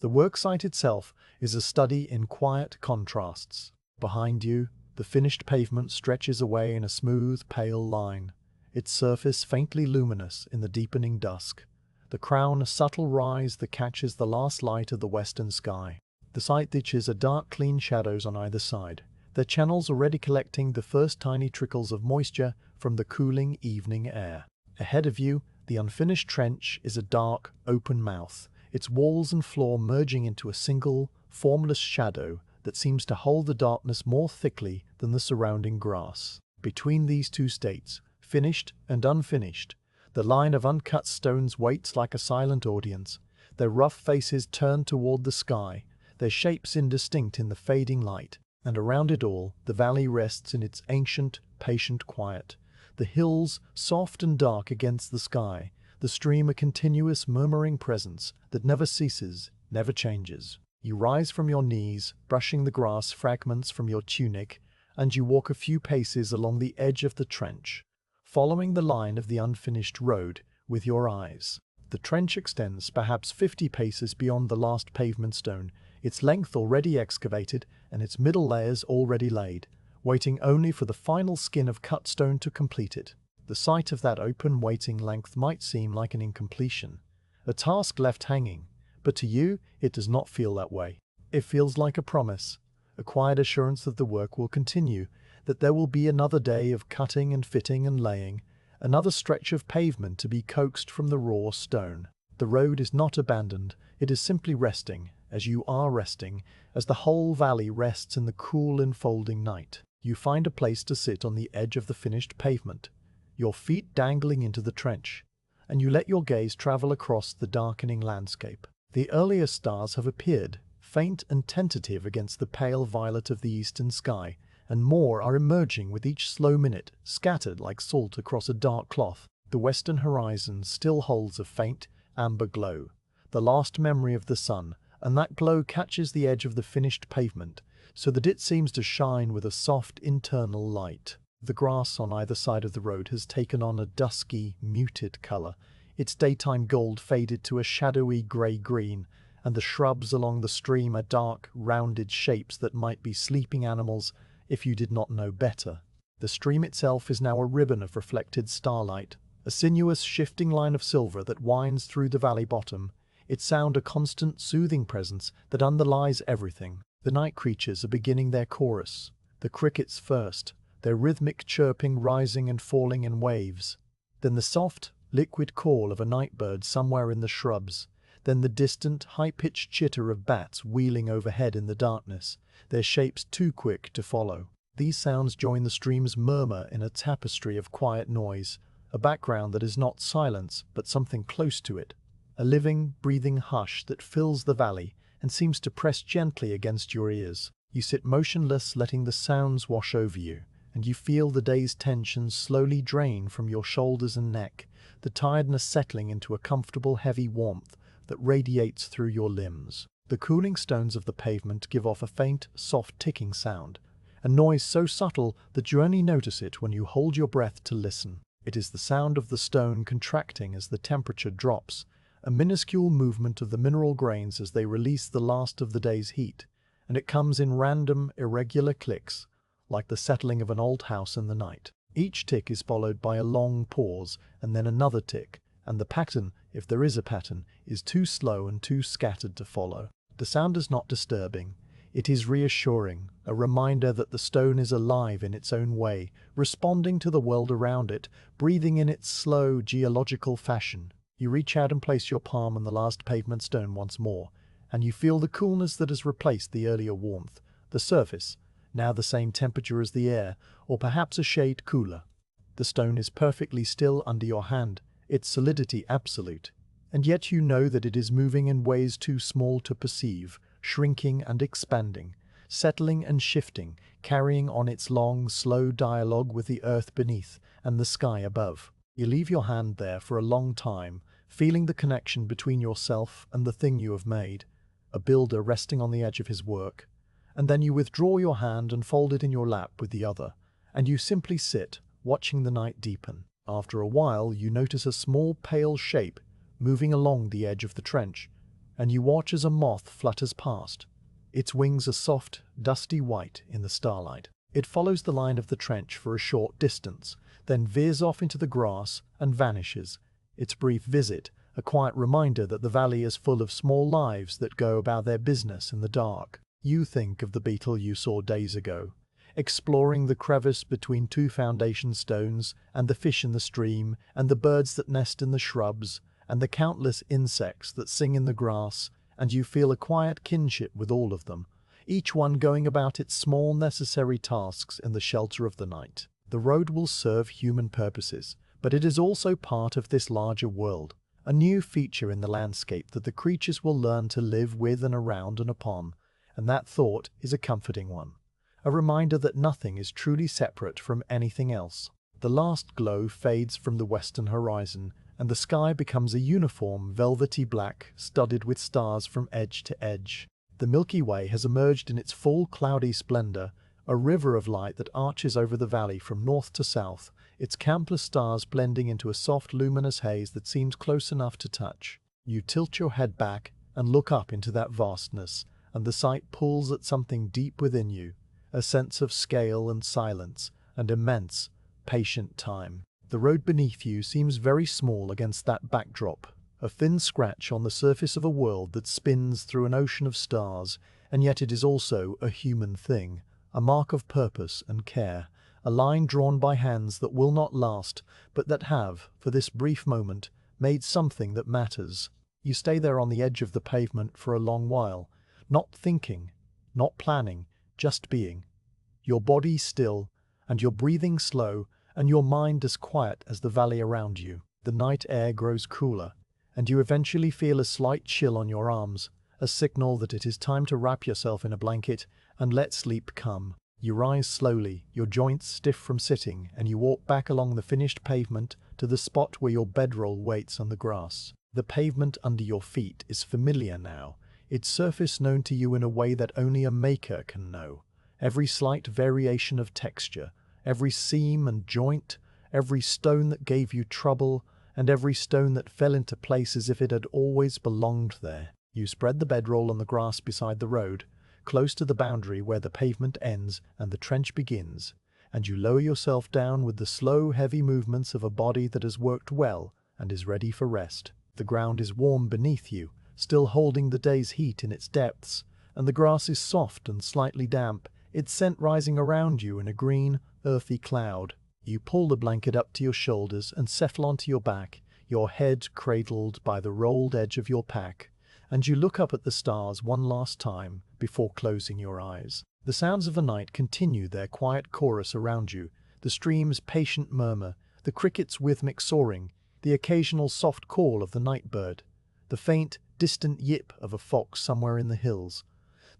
The worksite itself is a study in quiet contrasts. Behind you, the finished pavement stretches away in a smooth, pale line, its surface faintly luminous in the deepening dusk, the crown a subtle rise that catches the last light of the western sky. The site ditches are dark, clean shadows on either side, their channels already collecting the first tiny trickles of moisture from the cooling evening air. Ahead of you, the unfinished trench is a dark, open mouth, its walls and floor merging into a single, formless shadow that seems to hold the darkness more thickly than the surrounding grass. Between these two states, finished and unfinished, the line of uncut stones waits like a silent audience, their rough faces turned toward the sky, their shapes indistinct in the fading light, and around it all, the valley rests in its ancient, patient quiet, the hills soft and dark against the sky, the stream a continuous murmuring presence that never ceases, never changes. You rise from your knees, brushing the grass fragments from your tunic, and you walk a few paces along the edge of the trench, following the line of the unfinished road with your eyes. The trench extends perhaps 50 paces beyond the last pavement stone, its length already excavated and its middle layers already laid, waiting only for the final skin of cut stone to complete it. The sight of that open waiting length might seem like an incompletion, a task left hanging, but to you it does not feel that way. It feels like a promise, a quiet assurance that the work will continue, that there will be another day of cutting and fitting and laying, another stretch of pavement to be coaxed from the raw stone. The road is not abandoned, it is simply resting, as you are resting, as the whole valley rests in the cool enfolding night. You find a place to sit on the edge of the finished pavement, your feet dangling into the trench, and you let your gaze travel across the darkening landscape. The earlier stars have appeared, faint and tentative against the pale violet of the eastern sky, and more are emerging with each slow minute, scattered like salt across a dark cloth. The western horizon still holds a faint, amber glow, the last memory of the sun, and that glow catches the edge of the finished pavement, so that it seems to shine with a soft internal light. The grass on either side of the road has taken on a dusky, muted color, its daytime gold faded to a shadowy grey-green, and the shrubs along the stream are dark, rounded shapes that might be sleeping animals if you did not know better. The stream itself is now a ribbon of reflected starlight, a sinuous shifting line of silver that winds through the valley bottom, its sound a constant soothing presence that underlies everything. The night creatures are beginning their chorus, the crickets first, their rhythmic chirping rising and falling in waves, then the soft, liquid call of a night bird somewhere in the shrubs, then the distant, high-pitched chitter of bats wheeling overhead in the darkness, their shapes too quick to follow. These sounds join the stream's murmur in a tapestry of quiet noise, a background that is not silence but something close to it, a living, breathing hush that fills the valley and seems to press gently against your ears. You sit motionless, letting the sounds wash over you, and you feel the day's tension slowly drain from your shoulders and neck, the tiredness settling into a comfortable, heavy warmth that radiates through your limbs. The cooling stones of the pavement give off a faint, soft ticking sound, a noise so subtle that you only notice it when you hold your breath to listen. It is the sound of the stone contracting as the temperature drops, a minuscule movement of the mineral grains as they release the last of the day's heat, and it comes in random, irregular clicks, like the settling of an old house in the night. Each tick is followed by a long pause, and then another tick, and the pattern, if there is a pattern, is too slow and too scattered to follow. The sound is not disturbing. It is reassuring, a reminder that the stone is alive in its own way, responding to the world around it, breathing in its slow, geological fashion. You reach out and place your palm on the last pavement stone once more, and you feel the coolness that has replaced the earlier warmth. The surface, now the same temperature as the air, or perhaps a shade cooler. The stone is perfectly still under your hand, its solidity absolute, and yet you know that it is moving in ways too small to perceive, shrinking and expanding, settling and shifting, carrying on its long, slow dialogue with the earth beneath and the sky above. You leave your hand there for a long time, feeling the connection between yourself and the thing you have made, a builder resting on the edge of his work, and then you withdraw your hand and fold it in your lap with the other, and you simply sit, watching the night deepen. After a while, you notice a small pale shape moving along the edge of the trench, and you watch as a moth flutters past. Its wings are soft, dusty white in the starlight. It follows the line of the trench for a short distance, then veers off into the grass and vanishes. Its brief visit, a quiet reminder that the valley is full of small lives that go about their business in the dark. You think of the beetle you saw days ago, exploring the crevice between two foundation stones, and the fish in the stream, and the birds that nest in the shrubs, and the countless insects that sing in the grass, and you feel a quiet kinship with all of them, each one going about its small necessary tasks in the shelter of the night. The road will serve human purposes, but it is also part of this larger world, a new feature in the landscape that the creatures will learn to live with and around and upon, and that thought is a comforting one, a reminder that nothing is truly separate from anything else. The last glow fades from the western horizon, and the sky becomes a uniform velvety black studded with stars from edge to edge. The Milky Way has emerged in its full cloudy splendor, a river of light that arches over the valley from north to south, its countless stars blending into a soft luminous haze that seems close enough to touch. You tilt your head back and look up into that vastness, and the sight pulls at something deep within you, a sense of scale and silence, and immense, patient time. The road beneath you seems very small against that backdrop, a thin scratch on the surface of a world that spins through an ocean of stars, and yet it is also a human thing, a mark of purpose and care, a line drawn by hands that will not last, but that have, for this brief moment, made something that matters. You stay there on the edge of the pavement for a long while, not thinking, not planning, just being. Your body still, and your breathing slow, and your mind as quiet as the valley around you. The night air grows cooler, and you eventually feel a slight chill on your arms, a signal that it is time to wrap yourself in a blanket and let sleep come. You rise slowly, your joints stiff from sitting, and you walk back along the finished pavement to the spot where your bedroll waits on the grass. The pavement under your feet is familiar now, its surface known to you in a way that only a maker can know. Every slight variation of texture, every seam and joint, every stone that gave you trouble, and every stone that fell into place as if it had always belonged there. You spread the bedroll on the grass beside the road, close to the boundary where the pavement ends and the trench begins, and you lower yourself down with the slow, heavy movements of a body that has worked well and is ready for rest. The ground is warm beneath you, still holding the day's heat in its depths, and the grass is soft and slightly damp, its scent rising around you in a green, earthy cloud. You pull the blanket up to your shoulders and settle onto your back, your head cradled by the rolled edge of your pack, and you look up at the stars one last time before closing your eyes. The sounds of the night continue their quiet chorus around you, the stream's patient murmur, the cricket's rhythmic soaring, the occasional soft call of the night bird, the faint, distant yip of a fox somewhere in the hills.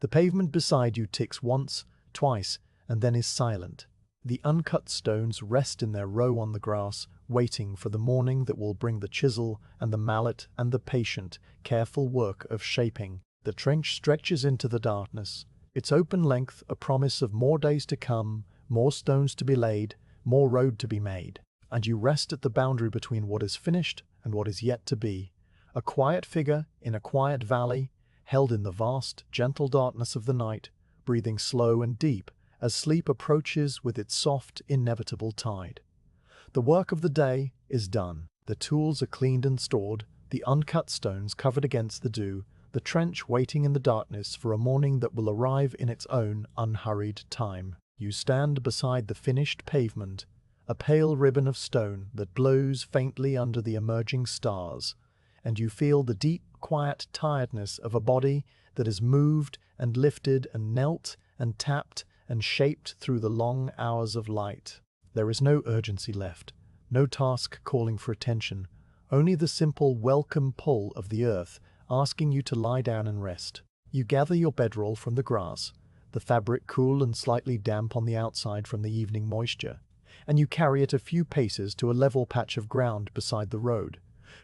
The pavement beside you ticks once, twice, and then is silent. The uncut stones rest in their row on the grass, waiting for the morning that will bring the chisel and the mallet and the patient, careful work of shaping. The trench stretches into the darkness, its open length a promise of more days to come, more stones to be laid, more road to be made. And you rest at the boundary between what is finished and what is yet to be, a quiet figure in a quiet valley, held in the vast, gentle darkness of the night, breathing slow and deep as sleep approaches with its soft, inevitable tide. The work of the day is done. The tools are cleaned and stored, the uncut stones covered against the dew, the trench waiting in the darkness for a morning that will arrive in its own unhurried time. You stand beside the finished pavement, a pale ribbon of stone that glows faintly under the emerging stars, and you feel the deep, quiet tiredness of a body that has moved and lifted and knelt and tapped and shaped through the long hours of light. There is no urgency left, no task calling for attention, only the simple welcome pull of the earth asking you to lie down and rest. You gather your bedroll from the grass, the fabric cool and slightly damp on the outside from the evening moisture, and you carry it a few paces to a level patch of ground beside the road,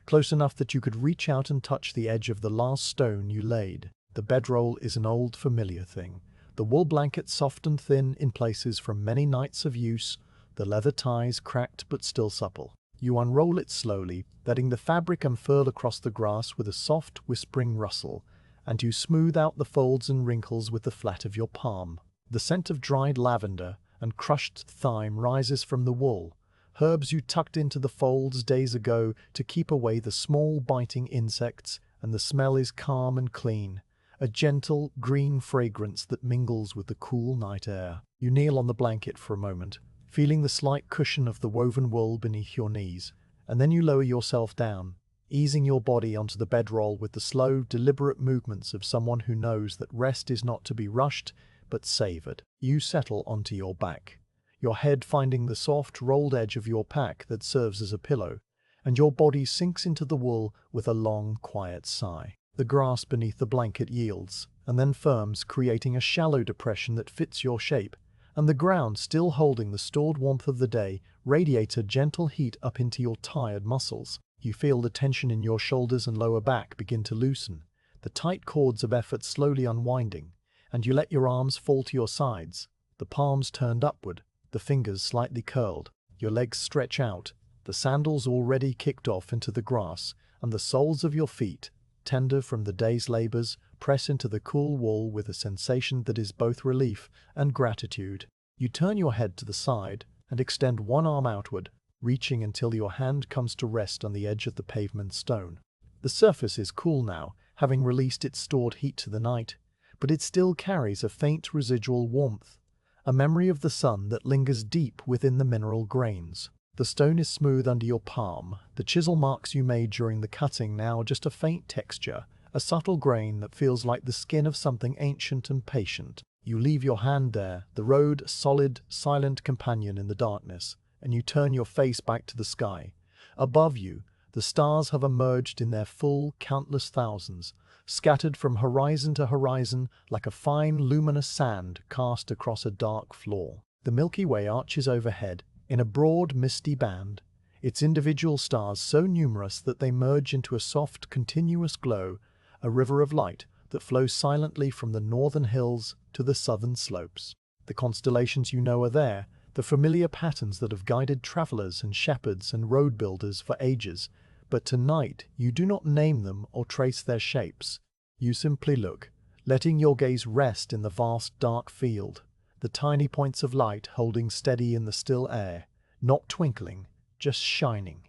close enough that you could reach out and touch the edge of the last stone you laid. The bedroll is an old familiar thing, the wool blanket soft and thin in places from many nights of use, the leather ties cracked but still supple. You unroll it slowly, letting the fabric unfurl across the grass with a soft, whispering rustle, and you smooth out the folds and wrinkles with the flat of your palm. The scent of dried lavender and crushed thyme rises from the wool, herbs you tucked into the folds days ago to keep away the small biting insects, and the smell is calm and clean, a gentle, green fragrance that mingles with the cool night air. You kneel on the blanket for a moment, feeling the slight cushion of the woven wool beneath your knees, and then you lower yourself down, easing your body onto the bedroll with the slow, deliberate movements of someone who knows that rest is not to be rushed, but savored. You settle onto your back, your head finding the soft, rolled edge of your pack that serves as a pillow, and your body sinks into the wool with a long, quiet sigh. The grass beneath the blanket yields, and then firms, creating a shallow depression that fits your shape, and the ground, still holding the stored warmth of the day, radiates a gentle heat up into your tired muscles. You feel the tension in your shoulders and lower back begin to loosen, the tight cords of effort slowly unwinding, and you let your arms fall to your sides, the palms turned upward, the fingers slightly curled. Your legs stretch out, the sandals already kicked off into the grass, and the soles of your feet, tender from the day's labors, press into the cool wool with a sensation that is both relief and gratitude. You turn your head to the side and extend one arm outward, reaching until your hand comes to rest on the edge of the pavement stone. The surface is cool now, having released its stored heat to the night, but it still carries a faint residual warmth, a memory of the sun that lingers deep within the mineral grains. The stone is smooth under your palm, the chisel marks you made during the cutting now just a faint texture, a subtle grain that feels like the skin of something ancient and patient. You leave your hand there, the road a solid, silent companion in the darkness, and you turn your face back to the sky. Above you, the stars have emerged in their full, countless thousands, scattered from horizon to horizon like a fine, luminous sand cast across a dark floor. The Milky Way arches overhead, in a broad, misty band, its individual stars so numerous that they merge into a soft, continuous glow, a river of light that flows silently from the northern hills to the southern slopes. The constellations you know are there, the familiar patterns that have guided travelers and shepherds and road builders for ages, but tonight you do not name them or trace their shapes. You simply look, letting your gaze rest in the vast dark field, the tiny points of light holding steady in the still air, not twinkling, just shining,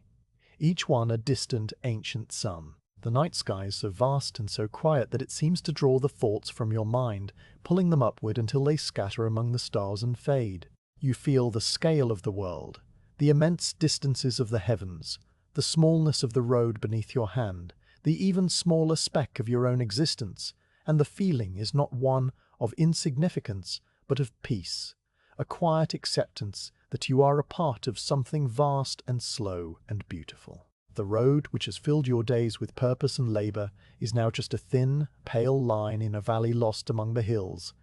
each one a distant, ancient sun. The night sky is so vast and so quiet that it seems to draw the thoughts from your mind, pulling them upward until they scatter among the stars and fade. You feel the scale of the world, the immense distances of the heavens, the smallness of the road beneath your hand, the even smaller speck of your own existence, and the feeling is not one of insignificance, but of peace, a quiet acceptance that you are a part of something vast and slow and beautiful. The road, which has filled your days with purpose and labor, is now just a thin, pale line in a valley lost among the hills,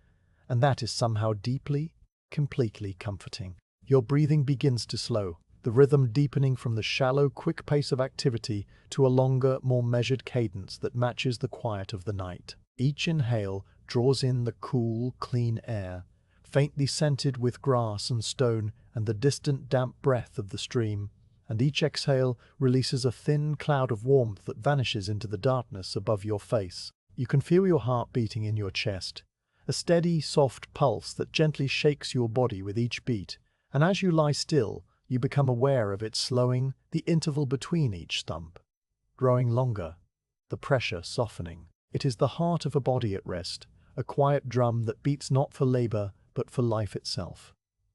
and that is somehow deeply, completely comforting. Your breathing begins to slow, the rhythm deepening from the shallow, quick pace of activity to a longer, more measured cadence that matches the quiet of the night. Each inhale draws in the cool, clean air, faintly scented with grass and stone and the distant damp breath of the stream, and each exhale releases a thin cloud of warmth that vanishes into the darkness above your face. You can feel your heart beating in your chest, a steady, soft pulse that gently shakes your body with each beat, and as you lie still, you become aware of it slowing, the interval between each thump growing longer, the pressure softening. It is the heart of a body at rest, a quiet drum that beats not for labor, but for life itself.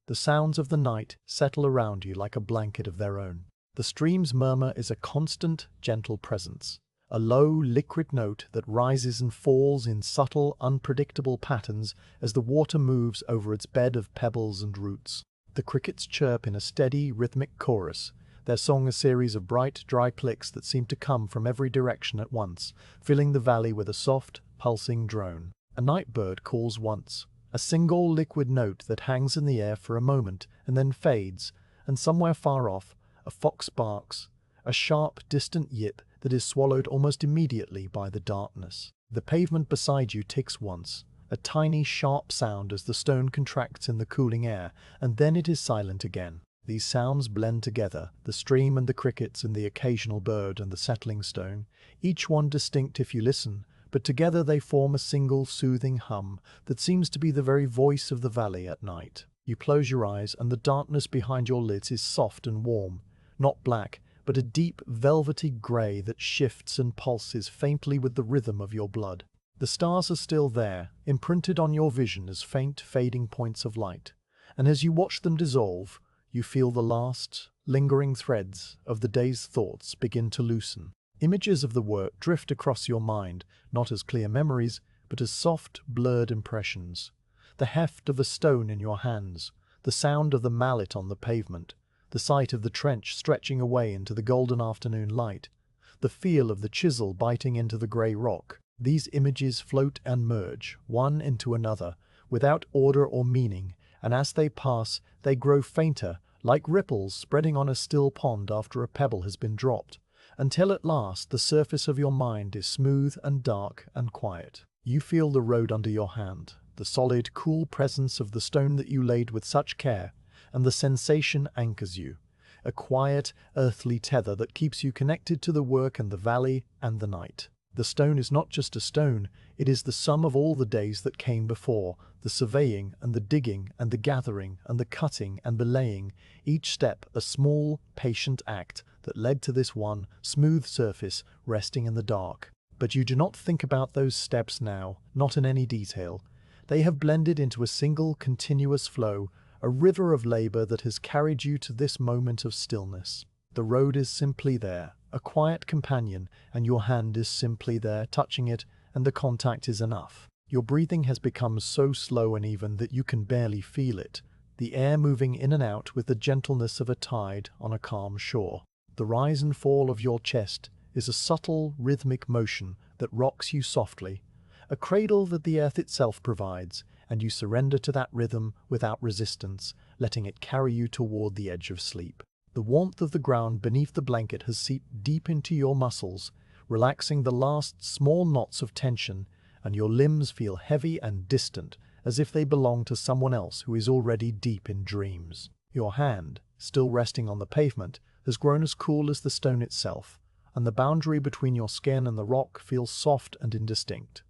The sounds of the night settle around you like a blanket of their own. The stream's murmur is a constant, gentle presence, a low, liquid note that rises and falls in subtle, unpredictable patterns as the water moves over its bed of pebbles and roots. The crickets chirp in a steady, rhythmic chorus, their song a series of bright, dry clicks that seem to come from every direction at once, filling the valley with a soft, pulsing drone. A night bird calls once, a single liquid note that hangs in the air for a moment and then fades, and somewhere far off, a fox barks, a sharp, distant yip that is swallowed almost immediately by the darkness. The pavement beside you ticks once, a tiny, sharp sound as the stone contracts in the cooling air, and then it is silent again. These sounds blend together, the stream and the crickets and the occasional bird and the settling stone, each one distinct if you listen, but together they form a single soothing hum that seems to be the very voice of the valley at night. You close your eyes and the darkness behind your lids is soft and warm, not black, but a deep, velvety grey that shifts and pulses faintly with the rhythm of your blood. The stars are still there, imprinted on your vision as faint, fading points of light, and as you watch them dissolve, you feel the last, lingering threads of the day's thoughts begin to loosen. Images of the work drift across your mind, not as clear memories, but as soft, blurred impressions. The heft of a stone in your hands, the sound of the mallet on the pavement, the sight of the trench stretching away into the golden afternoon light, the feel of the chisel biting into the grey rock. These images float and merge, one into another, without order or meaning, and as they pass, they grow fainter, like ripples spreading on a still pond after a pebble has been dropped, until at last the surface of your mind is smooth and dark and quiet. You feel the road under your hand, the solid, cool presence of the stone that you laid with such care, and the sensation anchors you, a quiet, earthly tether that keeps you connected to the work and the valley and the night. The stone is not just a stone, it is the sum of all the days that came before, the surveying and the digging and the gathering and the cutting and the laying, each step a small, patient act that led to this one smooth surface resting in the dark. But you do not think about those steps now, not in any detail. They have blended into a single, continuous flow, a river of labor that has carried you to this moment of stillness. The road is simply there, a quiet companion, and your hand is simply there, touching it, and the contact is enough. Your breathing has become so slow and even that you can barely feel it, the air moving in and out with the gentleness of a tide on a calm shore. The rise and fall of your chest is a subtle, rhythmic motion that rocks you softly, a cradle that the earth itself provides, and you surrender to that rhythm without resistance, letting it carry you toward the edge of sleep. The warmth of the ground beneath the blanket has seeped deep into your muscles, relaxing the last small knots of tension, and your limbs feel heavy and distant, as if they belong to someone else who is already deep in dreams. Your hand, still resting on the pavement, has grown as cool as the stone itself, and the boundary between your skin and the rock feels soft and indistinct.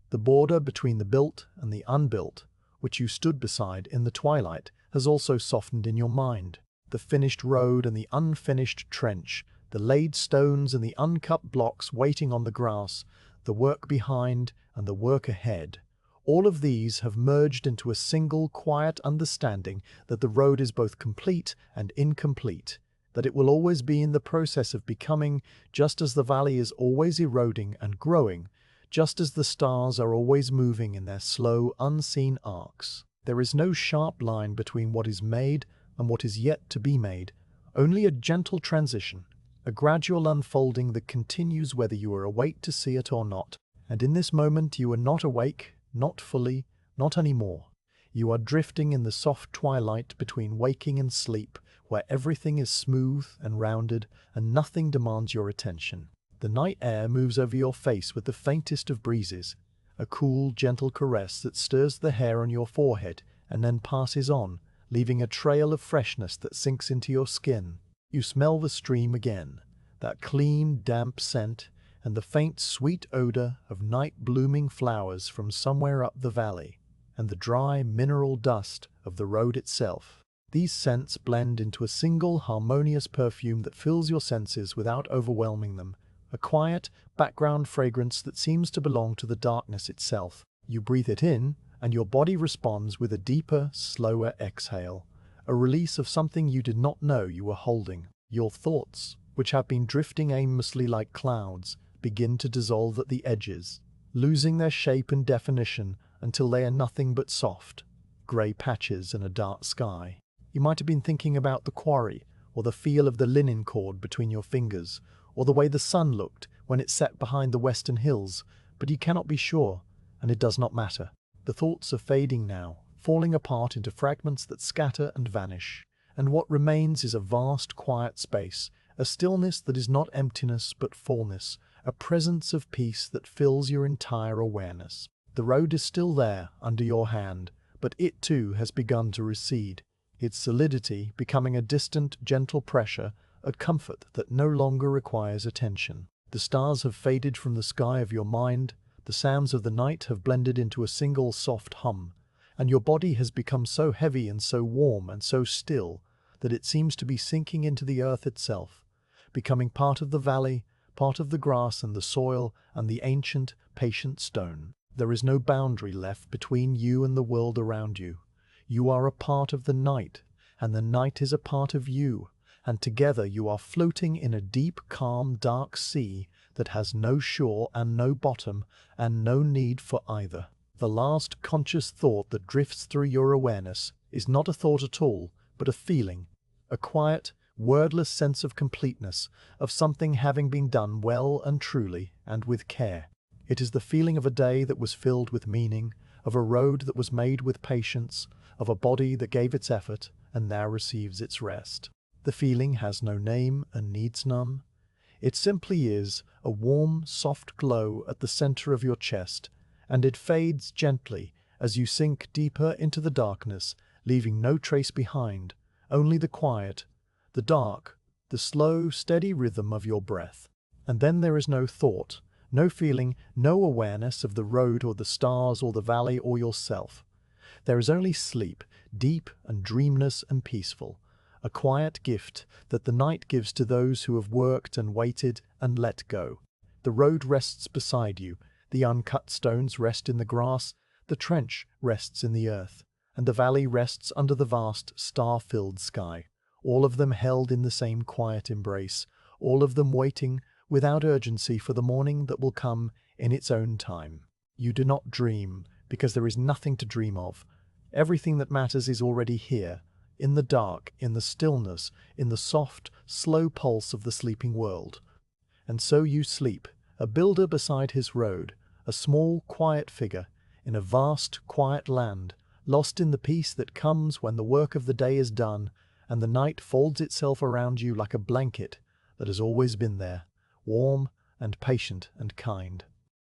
The border between the built and the unbuilt, which you stood beside in the twilight, has also softened in your mind. The finished road and the unfinished trench, the laid stones and the uncut blocks waiting on the grass, the work behind and the work ahead. All of these have merged into a single quiet understanding that the road is both complete and incomplete, that it will always be in the process of becoming, just as the valley is always eroding and growing, just as the stars are always moving in their slow, unseen arcs. There is no sharp line between what is made and what is yet to be made, only a gentle transition, a gradual unfolding that continues whether you are awake to see it or not. And in this moment you are not awake, not fully, not anymore. You are drifting in the soft twilight between waking and sleep, where everything is smooth and rounded and nothing demands your attention. The night air moves over your face with the faintest of breezes, a cool, gentle caress that stirs the hair on your forehead and then passes on, leaving a trail of freshness that sinks into your skin. You smell the stream again, that clean, damp scent, and the faint, sweet odor of night-blooming flowers from somewhere up the valley, and the dry, mineral dust of the road itself. These scents blend into a single, harmonious perfume that fills your senses without overwhelming them, a quiet, background fragrance that seems to belong to the darkness itself. You breathe it in, and your body responds with a deeper, slower exhale, a release of something you did not know you were holding. Your thoughts, which have been drifting aimlessly like clouds, begin to dissolve at the edges, losing their shape and definition until they are nothing but soft, grey patches in a dark sky. You might have been thinking about the quarry, or the feel of the linen cord between your fingers, or the way the sun looked when it set behind the western hills, but you cannot be sure, and it does not matter. The thoughts are fading now, falling apart into fragments that scatter and vanish, and what remains is a vast, quiet space, a stillness that is not emptiness but fullness, a presence of peace that fills your entire awareness. The road is still there, under your hand, but it too has begun to recede, its solidity becoming a distant, gentle pressure, a comfort that no longer requires attention. The stars have faded from the sky of your mind, the sounds of the night have blended into a single soft hum, and your body has become so heavy and so warm and so still that it seems to be sinking into the earth itself, becoming part of the valley, part of the grass and the soil and the ancient, patient stone. There is no boundary left between you and the world around you. You are a part of the night, and the night is a part of you, and together you are floating in a deep, calm, dark sea that has no shore and no bottom and no need for either. The last conscious thought that drifts through your awareness is not a thought at all, but a feeling, a quiet, wordless sense of completeness, of something having been done well and truly and with care. It is the feeling of a day that was filled with meaning, of a road that was made with patience, of a body that gave its effort and now receives its rest. The feeling has no name and needs none. It simply is a warm, soft glow at the center of your chest, and it fades gently as you sink deeper into the darkness, leaving no trace behind, only the quiet, the dark, the slow, steady rhythm of your breath. And then there is no thought, no feeling, no awareness of the road or the stars or the valley or yourself. There is only sleep, deep and dreamless and peaceful, a quiet gift that the night gives to those who have worked and waited and let go. The road rests beside you, the uncut stones rest in the grass, the trench rests in the earth, and the valley rests under the vast, star-filled sky, all of them held in the same quiet embrace, all of them waiting without urgency for the morning that will come in its own time. You do not dream, because there is nothing to dream of. Everything that matters is already here, in the dark, in the stillness, in the soft, slow pulse of the sleeping world. And so you sleep, a builder beside his road, a small, quiet figure, in a vast, quiet land, lost in the peace that comes when the work of the day is done, and the night folds itself around you like a blanket that has always been there, warm and patient and kind.